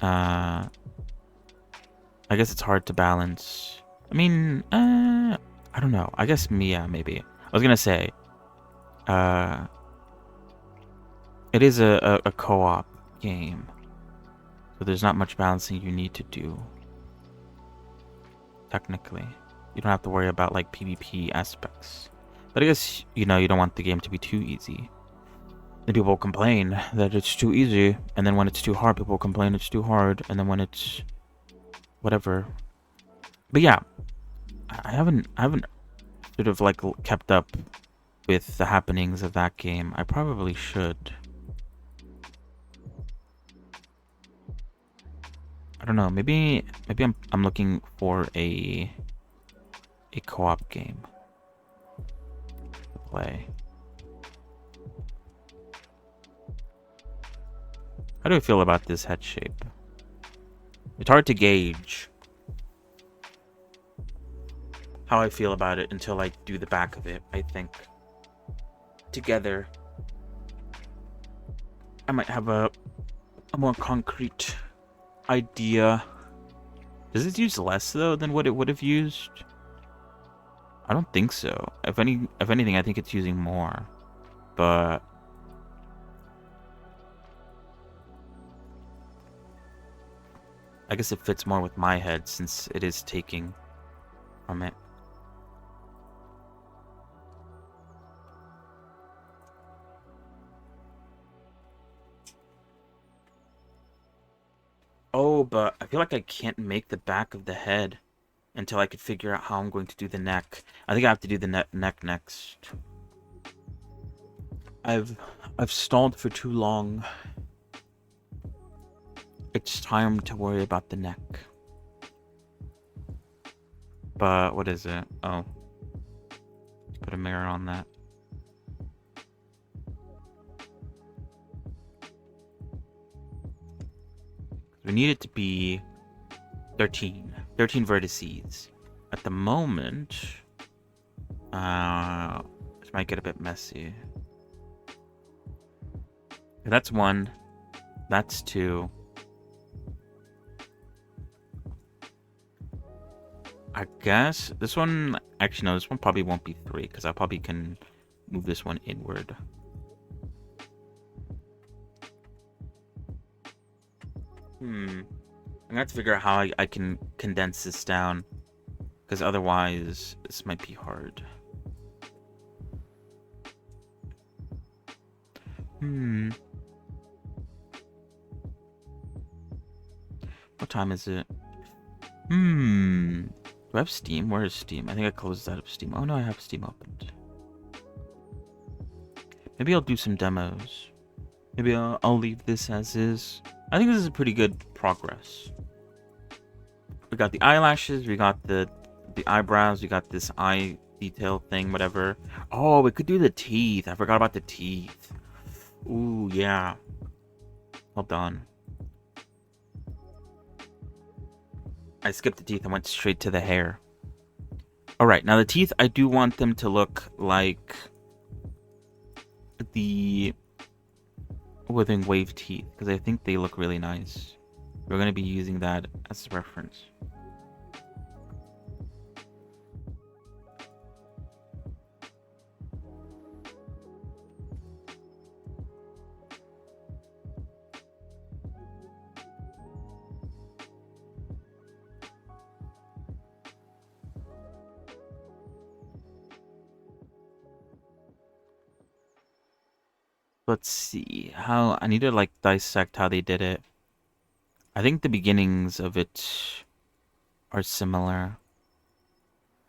S3: I guess it's hard to balance. I mean, I don't know. I guess Mia, maybe. I was gonna say, it is a co-op game, so there's not much balancing you need to do. Technically, you don't have to worry about like PvP aspects. But I guess, you know, you don't want the game to be too easy. And people complain that it's too easy, and then when it's too hard, people complain it's too hard, and then when it's whatever. But yeah, I haven't sort of like kept up with the happenings of that game. I probably should. I don't know. Maybe I'm looking for a co-op game to play. How do I feel about this head shape? It's hard to gauge how I feel about it until I do the back of it, I think. Together, I might have a more concrete idea. Does it use less though than what it would have used? I don't think so. If anything, I think it's using more. But I guess it fits more with my head since it is taking from it. Oh, but I feel like I can't make the back of the head until I could figure out how I'm going to do the neck. I think I have to do the neck next. I've stalled for too long. It's time to worry about the neck. But what is it? Oh. Let's put a mirror on that. We need it to be 13 vertices. At the moment, this might get a bit messy. That's 1. That's 2. I guess this one, actually no, this one probably won't be 3 because I probably can move this one inward. I'm gonna have to figure out how I can condense this down, because otherwise this might be hard. What time is it? Do I have Steam? Where is Steam? I think I closed out of Steam. Oh no, I have Steam opened. Maybe I'll do some demos. Maybe I'll leave this as is. I think this is pretty good progress. We got the eyelashes, we got the eyebrows, we got this eye detail thing, whatever. Oh, we could do the teeth. I forgot about the teeth. Ooh, yeah. Hold on. I skipped the teeth and went straight to the hair. Alright, now the teeth, I do want them to look like the Withering Wave teeth, because I think they look really nice. We're going to be using that as a reference. Let's see how I need to like dissect how they did it. I think the beginnings of it are similar.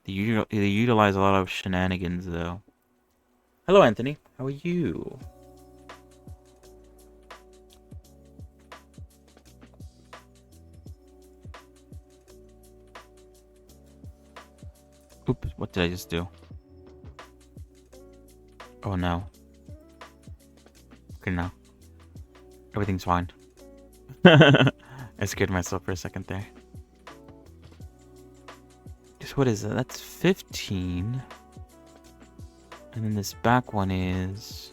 S3: They utilize a lot of shenanigans though. Hello, Anthony. How are you? Oops, what did I just do? Oh no. Okay, no. Everything's fine. I scared myself for a second there. Just what is that? That's 15. And then this back one is...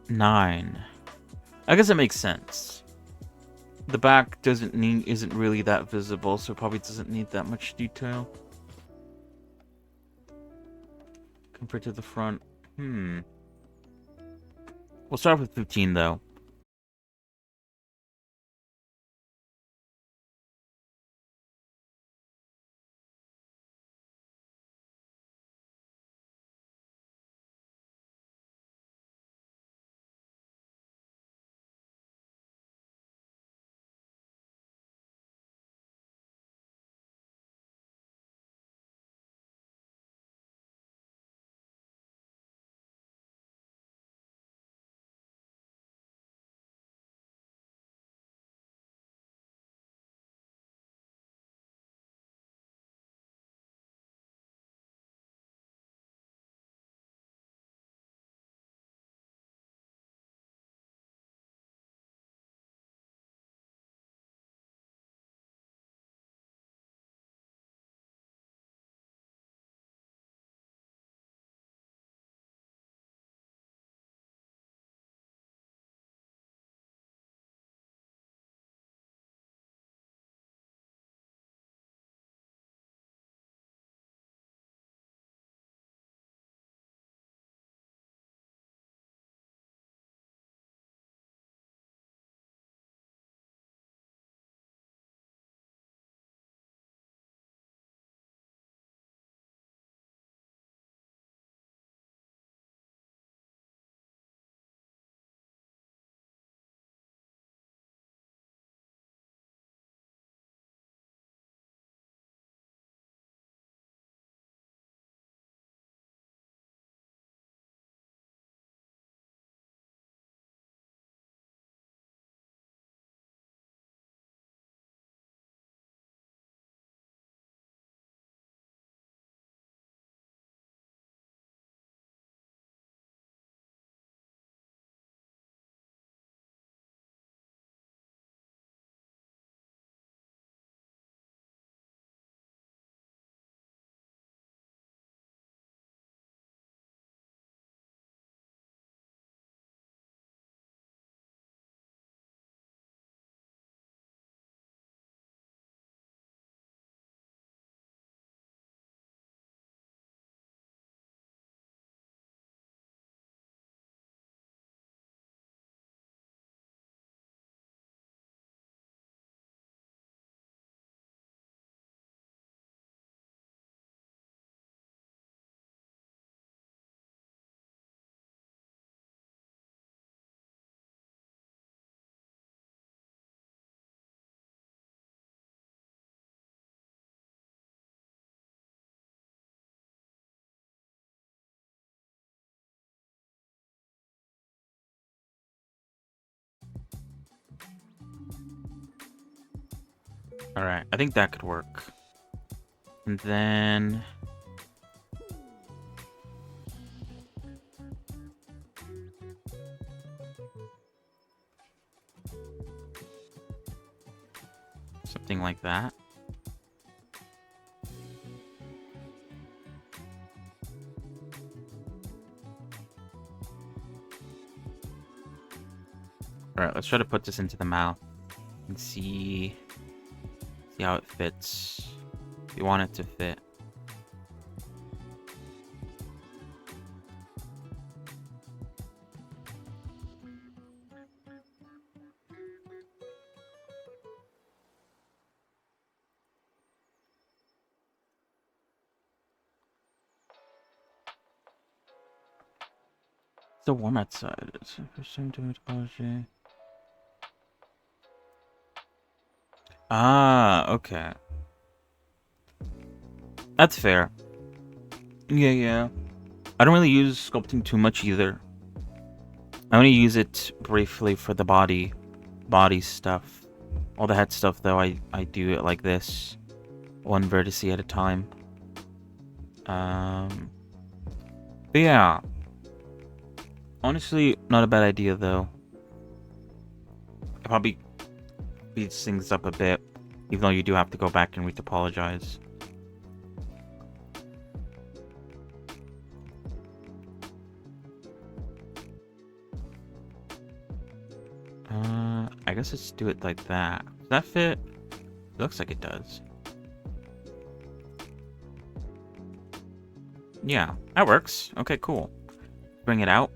S3: 9. I guess it makes sense. The back isn't really that visible, so it probably doesn't need that much detail. Compared to the front. We'll start with 15 though. Alright, I think that could work. And then... something like that. Alright, let's try to put this into the mouth and see how it fits. If you want it to fit. the warm outside. It's the first time doing topology. Ah, okay. That's fair. Yeah. I don't really use sculpting too much either. I only use it briefly for the body stuff. All the head stuff, though, I do it like this. One vertice at a time. But yeah. Honestly, not a bad idea, though. It probably speeds things up a bit, even though you do have to go back and retopologize. I guess let's do it like that. Does that fit? It looks like it does. Yeah, that works. Okay, cool. Bring it out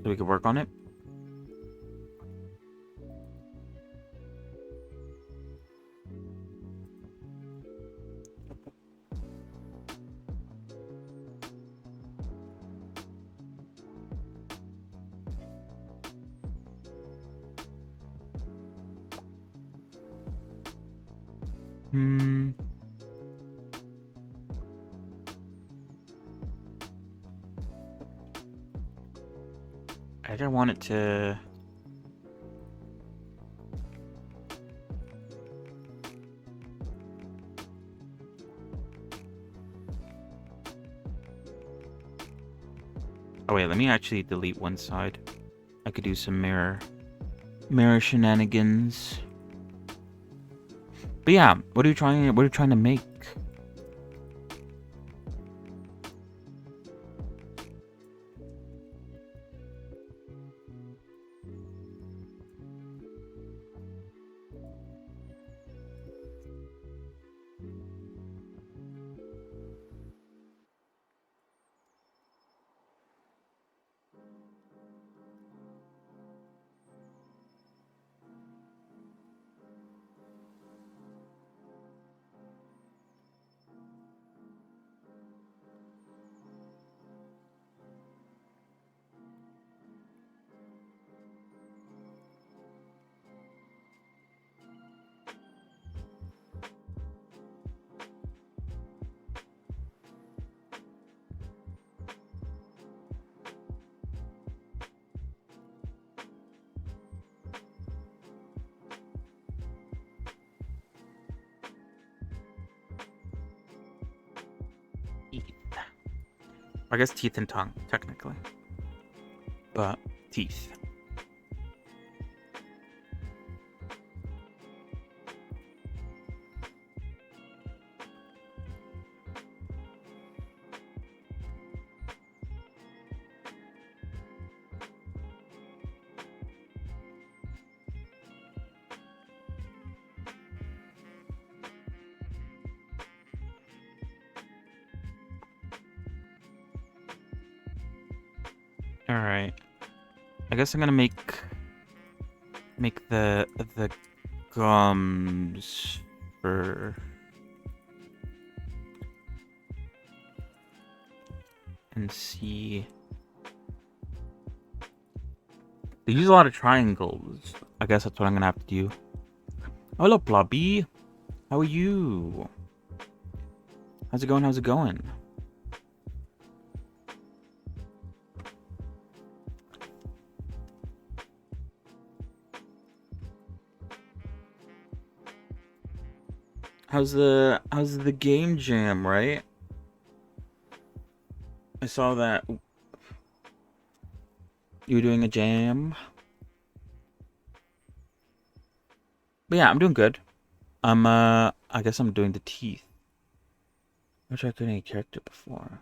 S3: so we can work on it. I don't want it to... Oh wait, let me actually delete one side. I could do some mirror shenanigans. But yeah, what are you trying to make? Teeth. I guess teeth and tongue, technically. But teeth. Alright. I guess I'm gonna make the gums for... and see... They use a lot of triangles. I guess that's what I'm gonna have to do. Hello, Blobby. How are you? How's it going? How's it going? How's the game jam, right? I saw that you were doing a jam. But yeah, I'm doing good. I guess I'm doing the teeth. I've tried creating a character before.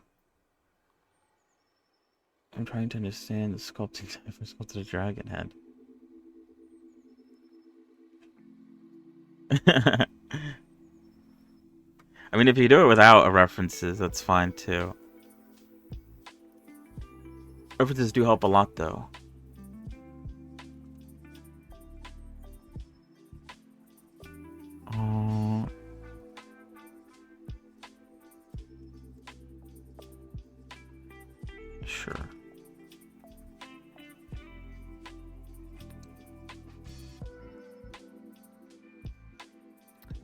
S3: I'm trying to understand the sculpting side for sculpted a dragon head. I mean, if you do it without references, that's fine too. References do help a lot, though. Sure.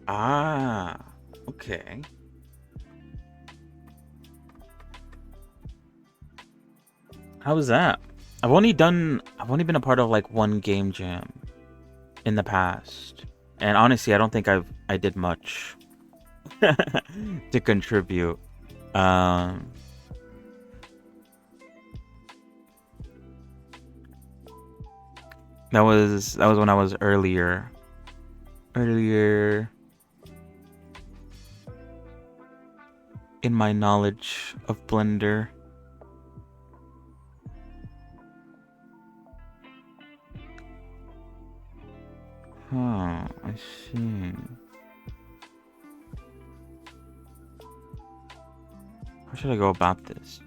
S3: Ah, okay. How was that? I've only been a part of like one game jam in the past. And honestly, I don't think I did much to contribute. Um that was when I was earlier in my knowledge of Blender. Huh, I see. How should I go about this?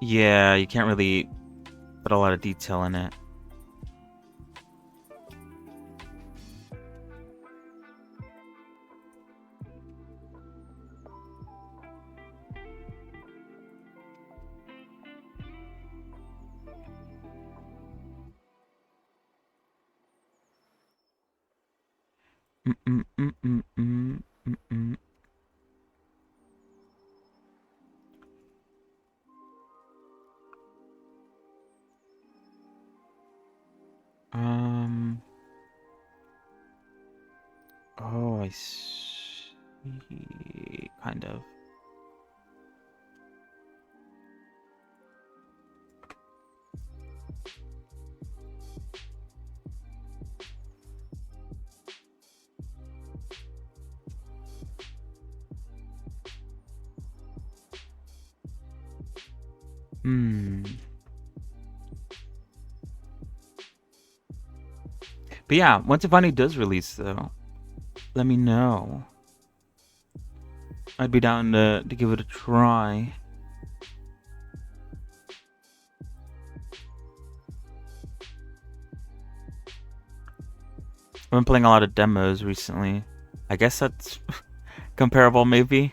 S3: Yeah, you can't really put a lot of detail in it. Mm-mm. Um. Oh, I see. Kind of. Hmm. But yeah, once it finally does release, though, let me know. I'd be down to give it a try. I've been playing a lot of demos recently. I guess that's comparable, maybe.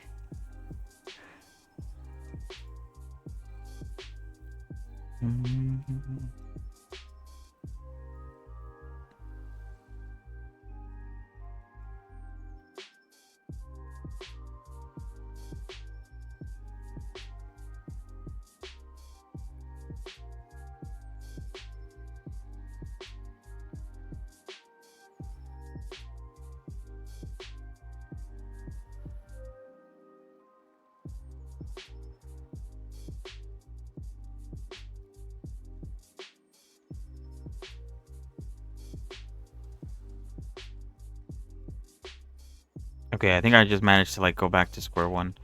S3: Okay, I think I just managed to like go back to square one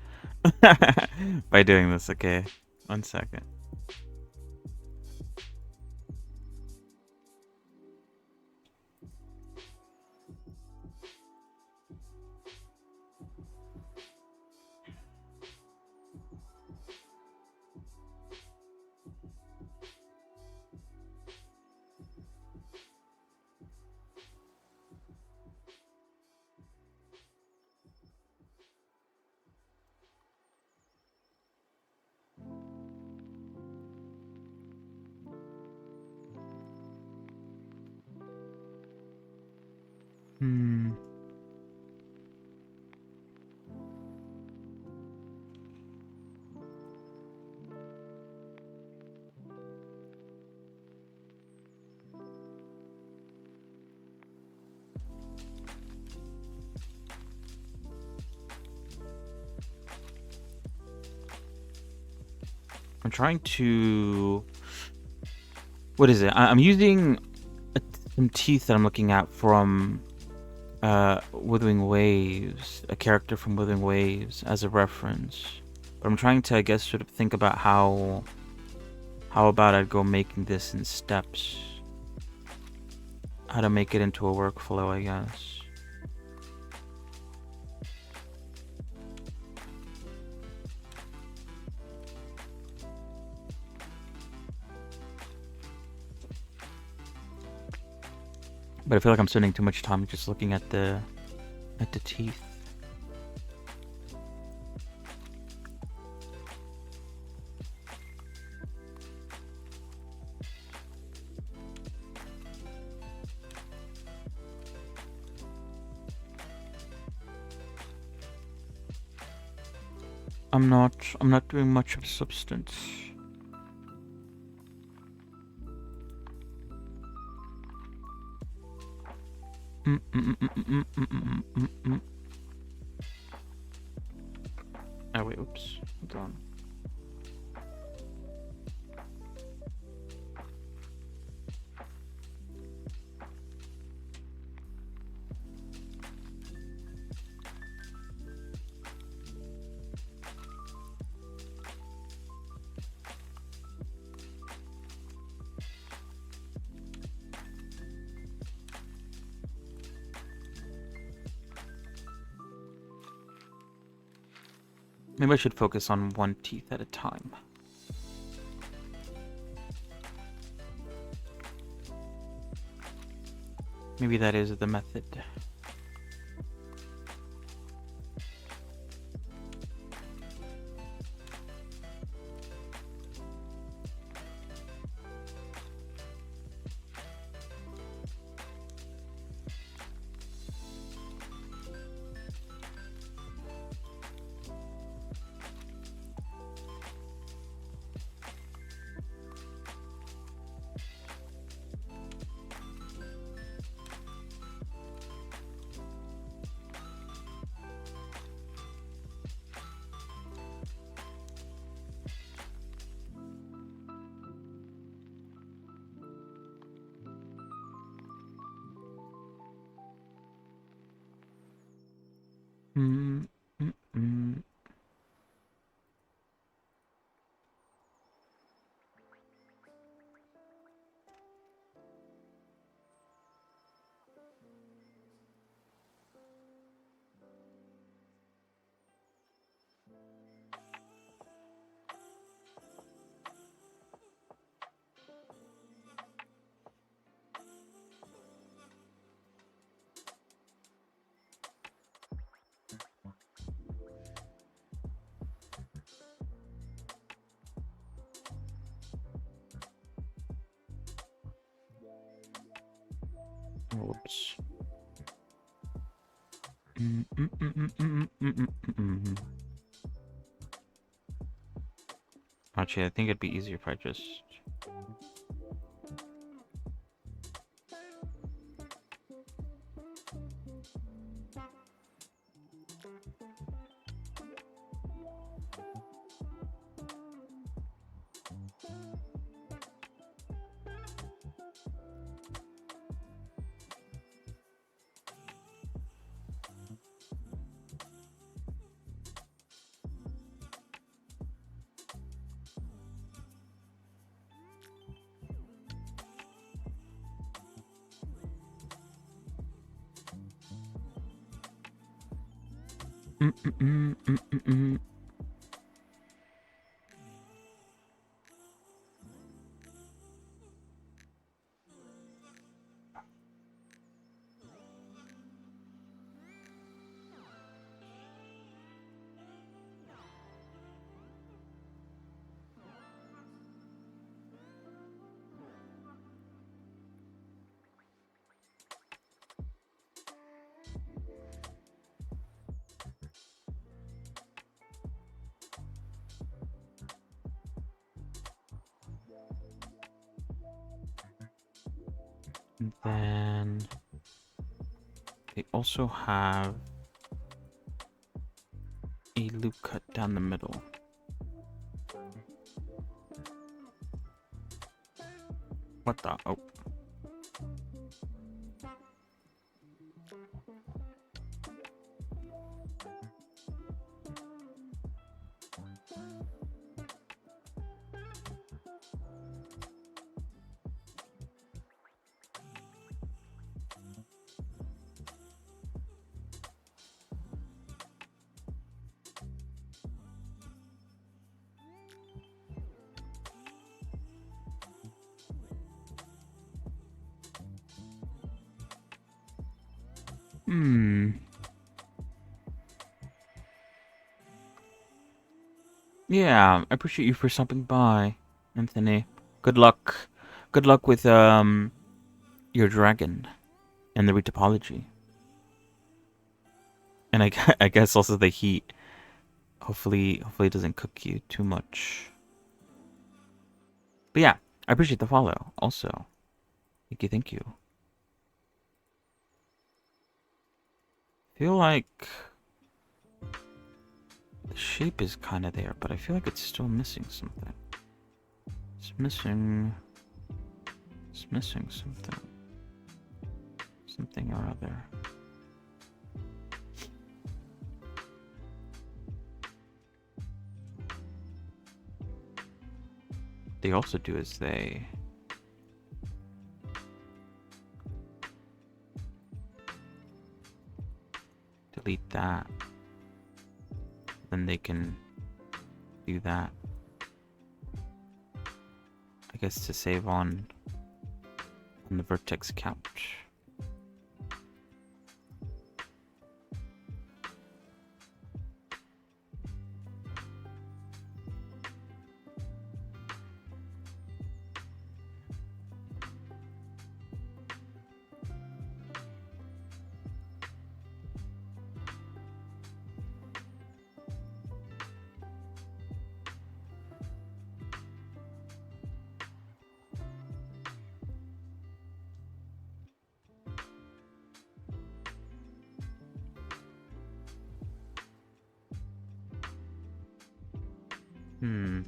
S3: by doing this. Okay, 1 second. Hmm. I'm trying to. What is it? I'm using some teeth that I'm looking at from Withering Waves, a character from Withering Waves, as a reference. But I'm trying to, I guess, sort of think about how about I'd go making this in steps. How to make it into a workflow, I guess. But I feel like I'm spending too much time just looking at the teeth. I'm not doing much of substance. Oh wait, oops. Hold on. Maybe I should focus on one teeth at a time. Maybe that is the method. Mm, mm, mm. Whoops. Actually, I think it'd be easier if I just... Then they also have a loop cut down the middle. What the? Oh. Hmm. Yeah, I appreciate you for stopping by, Anthony. Good luck. Good luck with your dragon and the retopology. And I guess also the heat. Hopefully it doesn't cook you too much. But yeah, I appreciate the follow also. Thank you. Feel like the shape is kind of there, but I feel like it's still missing something. It's missing something. Something or other. They also do is they delete that. Then they can do that. I guess to save on the vertex couch. Hmm.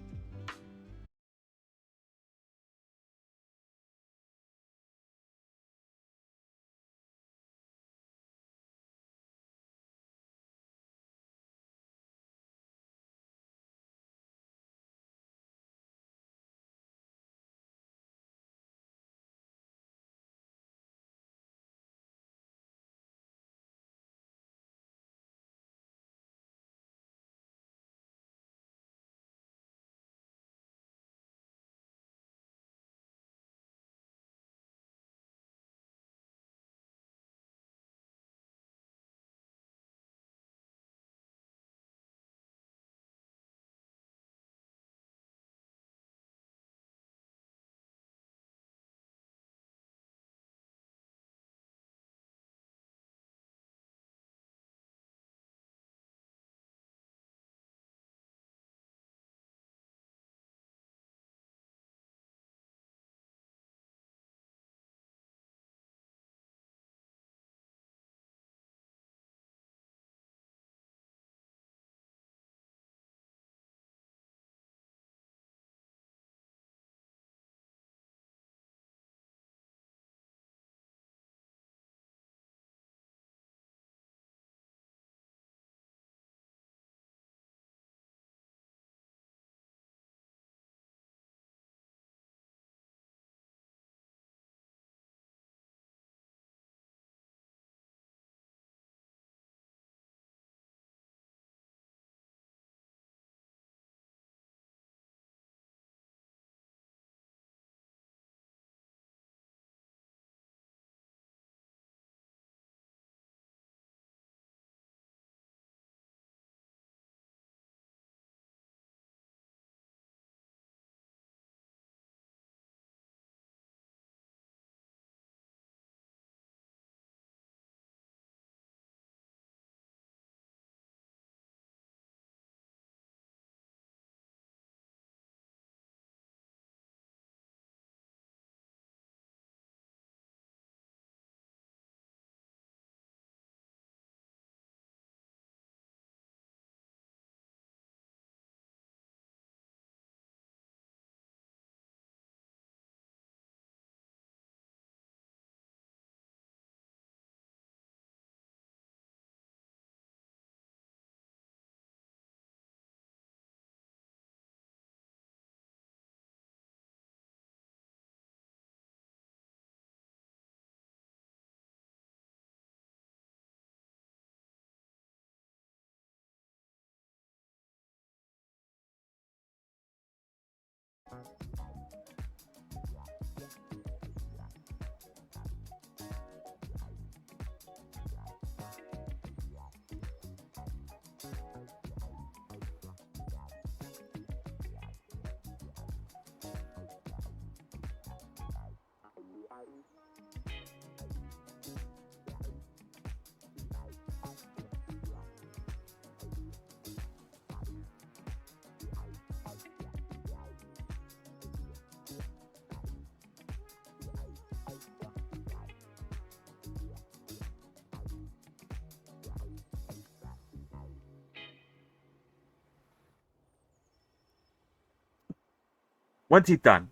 S3: One teeth done.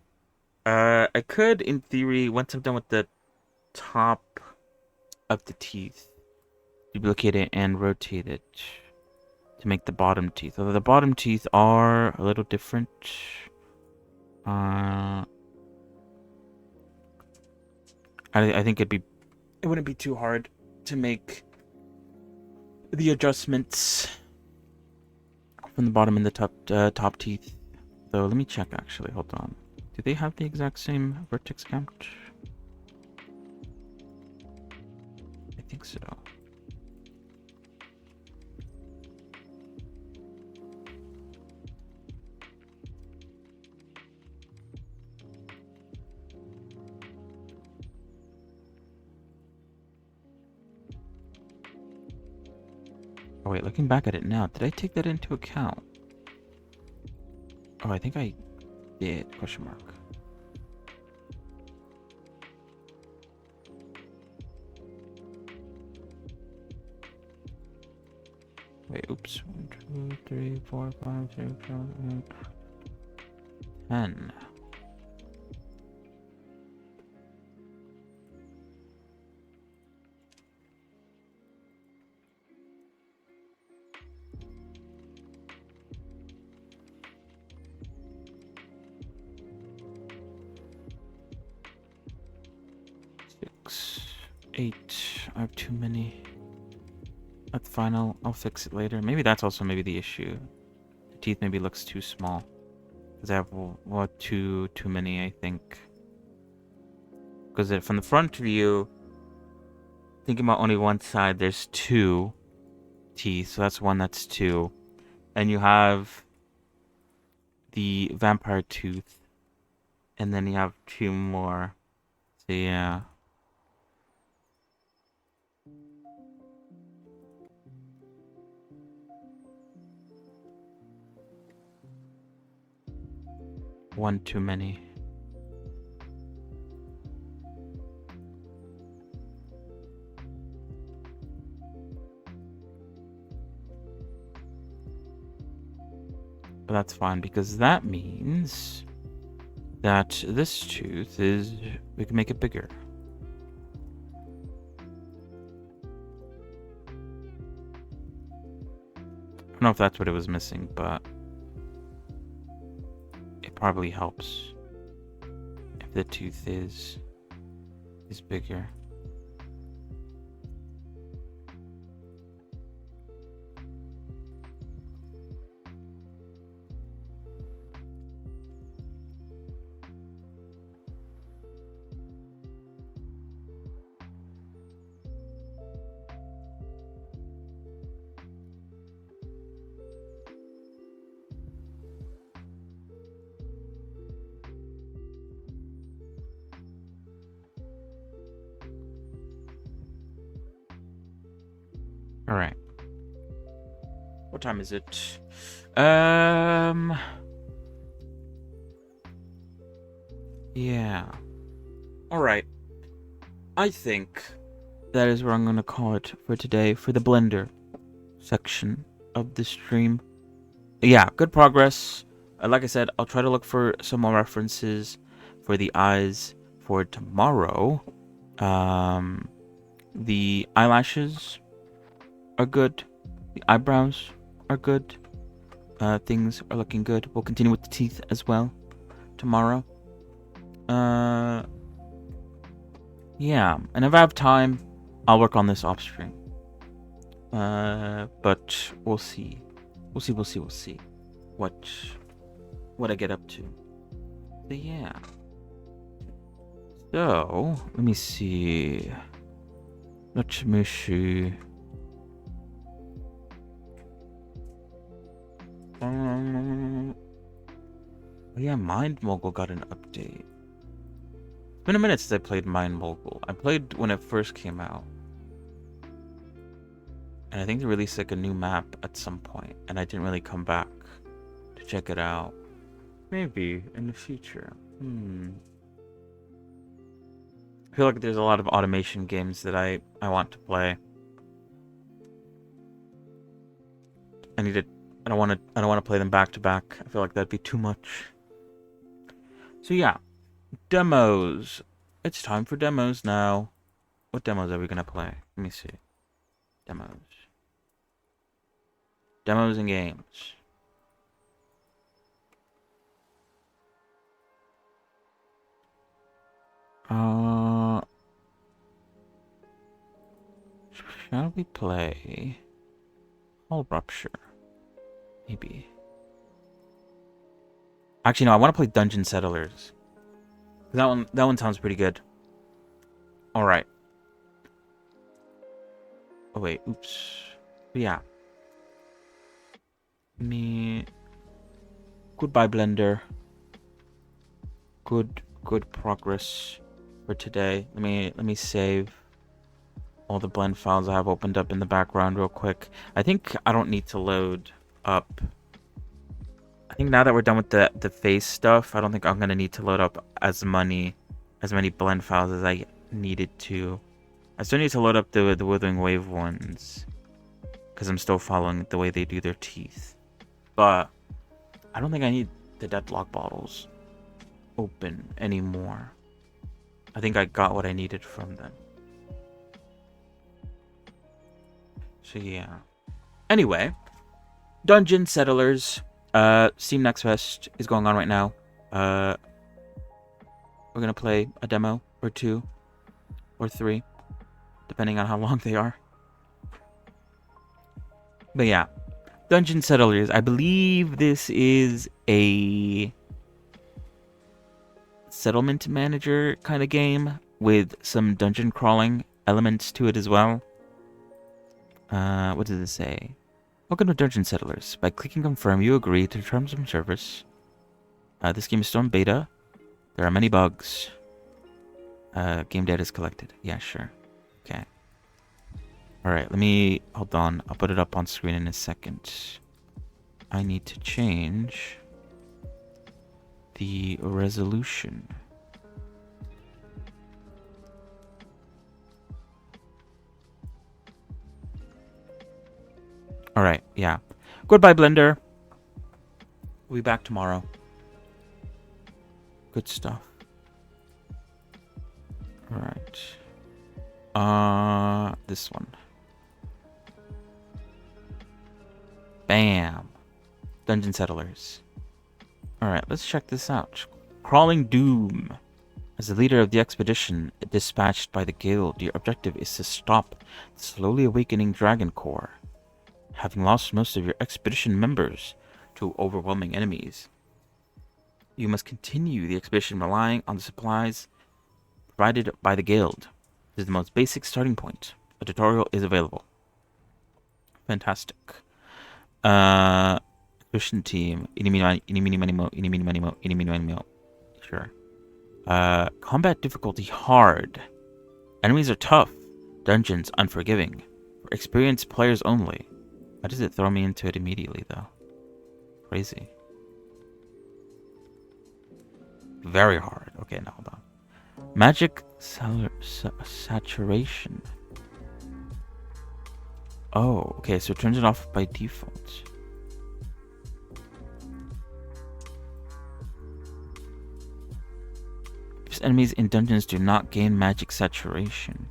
S3: I could, in theory, once I'm done with the top of the teeth, duplicate it and rotate it to make the bottom teeth. Although the bottom teeth are a little different. I think it wouldn't be too hard to make the adjustments from the bottom and the top teeth. So let me check actually. Hold on. Do they have the exact same vertex count? I think so. Oh wait, looking back at it now, did I take that into account? Oh, I think I did, question mark. Wait, oops. 1, 2, 3, 4, 5, 6, 7, 8, 10. Six, 8. I have too many. That's fine. I'll fix it later. Maybe that's also the issue. The teeth maybe looks too small. Because I have too many, I think. Because from the front view, thinking about only one side, there's 2 teeth. So that's 1, that's 2. And you have the vampire tooth. And then you have 2 more. So yeah. One too many. But that's fine because that means that this tooth we can make it bigger. I don't know if that's what it was missing, but it probably helps if the tooth is bigger. All right. What time is it? Yeah. All right. I think that is where I'm going to call it for today for the Blender section of the stream. Yeah, good progress. Like I said, I'll try to look for some more references for the eyes for tomorrow. The eyelashes are good. The eyebrows are good. Things are looking good. We'll continue with the teeth as well tomorrow. Yeah, and if I have time, I'll work on this off stream. But we'll see. We'll see what I get up to. So yeah. So let me see. Nachimushu. Yeah, Mind Mogul got an update. It's been a minute since I played Mind Mogul. I played when it first came out. And I think they released like a new map at some point, and I didn't really come back to check it out. Maybe in the future. I feel like there's a lot of automation games that I want to play. I don't want to play them back to back. I feel like that'd be too much. So yeah, demos. It's time for demos now. What demos are we gonna play? Let me see. Demos. Demos and games. Shall we play Hull Rupture? Maybe. Actually, no. I want to play Dungeon Settlers. That one sounds pretty good. All right. Oh wait. Oops. But yeah. Goodbye, Blender. Good progress for today. Let me save all the blend files I have opened up in the background real quick. I think I don't need to load up. I think now that we're done with the face stuff, I don't think I'm gonna need to load up as many blend files as I needed to. I still need to load up the Withering Wave ones because I'm still following the way they do their teeth. But I don't think I need the Deathlock bottles open anymore. I think I got what I needed from them. So yeah. Anyway, Dungeon Settlers. Steam Next Fest is going on right now. We're gonna play a demo or 2 or 3, depending on how long they are. But yeah, Dungeon Settlers. I believe this is a settlement manager kind of game with some dungeon crawling elements to it as well. What does it say? Welcome to Dungeon Settlers. By clicking confirm, you agree to terms of service. This game is still in beta. There are many bugs. Game data is collected. Yeah, sure. Okay. Alright, hold on. I'll put it up on screen in a second. I need to change the resolution. Alright, yeah. Goodbye, Blender. We'll be back tomorrow. Good stuff. Alright. This one. Bam. Dungeon Settlers. Alright, let's check this out. Crawling Doom. As the leader of the expedition dispatched by the guild, your objective is to stop the slowly awakening Dragon Core. Having lost most of your expedition members to overwhelming enemies, you must continue the expedition relying on the supplies provided by the guild. This is the most basic starting point. A tutorial is available. Fantastic. Expedition team. Sure. Combat difficulty hard. Enemies are tough. Dungeons unforgiving. For experienced players only. Why does it throw me into it immediately, though? Crazy. Very hard. Okay, now hold on. Magic saturation. Oh, okay, so it turns it off by default. Most enemies in dungeons do not gain magic saturation.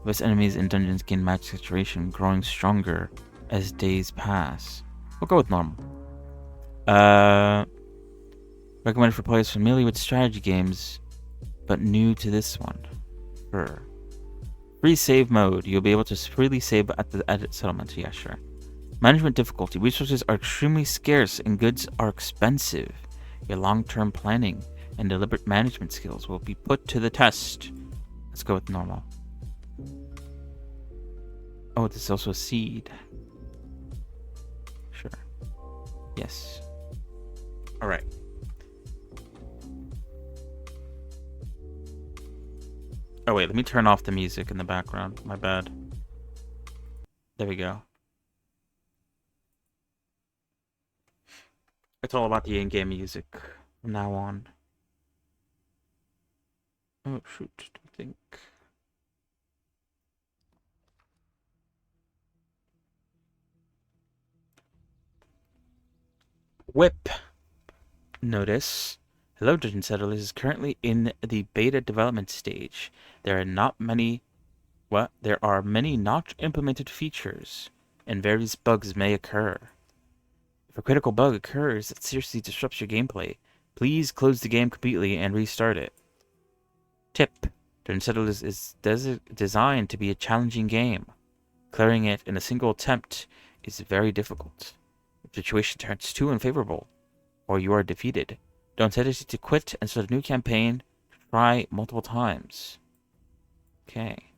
S3: Most enemies in dungeons gain magic saturation, growing stronger as days pass. We'll go with normal. Recommended for players familiar with strategy games, but new to this one. Free save mode. You'll be able to freely save at the edit settlement. Yeah, sure. Management difficulty. Resources are extremely scarce and goods are expensive. Your long-term planning and deliberate management skills will be put to the test. Let's go with normal. Oh, this is also a seed. Sure. Yes. Alright. Oh wait, let me turn off the music in the background. My bad. There we go. It's all about the in-game music from now on. Oh shoot, I think. Whip. Notice Hello, Dungeon Settlers is currently in the beta development stage. There are many not implemented features, and various bugs may occur. If a critical bug occurs that seriously disrupts your gameplay, please close the game completely and restart it. Tip: Dungeon Settlers is designed to be a challenging game. Clearing it in a single attempt is very difficult. If the situation turns too unfavorable, or you are defeated, don't hesitate to quit and start a new campaign. Try multiple times. Okay.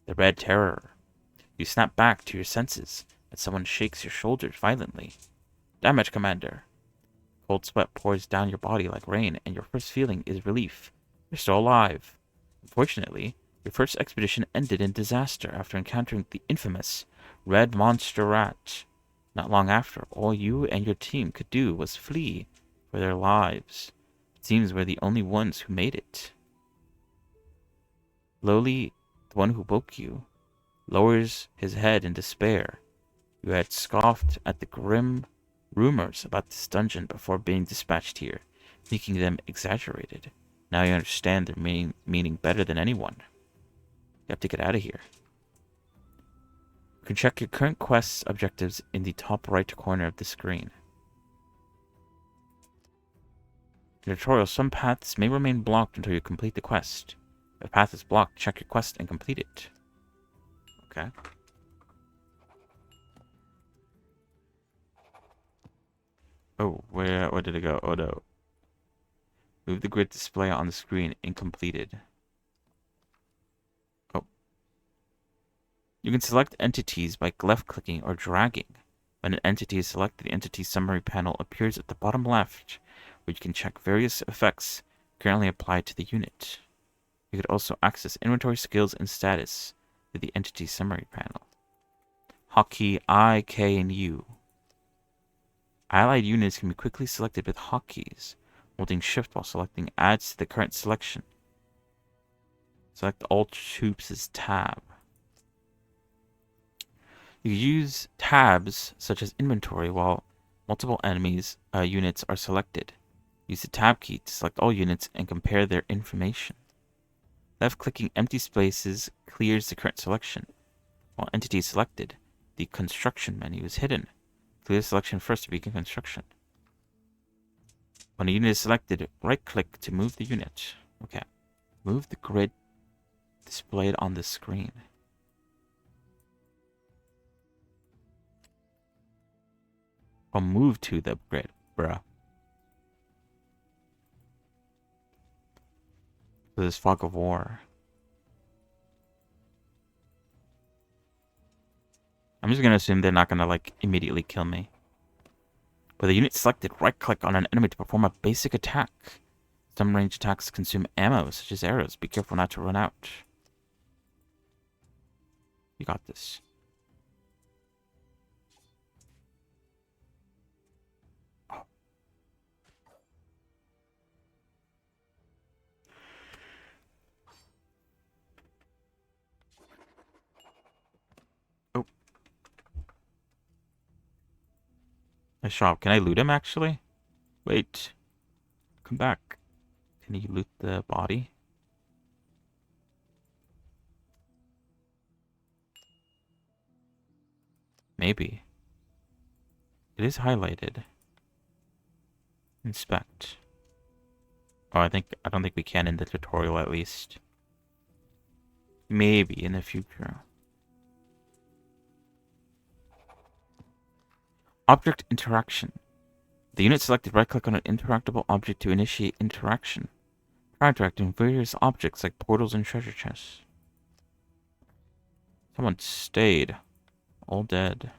S3: The Red Terror. You snap back to your senses as someone shakes your shoulders violently. Damage, Commander. Cold sweat pours down your body like rain, and your first feeling is relief. You're still alive. Unfortunately, your first expedition ended in disaster after encountering the infamous Red Monster Rat. Not long after, all you and your team could do was flee for their lives. It seems we're the only ones who made it. Lowly, the one who woke you, lowers his head in despair. You had scoffed at the grim rumors about this dungeon before being dispatched here, thinking them exaggerated. Now you understand their meaning better than anyone. You have to get out of here. You can check your current quest's objectives in the top right corner of the screen. In the tutorial, some paths may remain blocked until you complete the quest. If a path is blocked, check your quest and complete it. Okay. Oh, where did it go? Oh no. Move the grid display on the screen incompleted. Oh. You can select entities by left-clicking or dragging. When an entity is selected, the entity summary panel appears at the bottom left, where you can check various effects currently applied to the unit. You could also access inventory skills and status through the entity summary panel. Hotkey I, K, and U. Allied units can be quickly selected with hotkeys. Holding shift while selecting adds to the current selection. Select all troops as tab. You use tabs such as inventory while multiple enemies units are selected. Use the tab key to select all units and compare their information. Left-clicking empty spaces clears the current selection. While entity is selected, the construction menu is hidden. Clear the selection first to begin construction. When a unit is selected, right-click to move the unit. Okay. Move the grid displayed on the screen. Or move to the grid, bruh. This fog of war. I'm just gonna assume they're not gonna like immediately kill me. With the unit selected, right-click on an enemy to perform a basic attack. Some range attacks consume ammo, such as arrows. Be careful not to run out. You got this. Oh. Oh. Nice shop. Can I loot him, actually? Wait. Come back. Can you loot the body? Maybe. It is highlighted. Inspect. Oh, I don't think we can in the tutorial, at least. Maybe in the future. Object interaction. The unit selected, right-click on an interactable object to initiate interaction. Try interacting with various objects like portals and treasure chests. Someone stayed. All dead.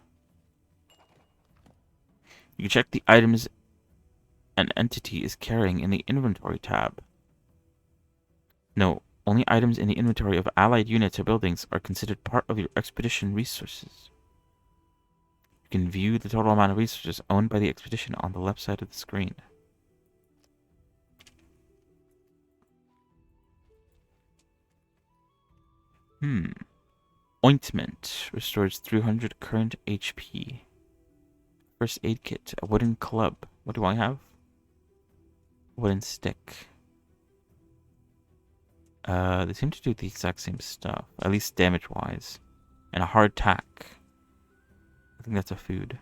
S3: You can check the items an entity is carrying in the inventory tab. No, only items in the inventory of allied units or buildings are considered part of your expedition resources. You can view the total amount of resources owned by the expedition on the left side of the screen. Ointment restores 300 current HP. First aid kit, a wooden club. What do I have? wooden stick. They seem to do the exact same stuff, at least damage-wise. And a hard tack. I think that's a food.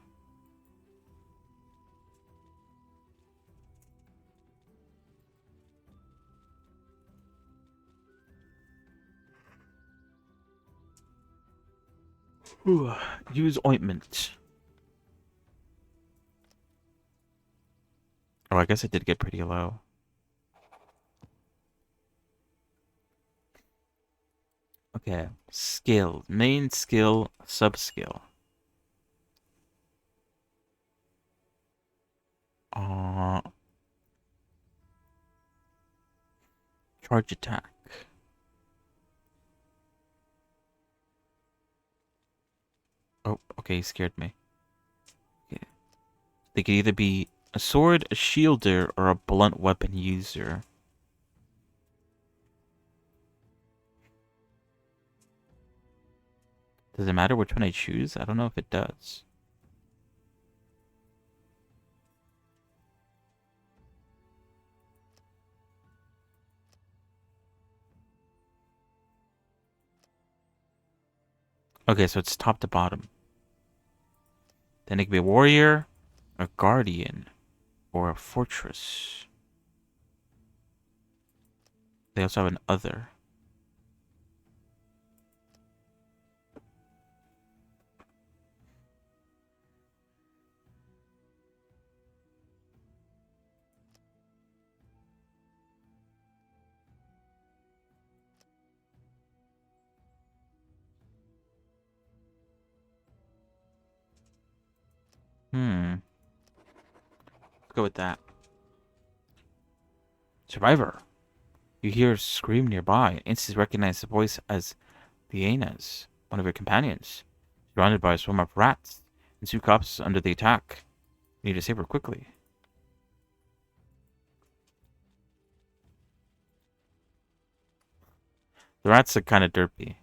S3: Ooh, use ointment. Oh, I guess it did get pretty low. Okay, skill. Main skill, sub-skill. Charge attack. Oh, okay, he scared me. Okay. They could either be a sword, a shielder, or a blunt weapon user. Does it matter which one I choose? I don't know if it does. Okay, so it's top to bottom. Then it could be a warrior, a guardian, or a fortress. They also have an other. Let's go with that. Survivor. You hear a scream nearby and instantly recognize the voice as Liena's, one of your companions. Surrounded by a swarm of rats and two cops under the attack. You need to save her quickly. The rats are kind of derpy.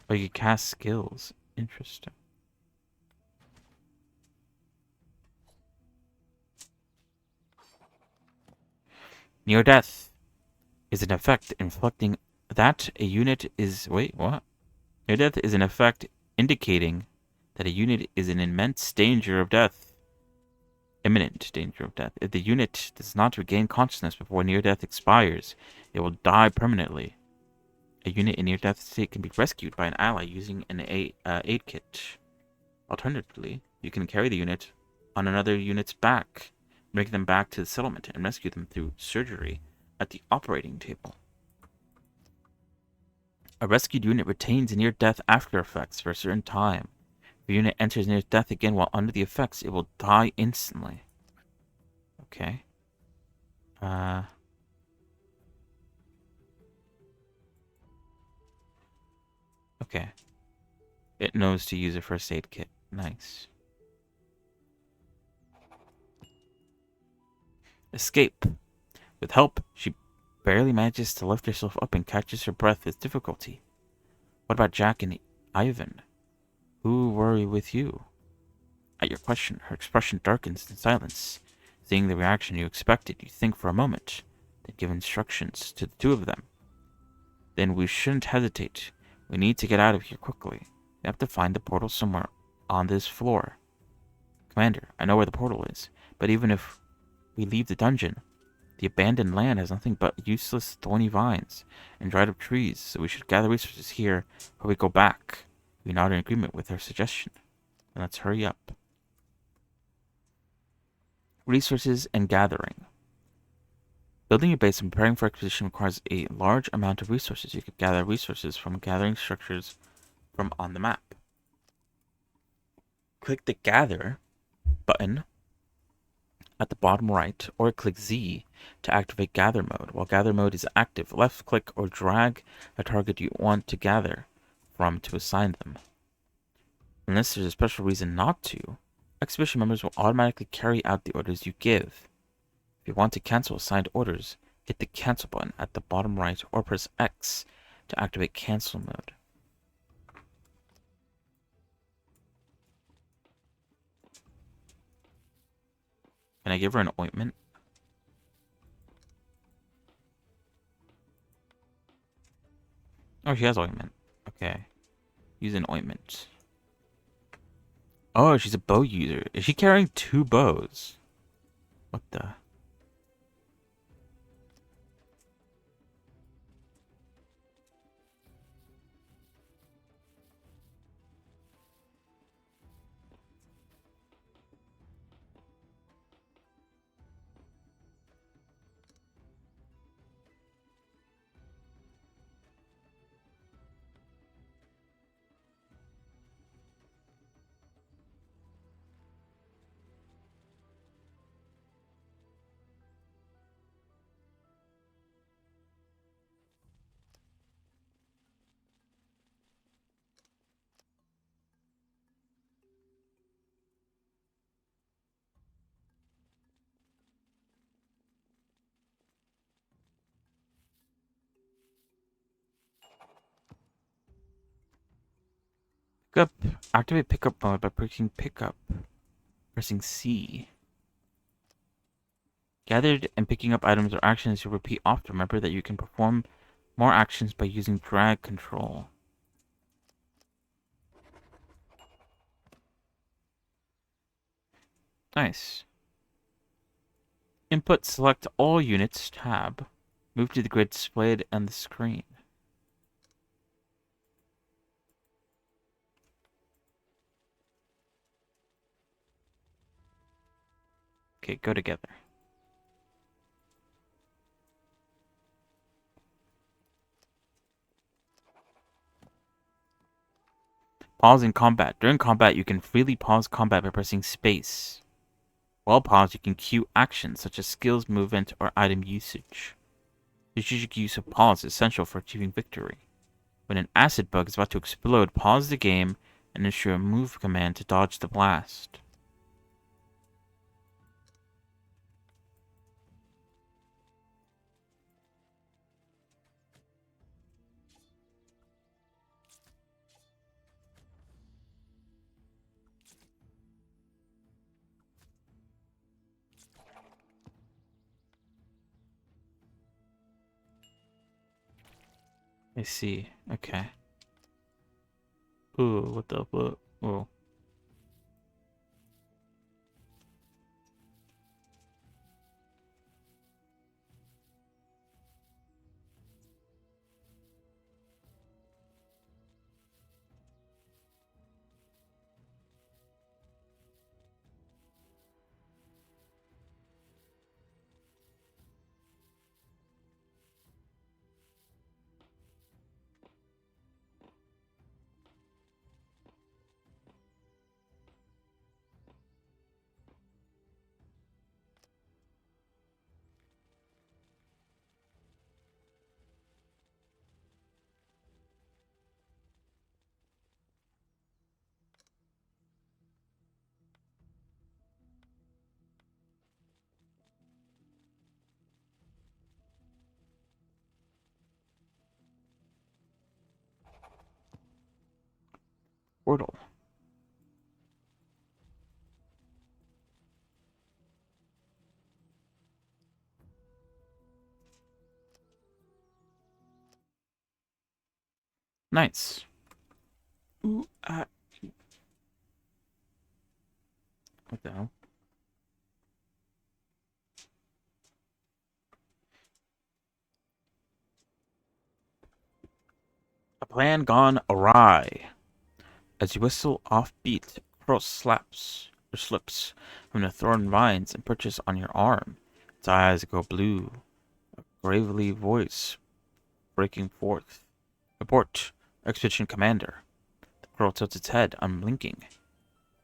S3: Oh, you can cast skills. Interesting. Near death is an effect inflicting that a unit is... Wait, what? Near death is an effect indicating that a unit is in immense danger of death. Imminent danger of death. If the unit does not regain consciousness before near death expires, it will die permanently. A unit in near-death state can be rescued by an ally using an aid kit. Alternatively, you can carry the unit on another unit's back, bring them back to the settlement, and rescue them through surgery at the operating table. A rescued unit retains near-death after effects for a certain time. If the unit enters near-death again while under the effects, it will die instantly. Okay. Okay. It knows to use a first aid kit. Nice. Escape. With help, she barely manages to lift herself up and catches her breath with difficulty. What about Jack and Ivan? Who were with you? At your question, her expression darkens in silence. Seeing the reaction you expected, you think for a moment, then give instructions to the two of them. Then we shouldn't hesitate. We need to get out of here quickly. We have to find the portal somewhere on this floor. Commander, I know where the portal is, but even if we leave the dungeon, the abandoned land has nothing but useless thorny vines and dried up trees, so we should gather resources here before we go back. We nod in agreement with her suggestion. Then let's hurry up. Resources and gathering. Building a base and preparing for expedition requires a large amount of resources. You could gather resources from gathering structures from on the map. Click the Gather button at the bottom right, or click Z to activate Gather mode. While Gather mode is active, left click or drag a target you want to gather from to assign them. Unless there's a special reason not to, expedition members will automatically carry out the orders you give. If you want to cancel assigned orders, hit the Cancel button at the bottom right or press X to activate Cancel mode. Can I give her an ointment? Oh, she has ointment. Okay. Use an ointment. Oh, she's a bow user. Is she carrying 2 bows? What the? Pickup. Activate pickup mode by pressing pickup. Pressing C. Gathered and picking up items or actions you repeat often. Remember that you can perform more actions by using drag control. Nice. Input select all units tab. Move to the grid displayed on the screen. Okay, go together. Pause in combat. During combat, you can freely pause combat by pressing space. While paused, you can queue actions such as skills, movement, or item usage. The strategic use of pause is essential for achieving victory. When an acid bug is about to explode, pause the game and issue a move command to dodge the blast. I see. Okay. Ooh, what the fuck? Oh. Portal. Nice. Ooh, what the hell? A plan gone awry. As you whistle offbeat, cross slips from the thorn vines and perches on your arm. Its eyes go blue. A gravely voice breaking forth. Report, Expedition Commander. The crow tilts its head, unblinking.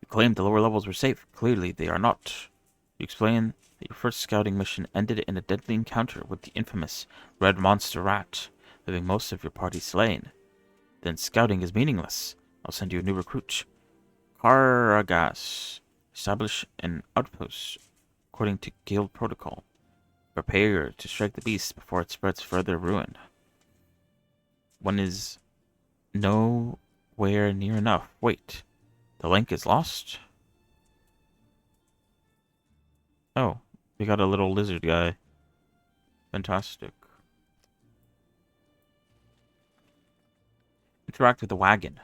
S3: You claimed the lower levels were safe. Clearly, they are not. You explain that your first scouting mission ended in a deadly encounter with the infamous Red Monster Rat, leaving most of your party slain. Then scouting is meaningless. I'll send you a new recruit. Karagas. Establish an outpost according to guild protocol. Prepare to strike the beast before it spreads further ruin. One is nowhere near enough. Wait, the link is lost? Oh, we got a little lizard guy. Fantastic. Interact with the wagon.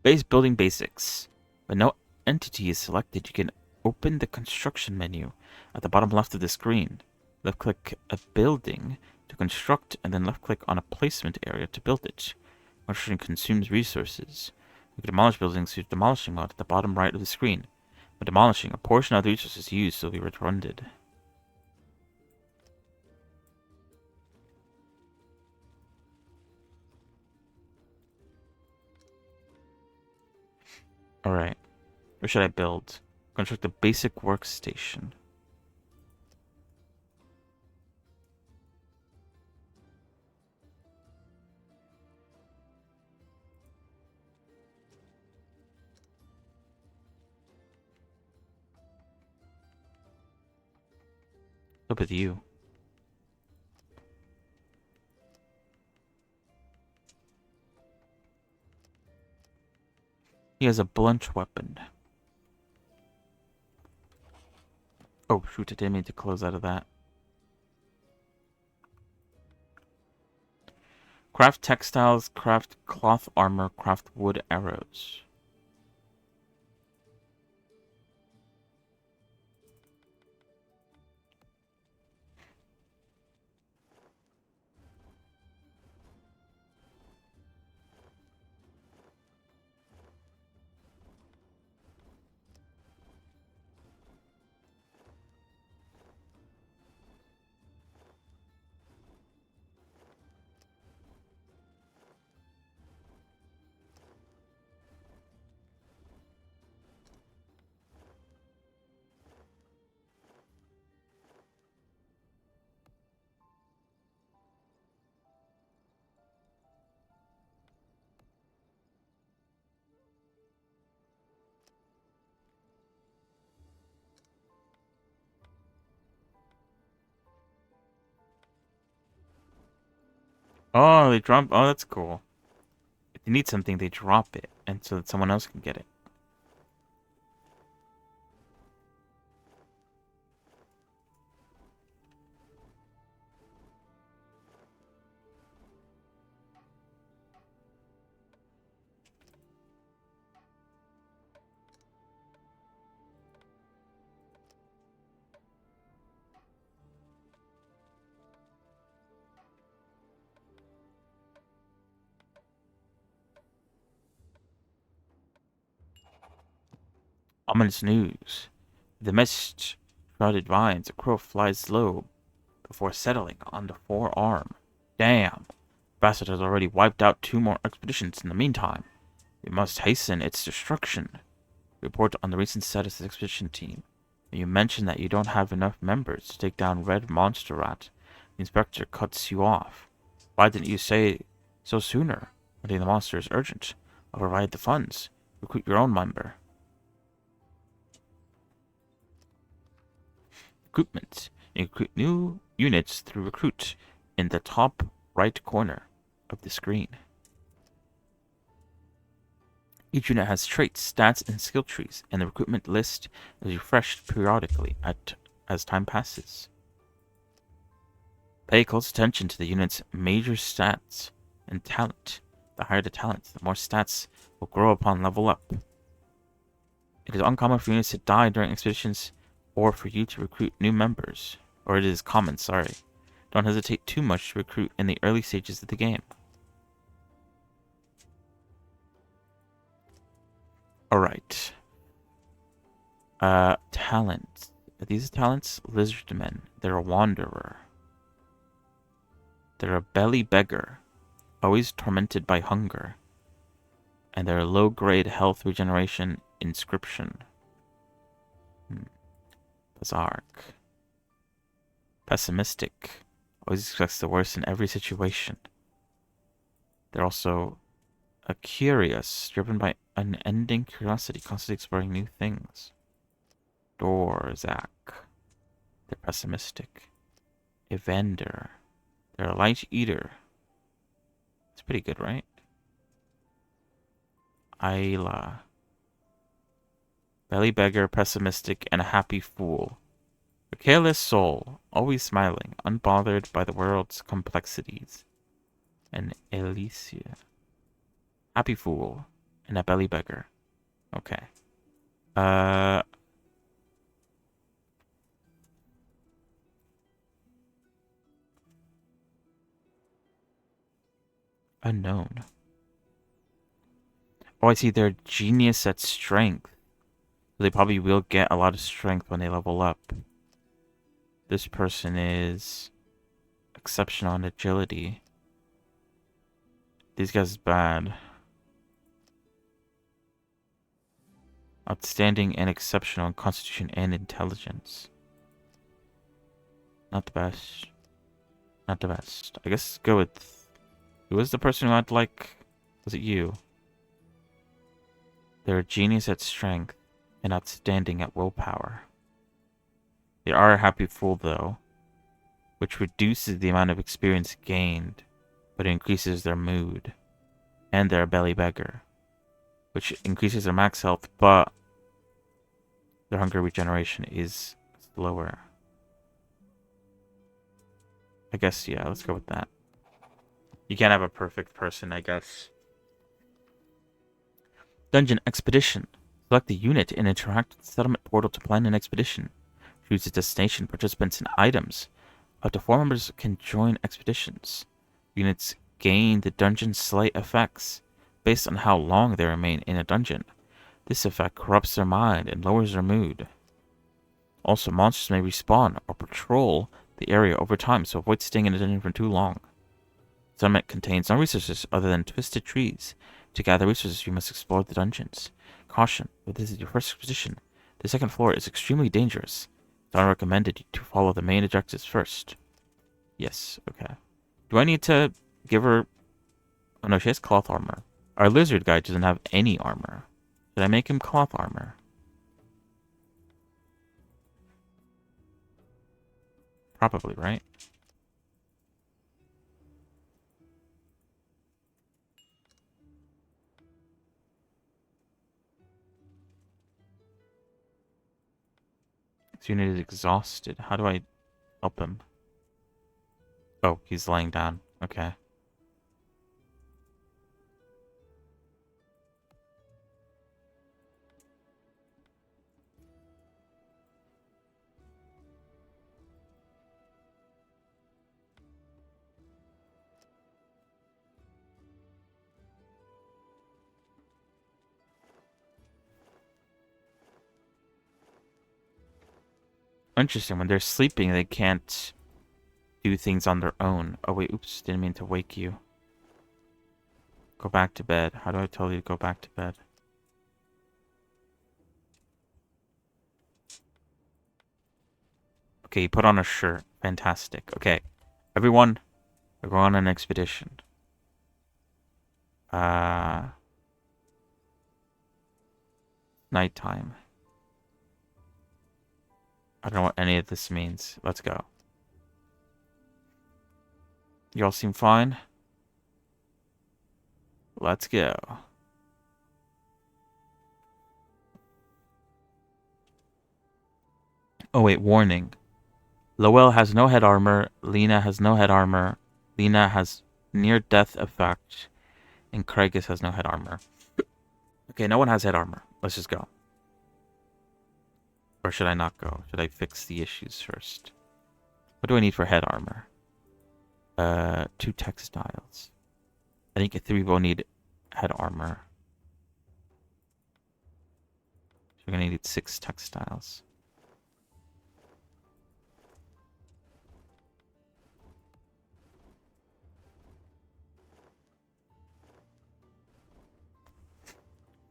S3: Base building basics. When no entity is selected, you can open the construction menu at the bottom left of the screen. Left click a building to construct and then left click on a placement area to build it. Construction consumes resources. You can demolish buildings through the demolishing mode at the bottom right of the screen. When demolishing, a portion of the resources used will be returned. Alright. Where should I build? Construct a basic workstation. Up with you. He has a blunt weapon. Oh, shoot, I didn't mean to close out of that. Craft textiles, craft cloth armor, craft wood arrows. Oh, they drop. Oh, that's cool. If they need something, they drop it, and so that someone else can get it. Ominous news. The mist shrouded vines, a crow flies low before settling on the forearm. Damn. Bastard has already wiped out 2 more expeditions in the meantime. We must hasten its destruction. Report on the recent status of the expedition team. When you mention that you don't have enough members to take down Red Monster Rat, the inspector cuts you off. Why didn't you say so sooner? Hunting the monster is urgent. I'll provide the funds. Recruit your own member. Recruitment. You recruit new units through recruit in the top right corner of the screen. Each unit has traits, stats, and skill trees, and the recruitment list is refreshed periodically as time passes. Pay close attention to the unit's major stats and talent. The higher the talent, the more stats will grow upon level up. It is uncommon for units to die during expeditions or for you to recruit new members. Or it is common, sorry. Don't hesitate too much to recruit in the early stages of the game. Alright. Talent. These talents? Lizardmen. They're a wanderer. They're a belly beggar. Always tormented by hunger. And they're a low-grade health regeneration inscription. Bizarre. Pessimistic. Always expects the worst in every situation. They're also a curious, driven by unending curiosity, constantly exploring new things. Dorzak. They're pessimistic. Evander. They're a light eater. It's pretty good, right? Ayla. Belly beggar, pessimistic, and a happy fool. A careless soul, always smiling, unbothered by the world's complexities. And Alicia. Happy fool. And a belly beggar. Okay. Unknown. Oh, I see. They're genius at strength. They probably will get a lot of strength when they level up. This person is exceptional in agility. These guys bad. Outstanding and exceptional in constitution and intelligence. Not the best. Not the best. I guess go with... Who was the person who had, like... Was it you? They're a genius at strength and outstanding at willpower. They are a happy fool, though, which reduces the amount of experience gained, but increases their mood. And they're a belly beggar, which increases their max health, but their hunger regeneration is slower. I guess, yeah, let's go with that. You can't have a perfect person, I guess. Dungeon Expedition. Select the unit and interact with the settlement portal to plan an expedition. Choose a destination, participants, and items. Up to 4 members can join expeditions. Units gain the dungeon's slight effects based on how long they remain in a dungeon. This effect corrupts their mind and lowers their mood. Also, monsters may respawn or patrol the area over time, so avoid staying in a dungeon for too long. The settlement contains no resources other than twisted trees. To gather resources, you must explore the dungeons. Caution, if this is your first expedition, the second floor is extremely dangerous. It's not recommended to follow the main objectives first. Yes, okay. Do I need to give her... Oh no, she has cloth armor. Our lizard guy doesn't have any armor. Should I make him cloth armor? Probably, right? This unit is exhausted. How do I help him? Oh, he's laying down. Okay. Interesting. When they're sleeping, they can't do things on their own. Oh, wait. Oops. Didn't mean to wake you. Go back to bed. How do I tell you to go back to bed? Okay, you put on a shirt. Fantastic. Okay. Everyone, we're going on an expedition. Nighttime. I don't know what any of this means. Let's go. You all seem fine? Let's go. Oh wait, warning. Lowell has no head armor. Lena has no head armor. Lena has near-death effect. And Craigus has no head armor. Okay, no one has head armor. Let's just go. Or should I not go? Should I fix the issues first? What do I need for head armor? 2 textiles. I think 3 will need head armor. So we're gonna need 6 textiles.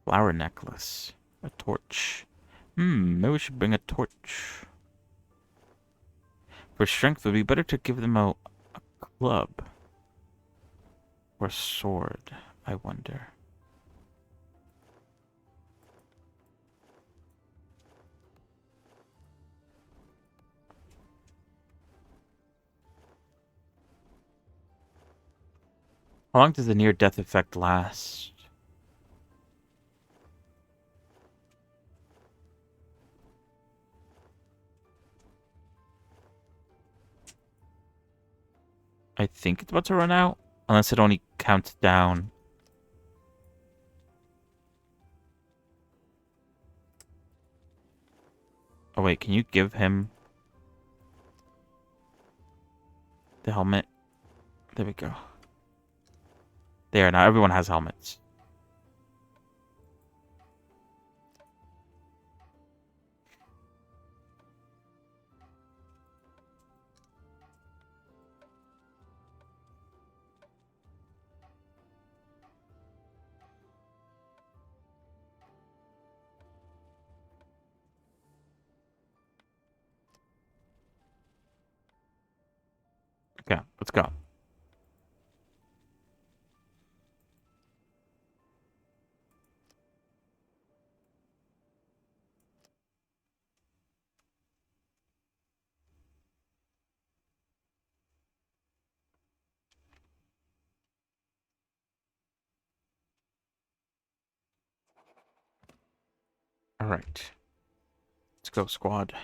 S3: Flower necklace. A torch. Maybe we should bring a torch. For strength, it would be better to give them a club. Or a sword, I wonder. How long does the near-death effect last? I think it's about to run out. Unless it only counts down. Oh wait, can you give him the helmet? There we go. There, now everyone has helmets. Okay, let's go. Alright. Let's go, squad.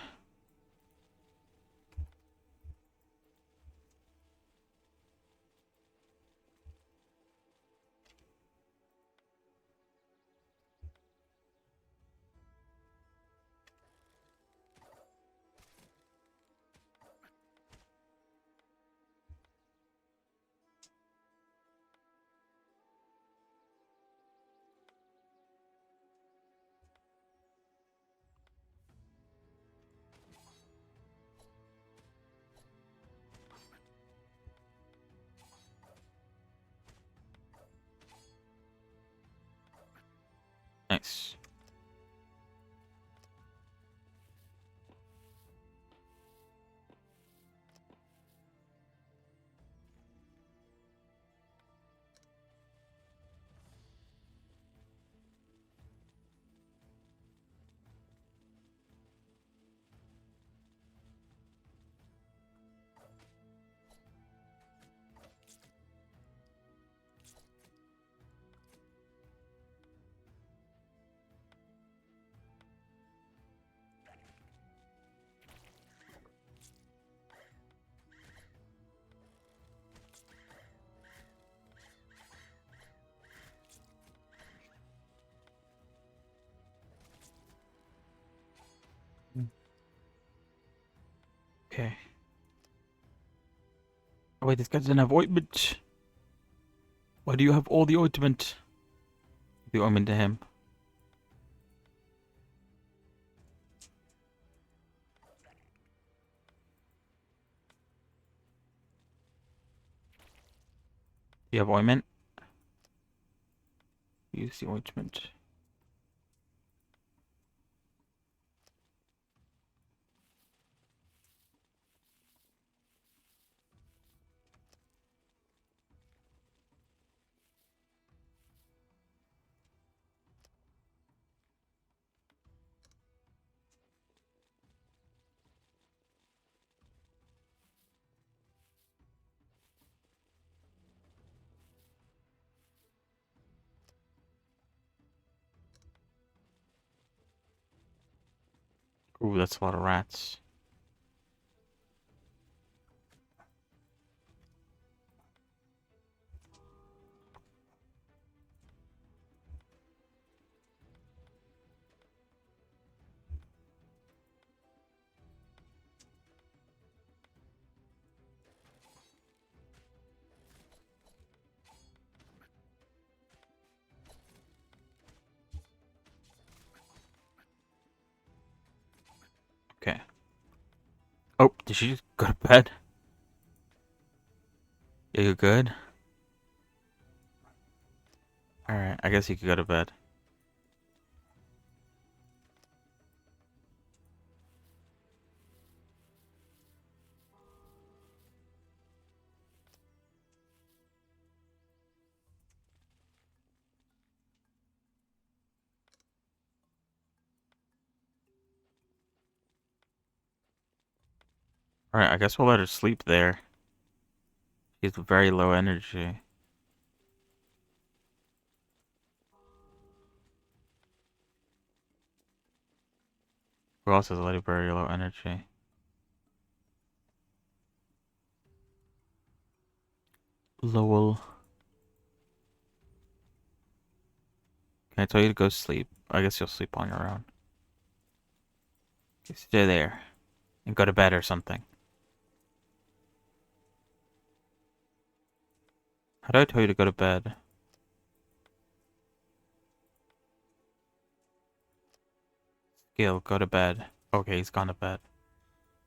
S3: Nice. Okay. Oh wait, this guy doesn't have ointment. Why do you have all the ointment? The ointment to him. Do you have ointment? Use the ointment. Ooh, that's a lot of rats. Okay. Oh, did she just go to bed? Yeah, you good? Alright, I guess you could go to bed. Alright, I guess we'll let her sleep there. She's very low energy. Who else has a very low energy? Lowell. Can I tell you to go sleep? I guess you'll sleep on your own. Just stay there and go to bed or something. How do I tell you to go to bed? Gil, go to bed. Okay, he's gone to bed.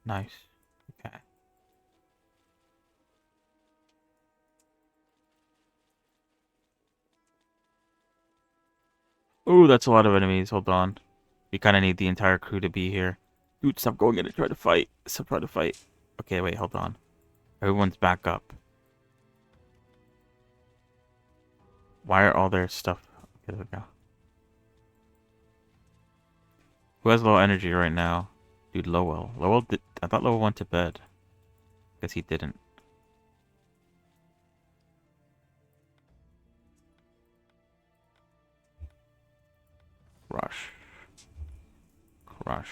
S3: Nice. Okay. Ooh, that's a lot of enemies. Hold on. We kind of need the entire crew to be here. Dude, stop going in and try to fight. Stop trying to fight. Okay, wait, hold on. Everyone's back up. Why are all their stuff... Okay, there we go. Who has low energy right now? Dude, Lowell. Lowell did... I thought Lowell went to bed. Guess he didn't. Rush. Crush.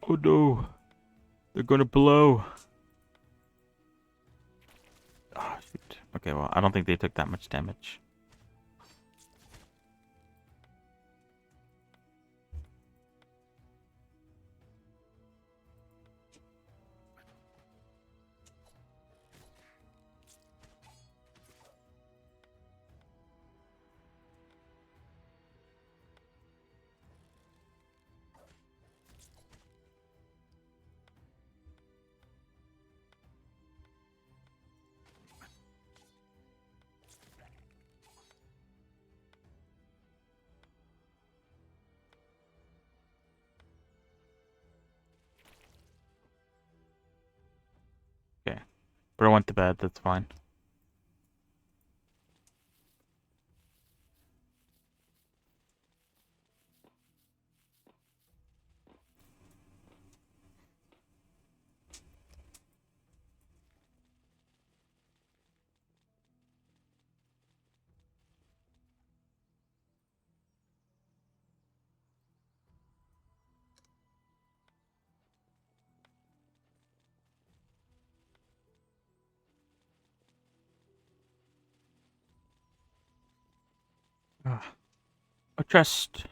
S3: Oh no! They're gonna blow! Oh, shoot. Okay, well, I don't think they took that much damage. Okay. Bro went to bed, that's fine. Ah. A chest.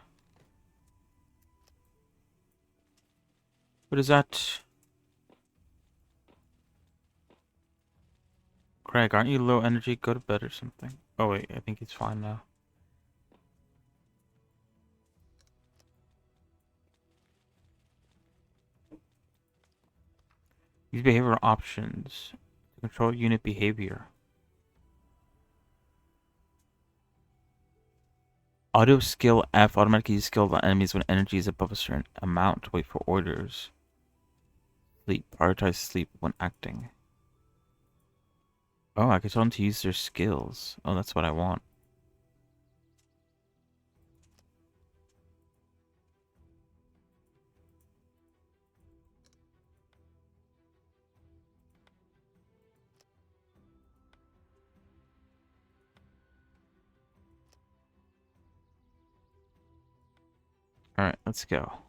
S3: What is that? Craig, aren't you low energy? Go to bed or something. Oh wait, I think he's fine now. Use behavioral options to control unit behavior. Auto skill F automatically use skill on enemies when energy is above a certain amount. Wait for orders. Sleep. Prioritize sleep when acting. Oh, I can tell them to use their skills. Oh, that's what I want. Alright, let's go.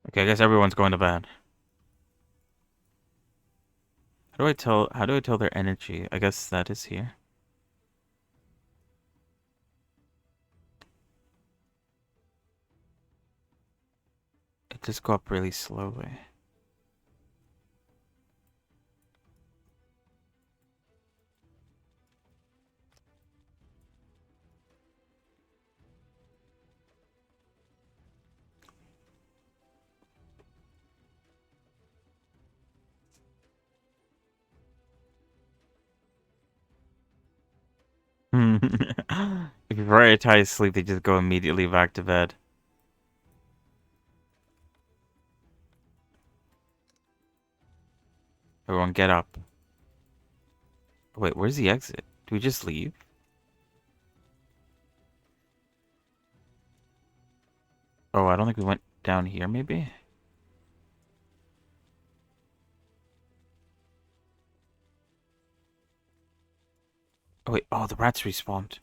S3: Okay, I guess everyone's going to bed. How do I tell their energy? I guess that is here. It just go up really slowly. If you prioritize sleep, they just go immediately back to bed. Everyone get up. Wait, where's the exit? Do we just leave? Oh, I don't think we went down here, maybe? Oh, wait. Oh, the rats respawned.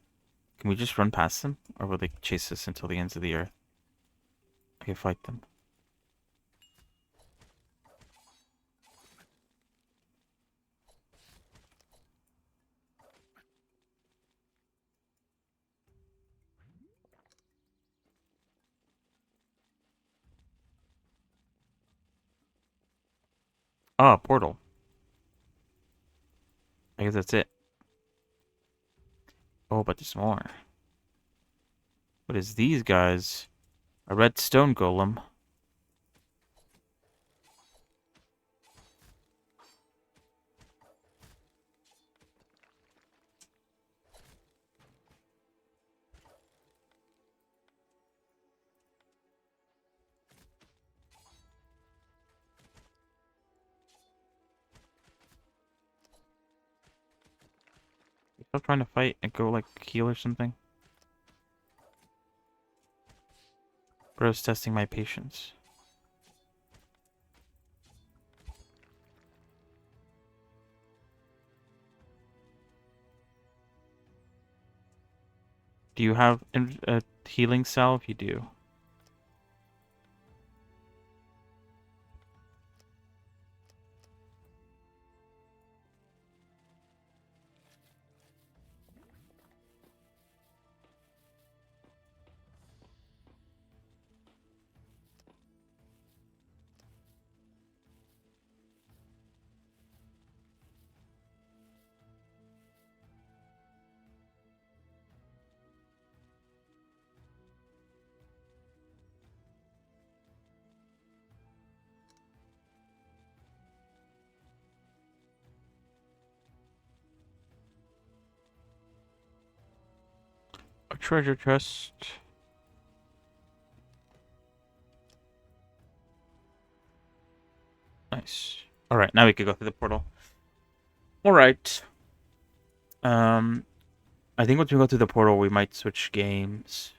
S3: Can we just run past them? Or will they chase us until the ends of the earth? Okay, fight them. Oh, portal. I guess that's it. Oh, but there's more. What is these guys? A red stone golem. I'm trying to fight and go like heal or something. Bro's testing my patience. Do you have a healing salve? You do. A treasure chest. Nice. Alright, now we can go through the portal. Alright. I think once we go through the portal, we might switch games.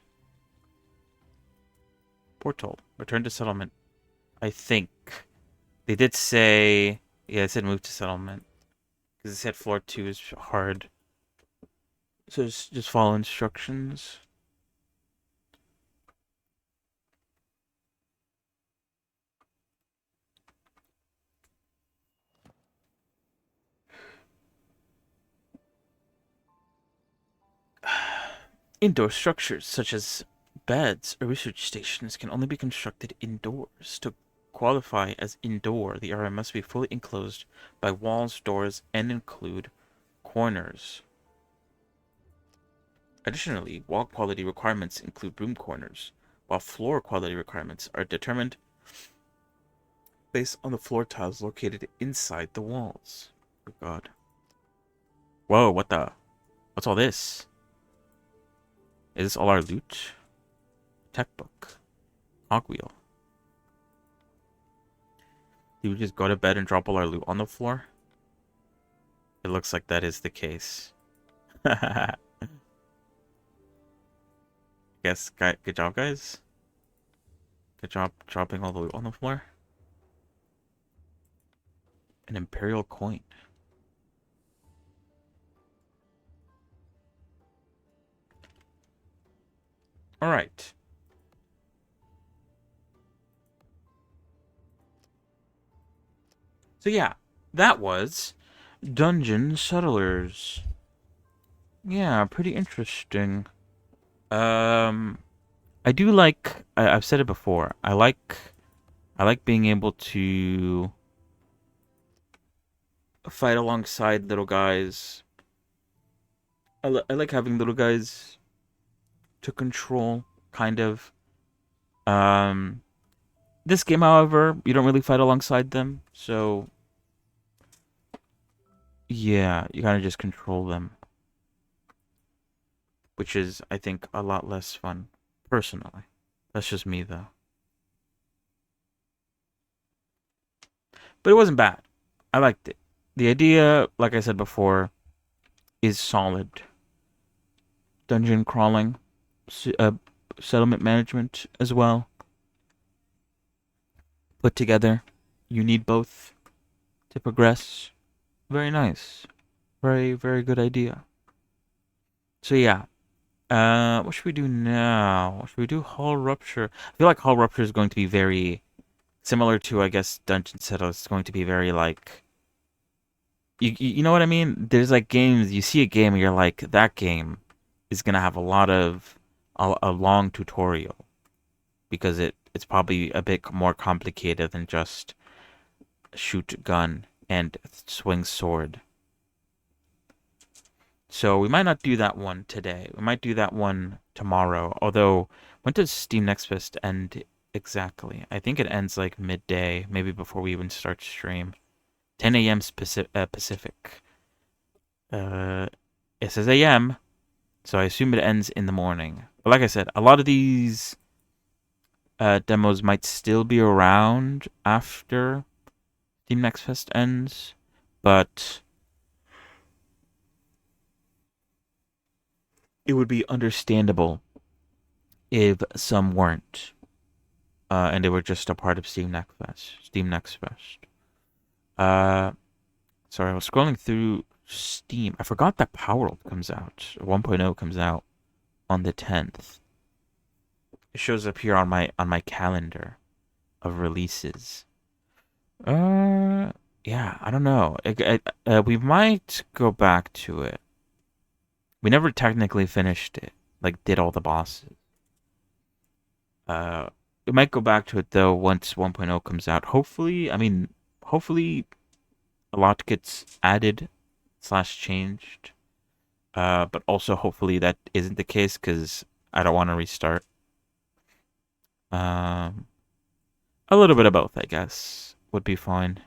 S3: Portal. Return to settlement. I think. They did say... Yeah, it said move to settlement. Because it said floor 2 is hard. So just follow instructions. Indoor structures such as beds or research stations can only be constructed indoors. To qualify as indoor, the area must be fully enclosed by walls, doors, and include corners. Additionally, wall quality requirements include room corners, while floor quality requirements are determined based on the floor tiles located inside the walls. Oh god. Whoa, what the? What's all this? Is this all our loot? Tech book. Cogwheel. Did we just go to bed and drop all our loot on the floor? It looks like that is the case. Yes, good job, guys. Good job dropping all the loot on the floor. An Imperial coin. Alright. So yeah, that was Dungeon Settlers. Yeah, pretty interesting. I do like. I've said it before. I like being able to fight alongside little guys. I like having little guys to control, kind of. This game, however, you don't really fight alongside them, so yeah, you kind of just control them. which is, I think, a lot less fun, personally. That's just me, though. But it wasn't bad. I liked it. The idea, like I said before, is solid. Dungeon crawling, settlement management as well. Put together. You need both to progress. Very nice. Very, very good idea. So yeah. What should we do now? Should we do Hull Rupture? I feel like Hull Rupture is going to be very similar to, I guess, Dungeon Settle. It's going to be very like you know what I mean? There's like games, you see a game and you're like, that game is gonna have a lot of a long tutorial because it's probably a bit more complicated than just shoot gun and swing sword. So we might not do that one today. We might do that one tomorrow. Although, when does Steam Next Fest end exactly? I think it ends like midday, maybe before we even start stream. 10 a.m. Pacific. It says a.m., so I assume it ends in the morning. But like I said, a lot of these demos might still be around after Steam Next Fest ends, but it would be understandable if some weren't, and they were just a part of Steam Next Fest. Sorry, I was scrolling through Steam. I forgot that Power World comes out. 1.0 comes out on the 10th. It shows up here on my calendar of releases. Yeah, I don't know. We might go back to it. We never technically finished it, like did all the bosses. We might go back to it though once 1.0 comes out. Hopefully a lot gets added / changed. But also hopefully that isn't the case because I don't want to restart. A little bit of both, I guess, would be fine.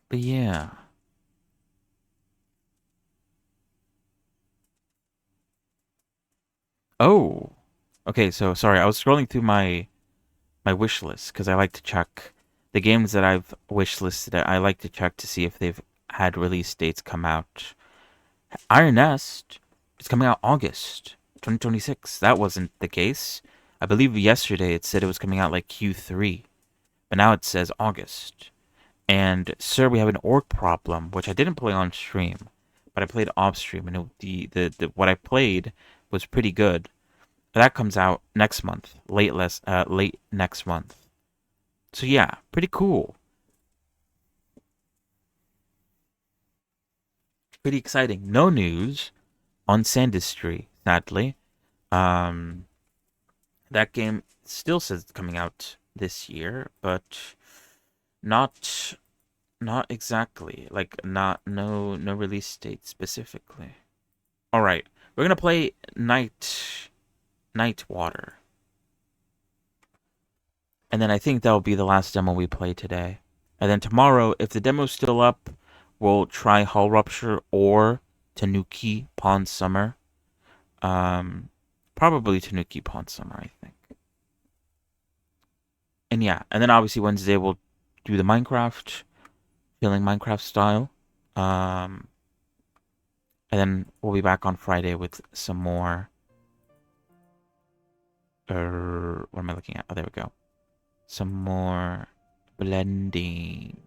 S3: But yeah. Oh. Okay, so sorry, I was scrolling through my wish list because I like to check the games that I've wish listed. I like to check to see if they've had release dates come out. Iron Nest is coming out August 2026. That wasn't the case. I believe yesterday it said it was coming out like Q3, but now it says August. And Sir, we have an orc problem, which I didn't play on stream, but I played off stream, and the what I played was pretty good. That comes out next month, late next month. So yeah, pretty cool. Pretty exciting. No news on Sandistry, sadly. Um, that game still says it's coming out this year, but not exactly. Like no release date specifically. All right, we're gonna play Nightwater. And then I think that'll be the last demo we play today. And then tomorrow, if the demo's still up, we'll try Hull Rupture or Tanuki Pond Summer. Probably Tanuki Pond Summer, I think. And yeah, and then obviously Wednesday we'll do the Minecraft, feeling Minecraft style. And then we'll be back on Friday with some more. What am I looking at? Oh, there we go. Some more blending.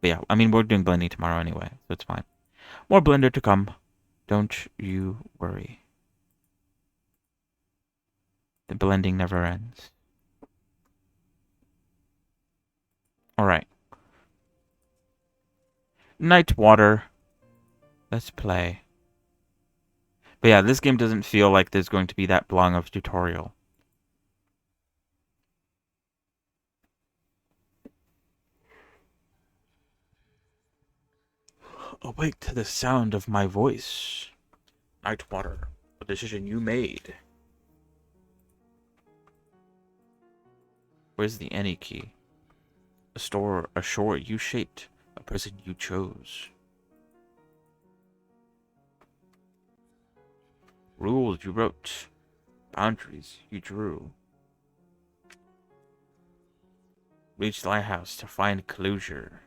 S3: But yeah, I mean, we're doing blending tomorrow anyway, so it's fine. More Blender to come. Don't you worry. The blending never ends. Alright. Nightwater. Let's play. But yeah, this game doesn't feel like there's going to be that long of tutorial. Awake to the sound of my voice. Nightwater, a decision you made. Where's the any key? A shore you shaped, a person you chose. Rules you wrote. Boundaries you drew. Reach the lighthouse to find closure.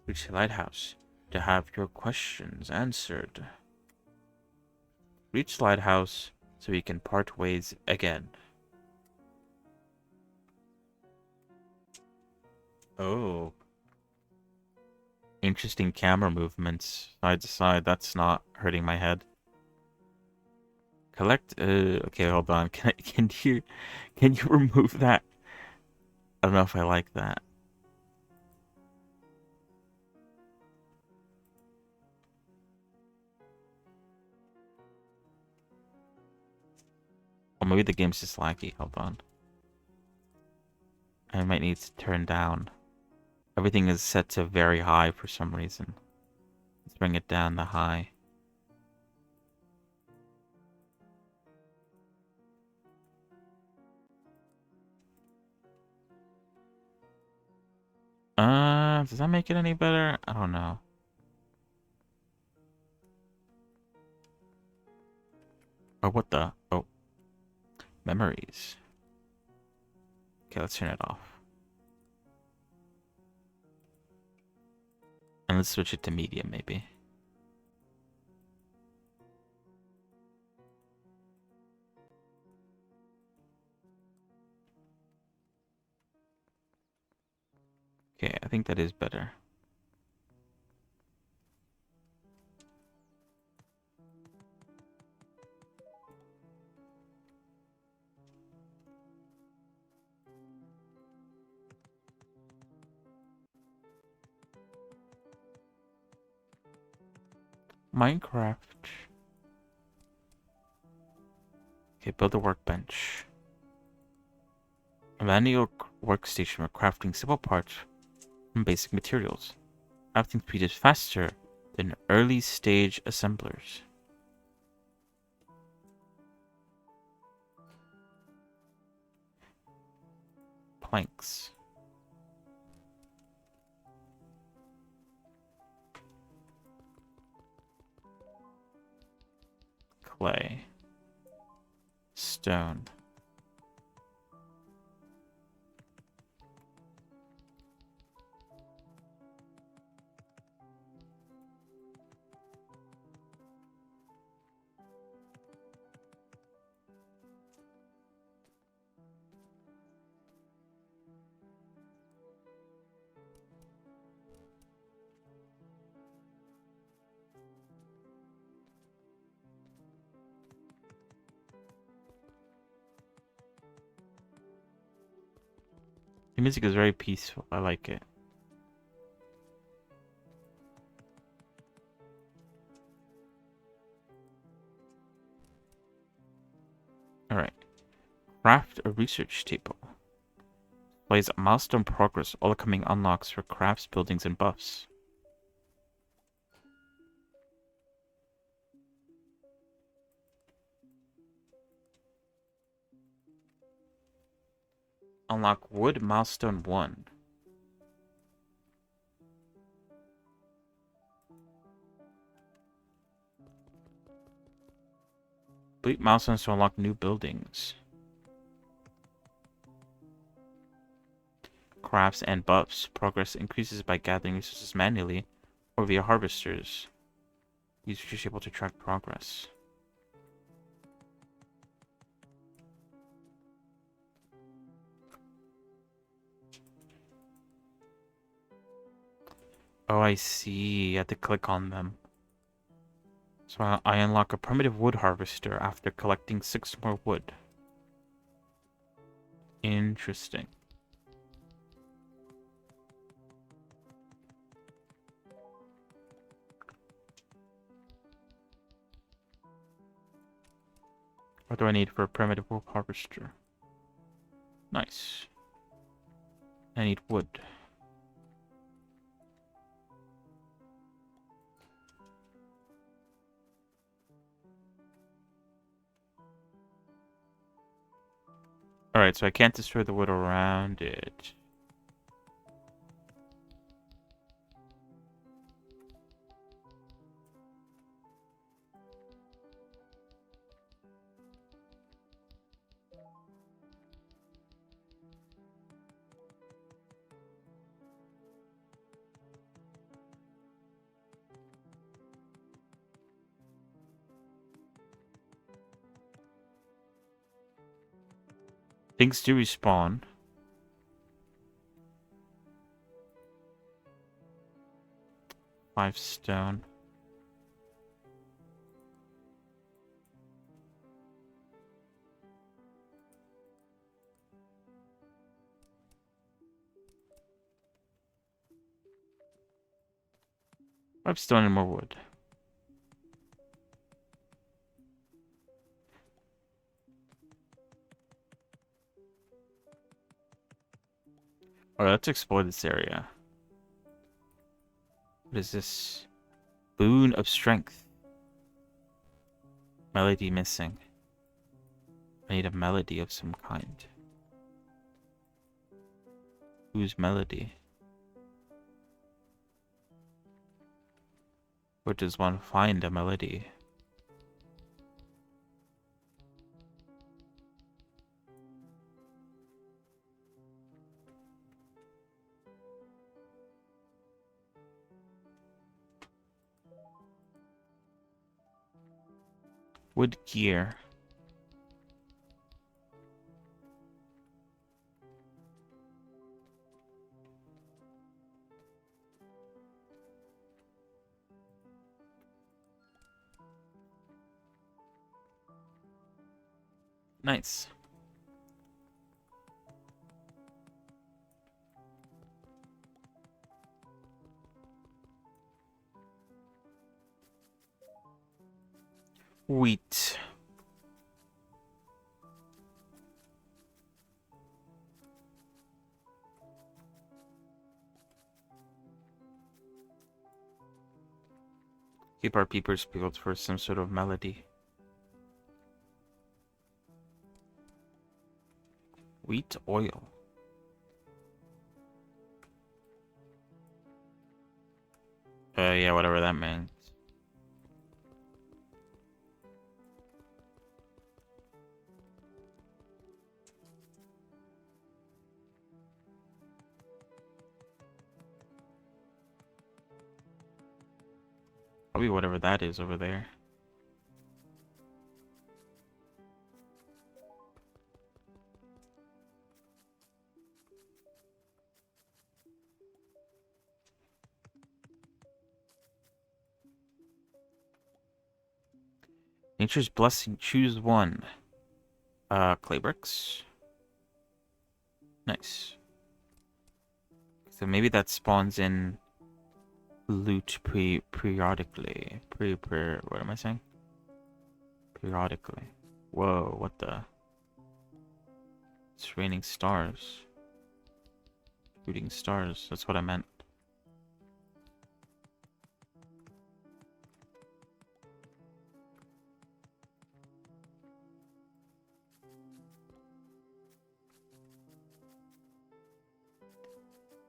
S3: Reach the lighthouse to have your questions answered. Reach the lighthouse so we can part ways again. Oh. Interesting camera movements side to side. That's not hurting my head. Collect. Okay, hold on. Can you remove that? I don't know if I like that. Or maybe the game's just laggy. Hold on. I might need to turn down. Everything is set to very high for some reason. Let's bring it down to high. Does that make it any better? I don't know. Or what the? Oh. Memories. Okay, let's turn it off. And let's switch it to medium, maybe. Okay, I think that is better. Minecraft. Okay, build a workbench. A manual workstation for crafting simple parts from basic materials. Crafting speed is faster than early stage assemblers. Planks. Clay. Stone. The music is very peaceful. I like it. Alright. Craft a research table. Plays milestone progress, all coming unlocks for crafts, buildings, and buffs. Unlock wood milestone 1. Complete milestones to unlock new buildings. Crafts and buffs. Progress increases by gathering resources manually or via harvesters. Users are able to track progress. Oh, I see. You have to click on them. So I unlock a primitive wood harvester after collecting 6 more wood. Interesting. What do I need for a primitive wood harvester? Nice. I need wood. Alright, so I can't destroy the wood around it. Things do respawn. Five stone. Five stone and more wood. Alright, let's explore this area. What is this? Boon of Strength. Melody missing. I need a melody of some kind. Whose melody? Where does one find a melody? Wood gear. Nice. Wheat. Keep our peepers peeled for some sort of melody. Wheat oil. Yeah, whatever that means. Probably whatever that is over there. Nature's Blessing, choose one. Clay bricks. Nice. So maybe that spawns in loot periodically. What am I saying? Periodically. Whoa, what the? It's raining stars. Shooting stars, that's what I meant.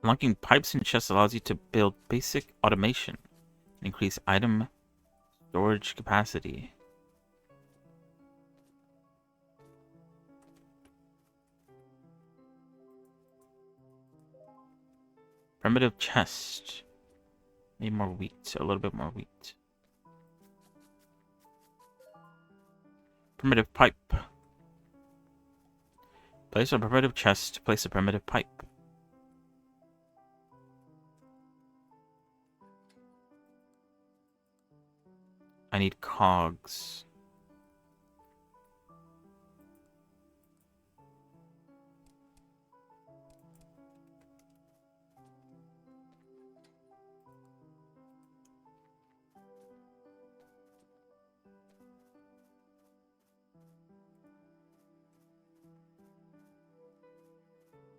S3: Unlocking pipes and chests allows you to build basic automation and increase item storage capacity. Primitive chest. Need more wheat, a little bit more wheat. Primitive pipe. Place a primitive chest, place a primitive pipe. I need cogs.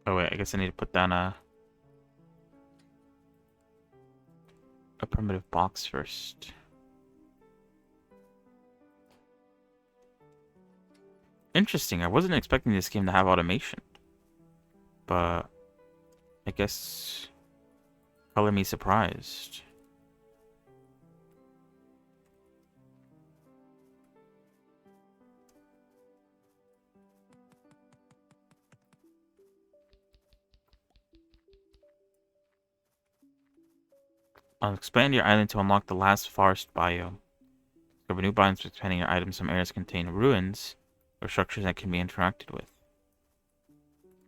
S3: Oh wait, I guess I need to put down a primitive box first. Interesting, I wasn't expecting this game to have automation. But I guess color me surprised. I'll expand your island to unlock the last forest biome. Discover new biomes by expanding your items. Some areas contain ruins or structures that can be interacted with.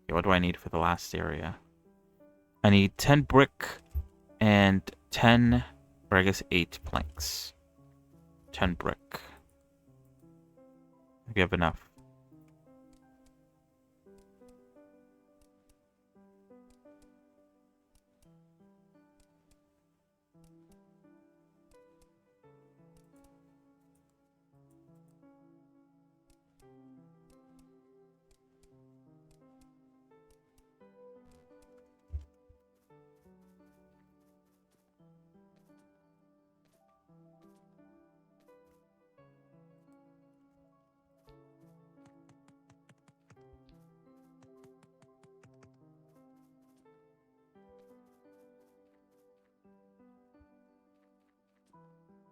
S3: Okay, what do I need for the last area? I need 10 brick and 10, or I guess 8 planks. 10 brick. We have enough.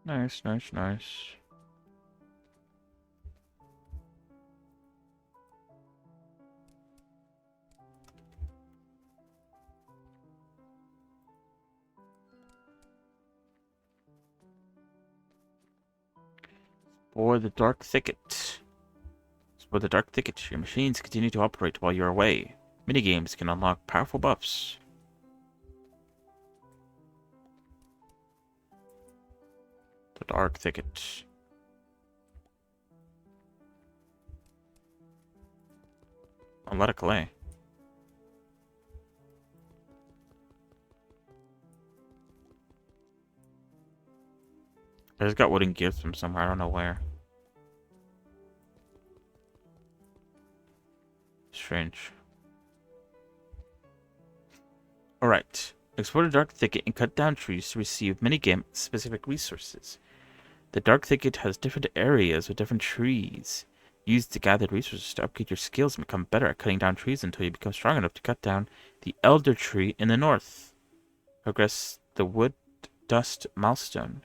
S3: Nice, nice, nice. For the Dark Thicket. For the Dark Thicket, your machines continue to operate while you're away. Minigames can unlock powerful buffs. The Dark Thicket. A lot of clay. I just got wooden gears from somewhere, I don't know where. Strange. Alright. Explore the Dark Thicket and cut down trees to receive minigame-specific resources. The Dark Thicket has different areas with different trees. Use the gathered resources to upgrade your skills and become better at cutting down trees until you become strong enough to cut down the Elder Tree in the north. Progress the Wood Dust Milestone.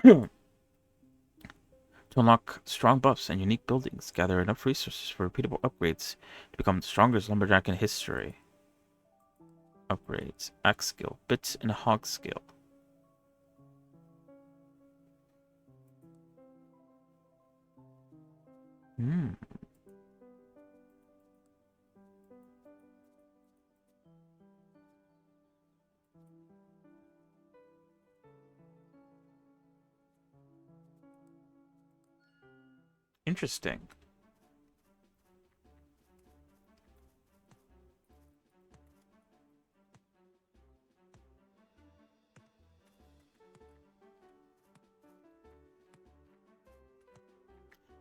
S3: To unlock strong buffs and unique buildings, gather enough resources for repeatable upgrades to become the strongest lumberjack in history. Upgrades. Axe skill, bits, and hog skill. Hmm. Interesting.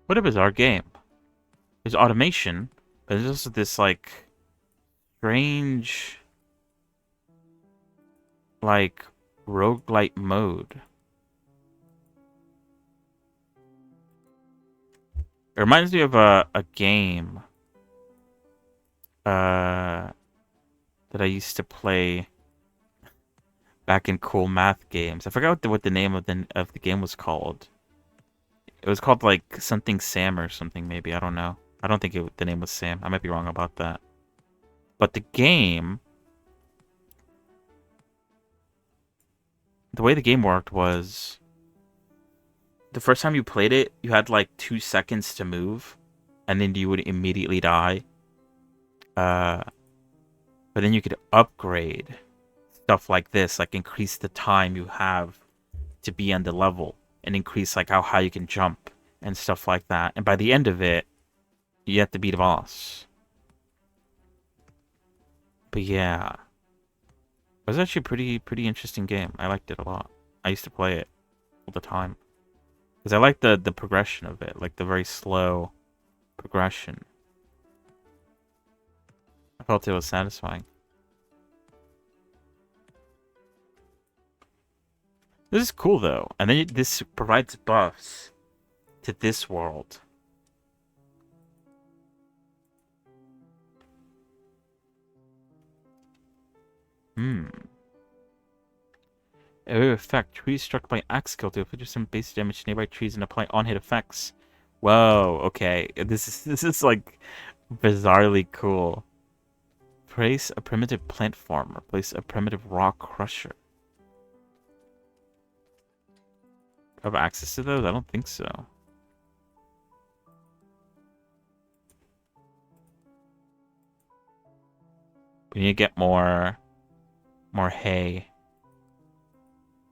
S3: What a bizarre game. There's automation, but there's also this, like, strange, like, roguelite mode. It reminds me of a game that I used to play back in cool math games. I forgot what the name of the game was called. It was called like something Sam or something, maybe. I don't know. I don't think the name was Sam. I might be wrong about that. But the game, the way the game worked was the first time you played it, you had like 2 seconds to move, and then you would immediately die. But then you could upgrade stuff like this, like increase the time you have to be on the level, and increase like how high you can jump and stuff like that. And by the end of it, you have to beat a boss. But yeah, it was actually a pretty interesting game. I liked it a lot. I used to play it all the time because I liked the progression of it, like the very slow progression. I felt it was satisfying. This is cool though, and then this provides buffs to this world. Area effect. Trees struck by axe kill to inflict some base damage to nearby trees and apply on-hit effects. Whoa, okay. This is like bizarrely cool. Place a primitive plant farm. Replace a primitive rock crusher. Have access to those? I don't think so. We need to get more hay.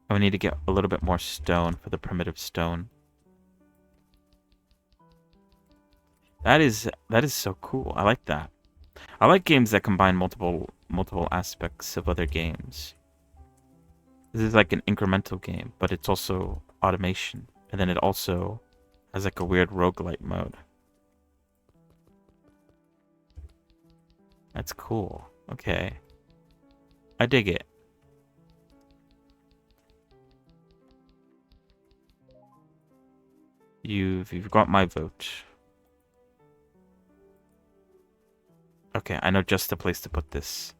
S3: And we need to get a little bit more stone for the primitive stone. That is so cool. I like that. I like games that combine multiple aspects of other games. This is like an incremental game, but it's also automation. And then it also has like a weird roguelite mode. That's cool. Okay. I dig it. You've got my vote. Okay, I know just the place to put this.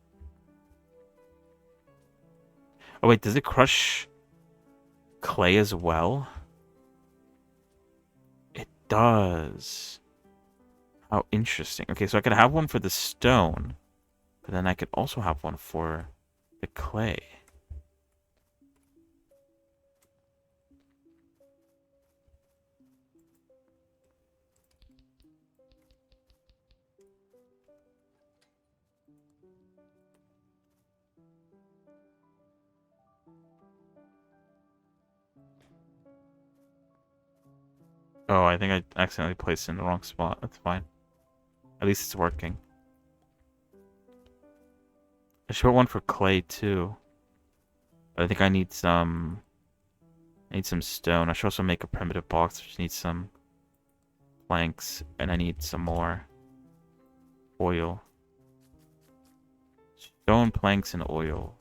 S3: Oh wait, does it crush clay as well? It does. How interesting. Okay, so I could have one for the stone, but then I could also have one for the clay. Oh, I think I accidentally placed it in the wrong spot. That's fine. At least it's working. I should put one for clay too. But I think I need some stone. I should also make a primitive box which needs some planks, and I need some more oil. Stone, planks, and oil.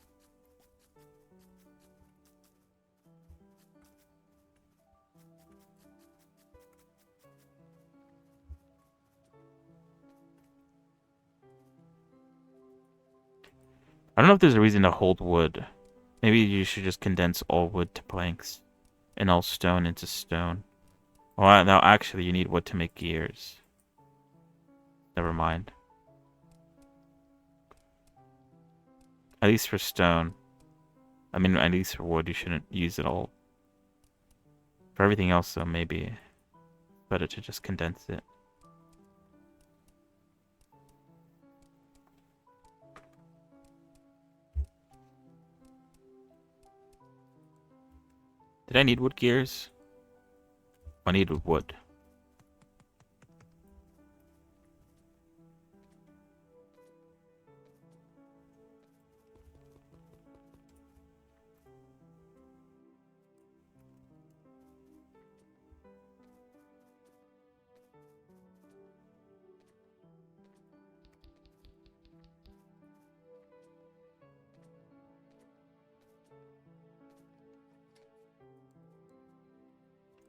S3: I don't know if there's a reason to hold wood. Maybe you should just condense all wood to planks and all stone into stone. Well, now actually you need wood to make gears. Never mind. At least for stone. I mean, at least for wood, you shouldn't use it all. For everything else, though, maybe better to just condense it. Did I need wood gears? I need wood.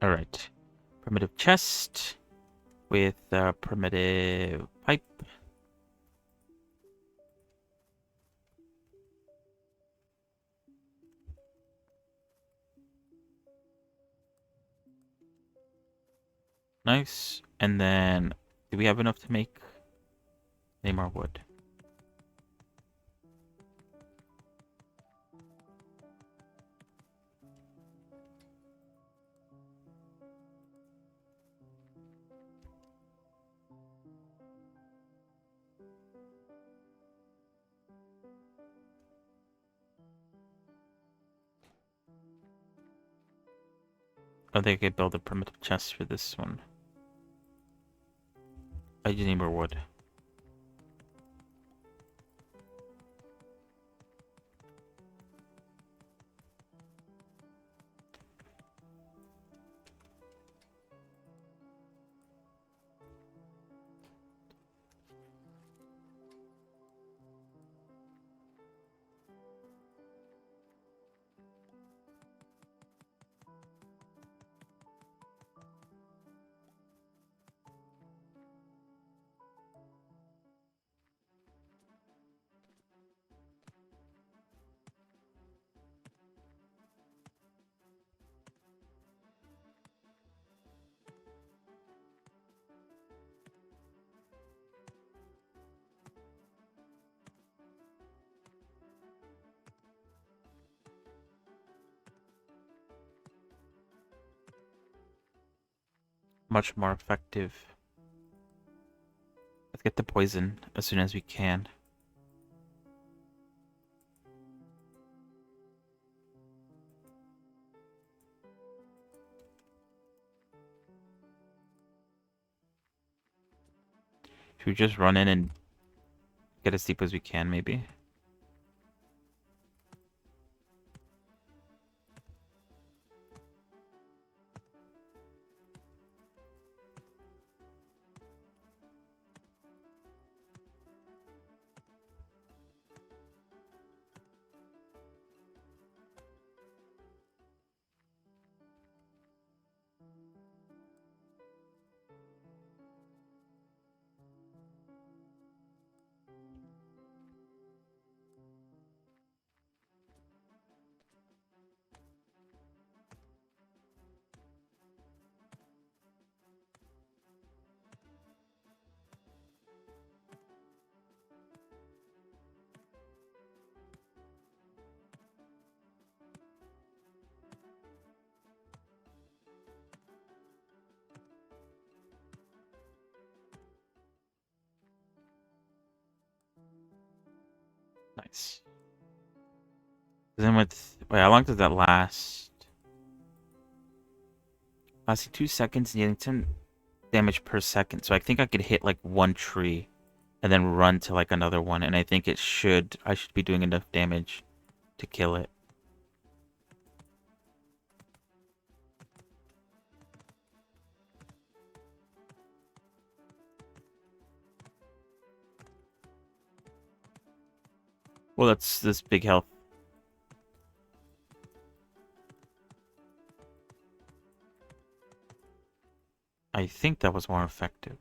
S3: Alright. Primitive chest with primitive pipe. Nice. And then, do we have enough to make any more wood? I think I could build a primitive chest for this one. I just need more wood. Much more effective. Let's get the poison as soon as we can. Should we just run in and get as deep as we can, maybe? Nice. Then with... Wait, how long does that last? Lasting 2 seconds, dealing 10 damage per second. So I think I could hit like one tree and then run to like another one. And I think it should... I should be doing enough damage to kill it. Well, that's this big health. I think that was more effective.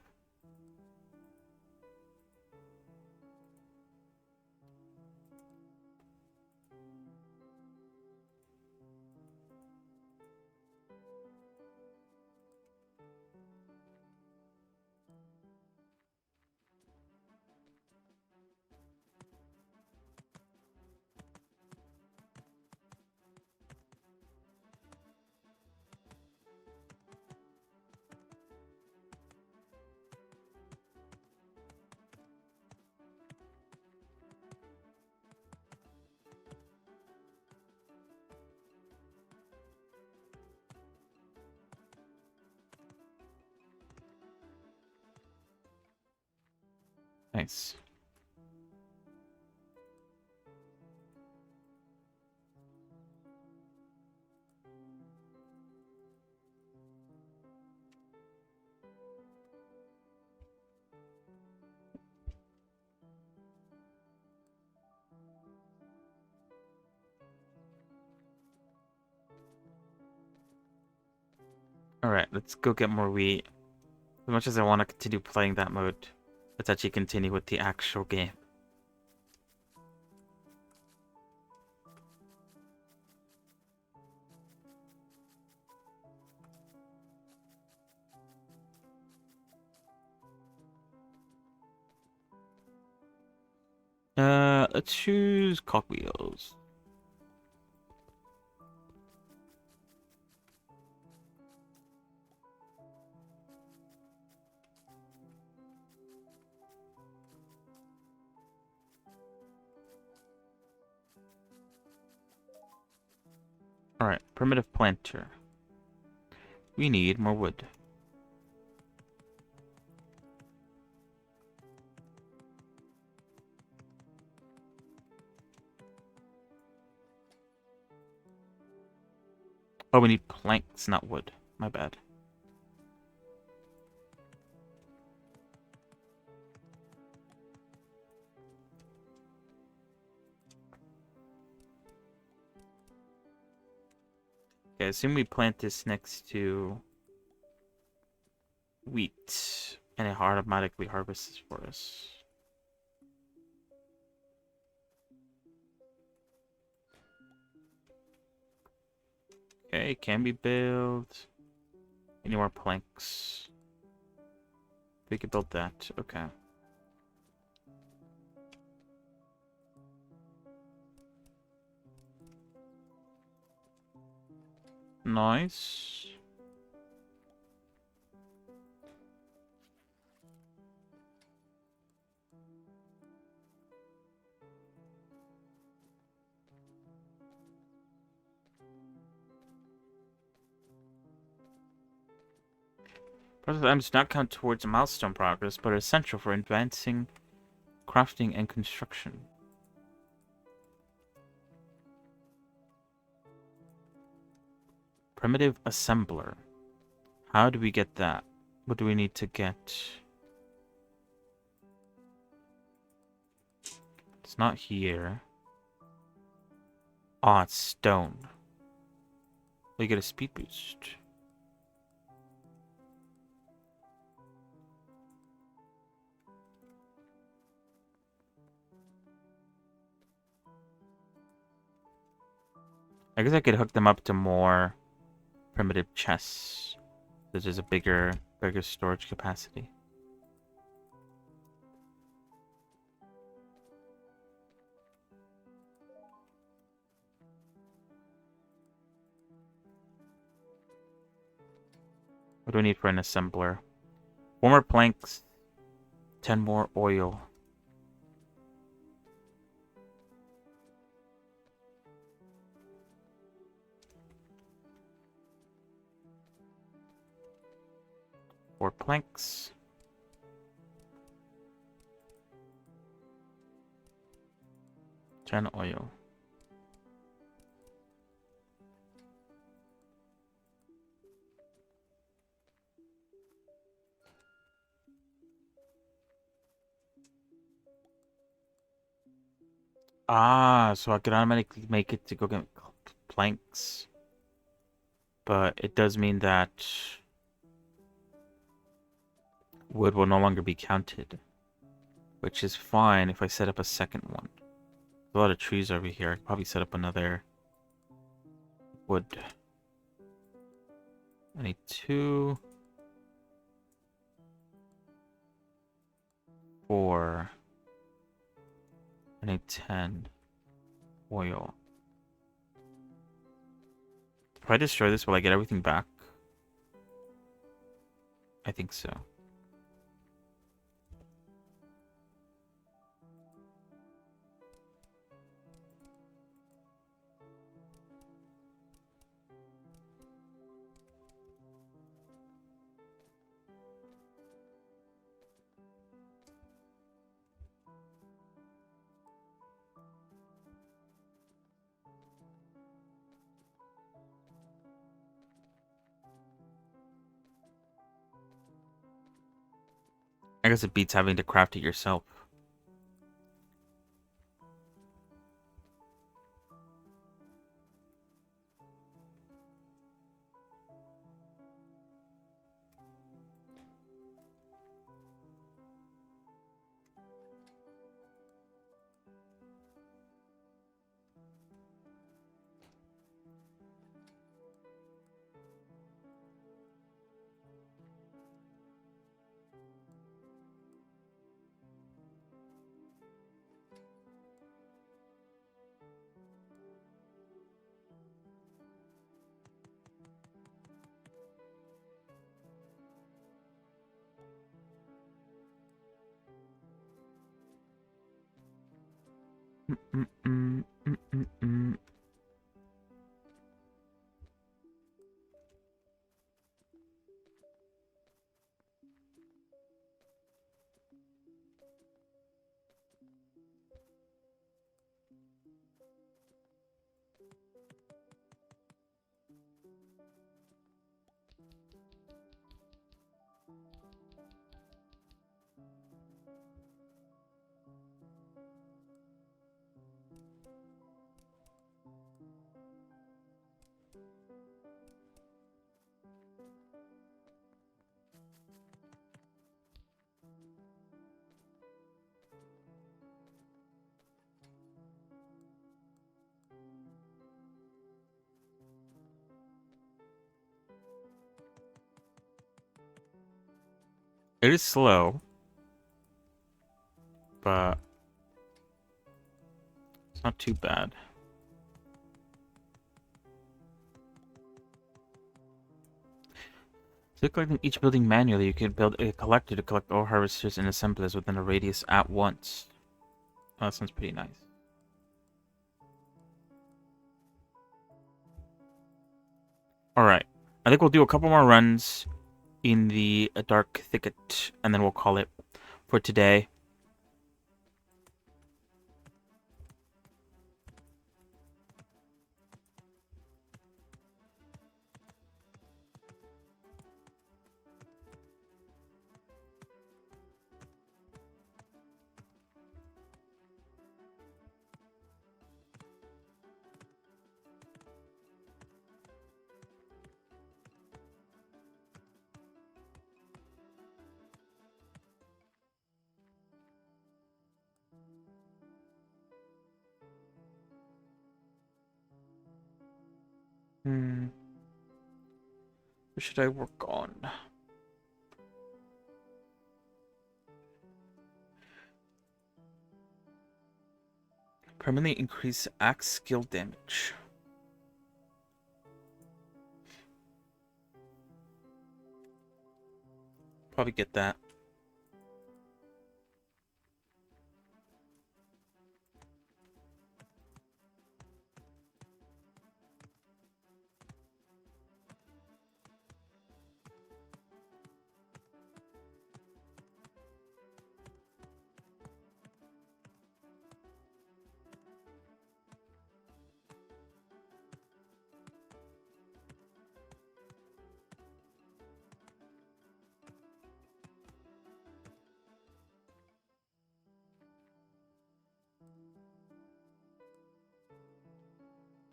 S3: Nice. Alright, let's go get more wheat. As much as I want to continue playing that mode, let's actually continue with the actual game. Let's choose cogwheels. Alright, primitive planter. We need more wood. Oh, we need planks, not wood. My bad. Okay, I assume we plant this next to wheat, and it automatically harvests for us. Okay, can be built. Any more planks? We could build that. Okay. Nice. Process items do not count towards milestone progress, but are essential for advancing crafting and construction. Primitive assembler. How do we get that? What do we need to get? It's not here. Ah, it's stone. We get a speed boost. I guess I could hook them up to more primitive chests. There's a bigger storage capacity. What do we need for an assembler? 4 more planks, 10 more oil. Four planks. 10 oil. Ah, so I could automatically make it to go get planks. But it does mean that wood will no longer be counted. Which is fine if I set up a second one. There's a lot of trees over here. I could probably set up another wood. I need 2, 4. I need 10 oil. If I destroy this, will I get everything back? I think so. I guess it beats having to craft it yourself. It is slow, but it's not too bad. So collecting each building manually, you can build a collector to collect ore harvesters and assemblers within a radius at once. Oh, that sounds pretty nice. Alright. I think we'll do a couple more runs in the Dark Thicket, and then we'll call it for today. What should I work on? Permanently increase axe skill damage. Probably get that.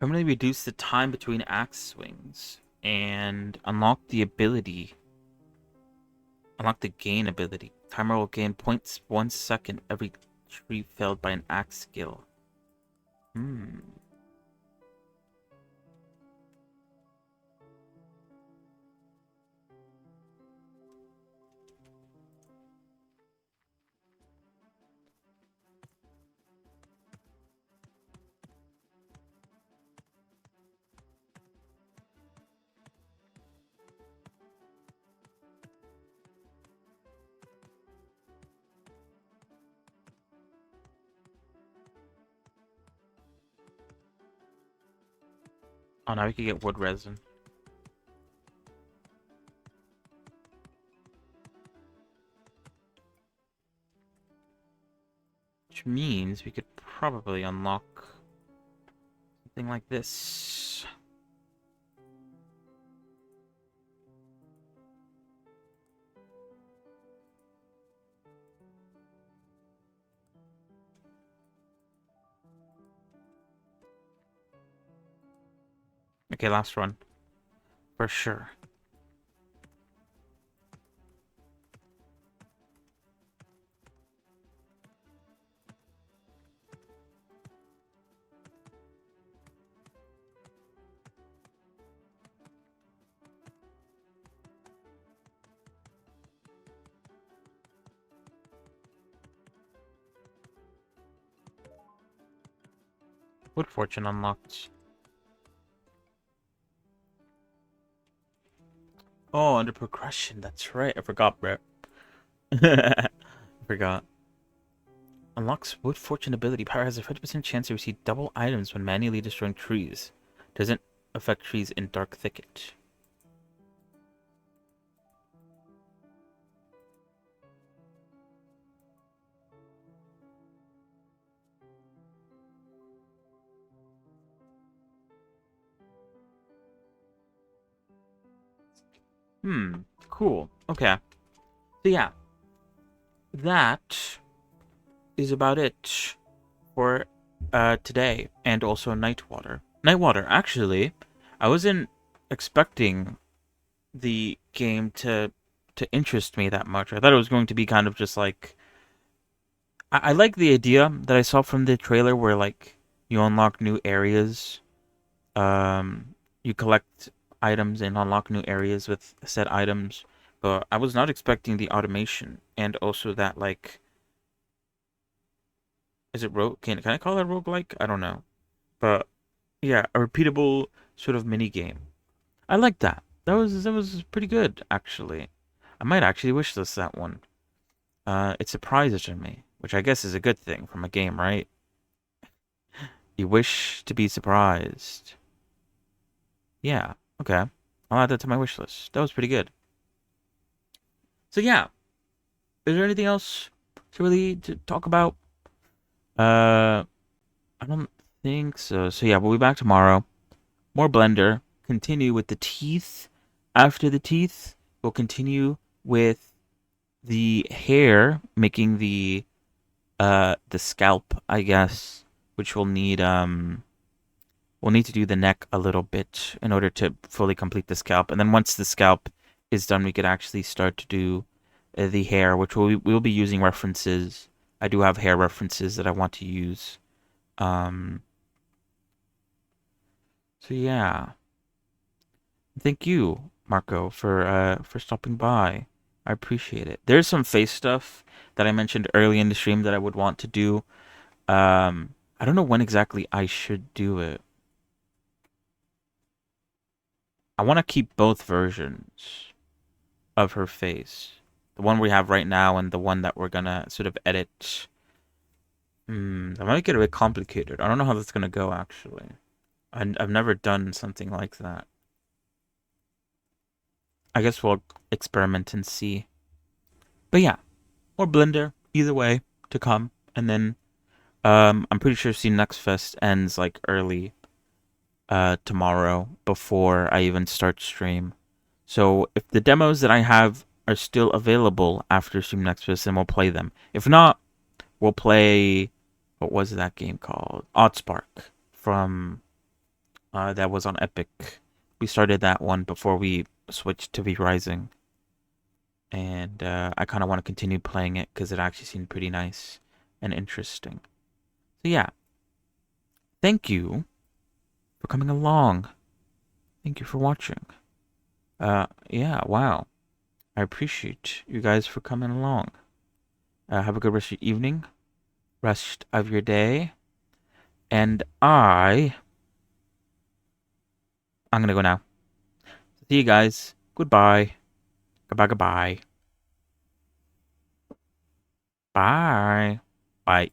S3: Permanently reduce the time between axe swings and unlock the ability. Unlock the gain ability. Timer will gain 0.1 second every tree felled by an axe skill. Oh, now we can get wood resin. Which means we could probably unlock something like this. Okay, last one. For sure. Wood fortune unlocked. Oh, under progression. That's right. I forgot, bro. I forgot. Unlocks wood fortune ability. Power has a 50% chance to receive double items when manually destroying trees. Doesn't affect trees in Dark Thicket. Cool. Okay. So yeah, that is about it for today, and also Nightwater. Nightwater, actually, I wasn't expecting the game to interest me that much. I thought it was going to be kind of just like I like the idea that I saw from the trailer where like you unlock new areas, you collect items and unlock new areas with said items. But I was not expecting the automation and also that like is it rogue? Can I call it roguelike? I don't know. But yeah, a repeatable sort of mini game. I like that. That was pretty good actually. I might actually wish list that one. It surprises me, which I guess is a good thing from a game, right? You wish to be surprised. Yeah, okay. I'll add that to my wish list. That was pretty good. So yeah, is there anything else to talk about? I don't think so. So yeah, we'll be back tomorrow. More Blender. Continue with the teeth. After the teeth, we'll continue with the hair, making the scalp, I guess, which we'll need to do the neck a little bit in order to fully complete the scalp. And then once the scalp is done, we could actually start to do the hair, which we'll be using references. I do have hair references that I want to use. So yeah. Thank you, Marco, for stopping by. I appreciate it. There's some face stuff that I mentioned early in the stream that I would want to do. I don't know when exactly I should do it. I want to keep both versions of her face. The one we have right now and the one that we're gonna sort of edit. That might get a bit complicated. I don't know how that's gonna go, actually. I've never done something like that. I guess we'll experiment and see. But yeah, more Blender, either way, to come. And then, I'm pretty sure See Next Fest ends, like, early tomorrow before I even start stream. So if the demos that I have are still available after Stream Next Fest, then we'll play them. If not, we'll play, what was that game called? Oddspark from that was on Epic. We started that one before we switched to V Rising, and I kind of want to continue playing it because it actually seemed pretty nice and interesting. So yeah, thank you for coming along. Thank you for watching. Yeah, wow. I appreciate you guys for coming along. Have a good rest of your evening, rest of your day, and I'm gonna go now. See you guys. Goodbye. Goodbye, goodbye. Bye. Bye.